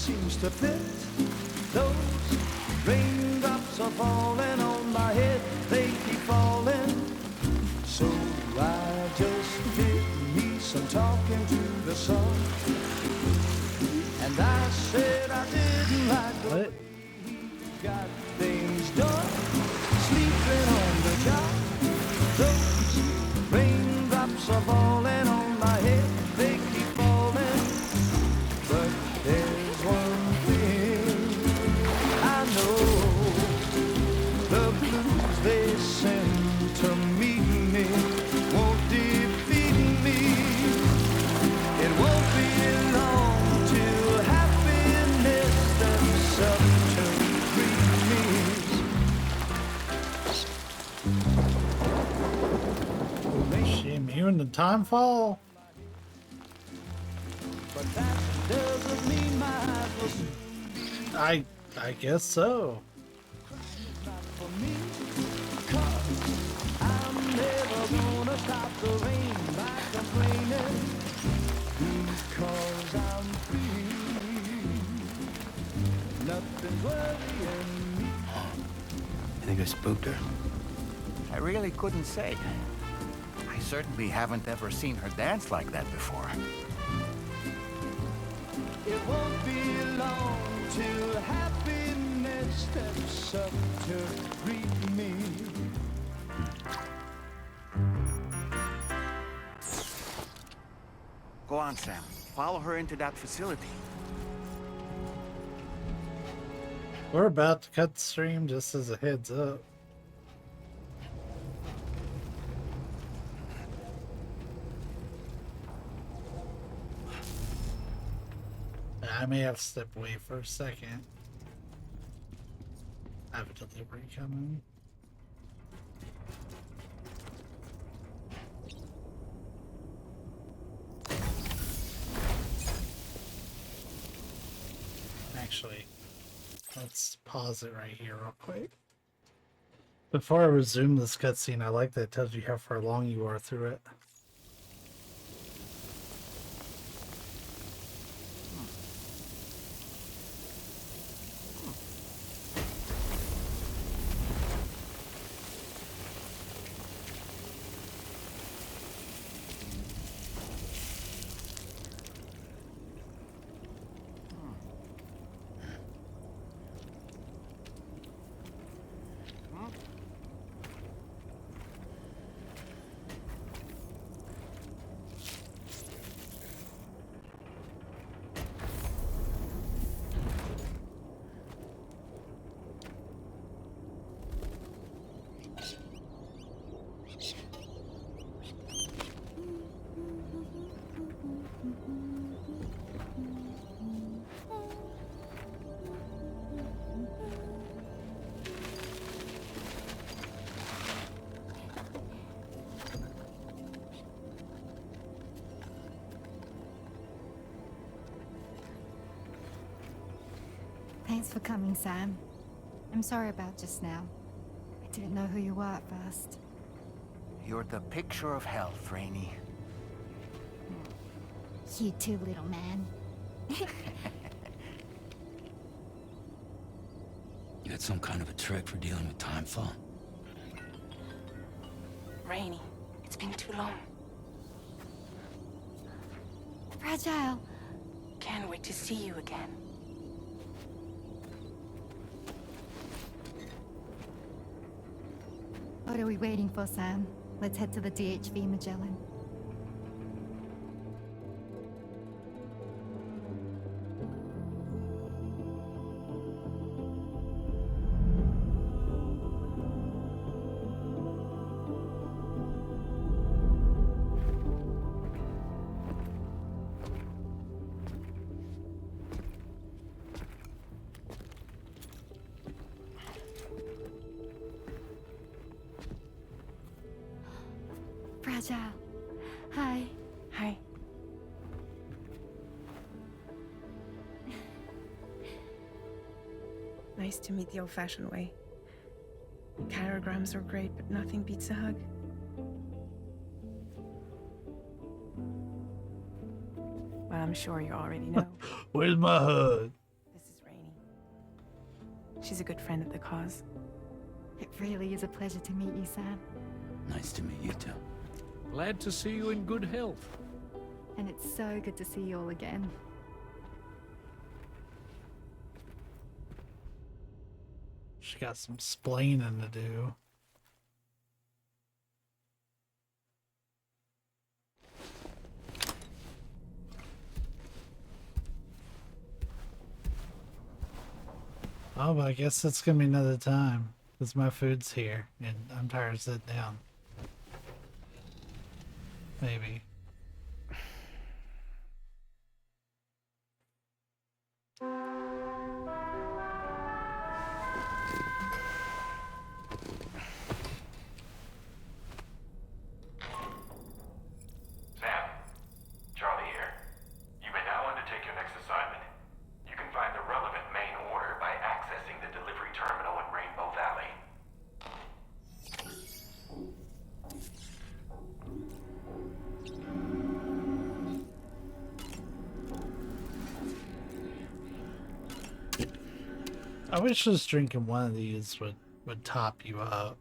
seems to fit. Those raindrops are falling on my head, they keep falling. So I just did me some talking to the sun. And I said I didn't like the way he got things done. Sleeping on the job. Those raindrops are falling on my head, they keep falling. But there's one thing I know, the blues they send to meet me won't defeat me. It won't be long till happiness steps up to greet me. Is she immune to timefall? But that doesn't mean my eyes will soon be I guess so. not for me. 'Cause I'm never gonna stop the rain by complaining. Because I'm free. Nothing's worrying me. I think I spooked her. I really couldn't say. I certainly haven't ever seen her dance like that before. It won't be long till happiness steps up to greet me. Go on, Sam. Follow her into that facility. We're about to cut the stream just as a heads up. I may have to step away for a second. I have a delivery coming. Actually, let's pause it right here real quick. Before I resume this cutscene, I like that it tells you how far along you are through it. Thanks for coming, Sam. I'm sorry about just now. I didn't know who you were at first. You're the picture of health, Rainey. You too, little man. You had some kind of a trick for dealing with timefall? Rainey, it's been too long. Fragile. Can't wait to see you again. What are we waiting for, Sam? Let's head to the DHV Magellan. Fragile. Hi. Hi. Nice to meet the old-fashioned way. Chirograms are great, but nothing beats a hug. Well, I'm sure you already know. Where's my hug? She's a good friend of the cause. It really is a pleasure to meet you, Sam. Nice to meet you too. Glad to see you in good health. And it's so good to see you all again. She got some splaining to do. Oh, but I guess it's gonna be another time, because my food's here, and I'm tired of sitting down. Maybe. Sam, Charlie here. You may now undertake your next assignment. You can find the relevant main order by accessing the delivery terminal in Rainbow Valley. I wish just drinking one of these would top you up.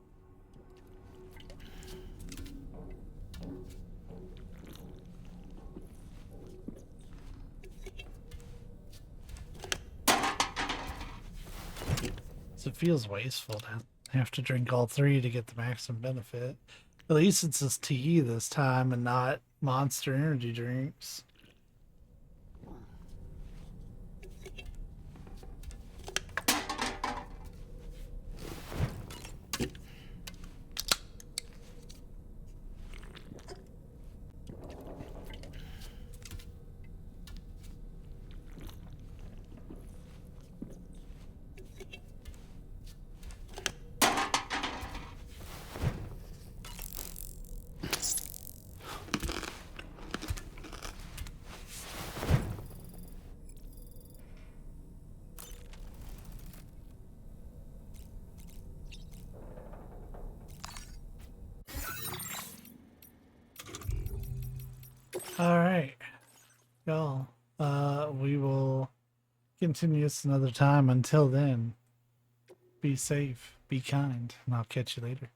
So it feels wasteful to have to drink all three to get the maximum benefit. At least it's just tea this time and not Monster energy drinks. Alright. Y'all, we will continue this another time. Until then, be safe, be kind, and I'll catch you later.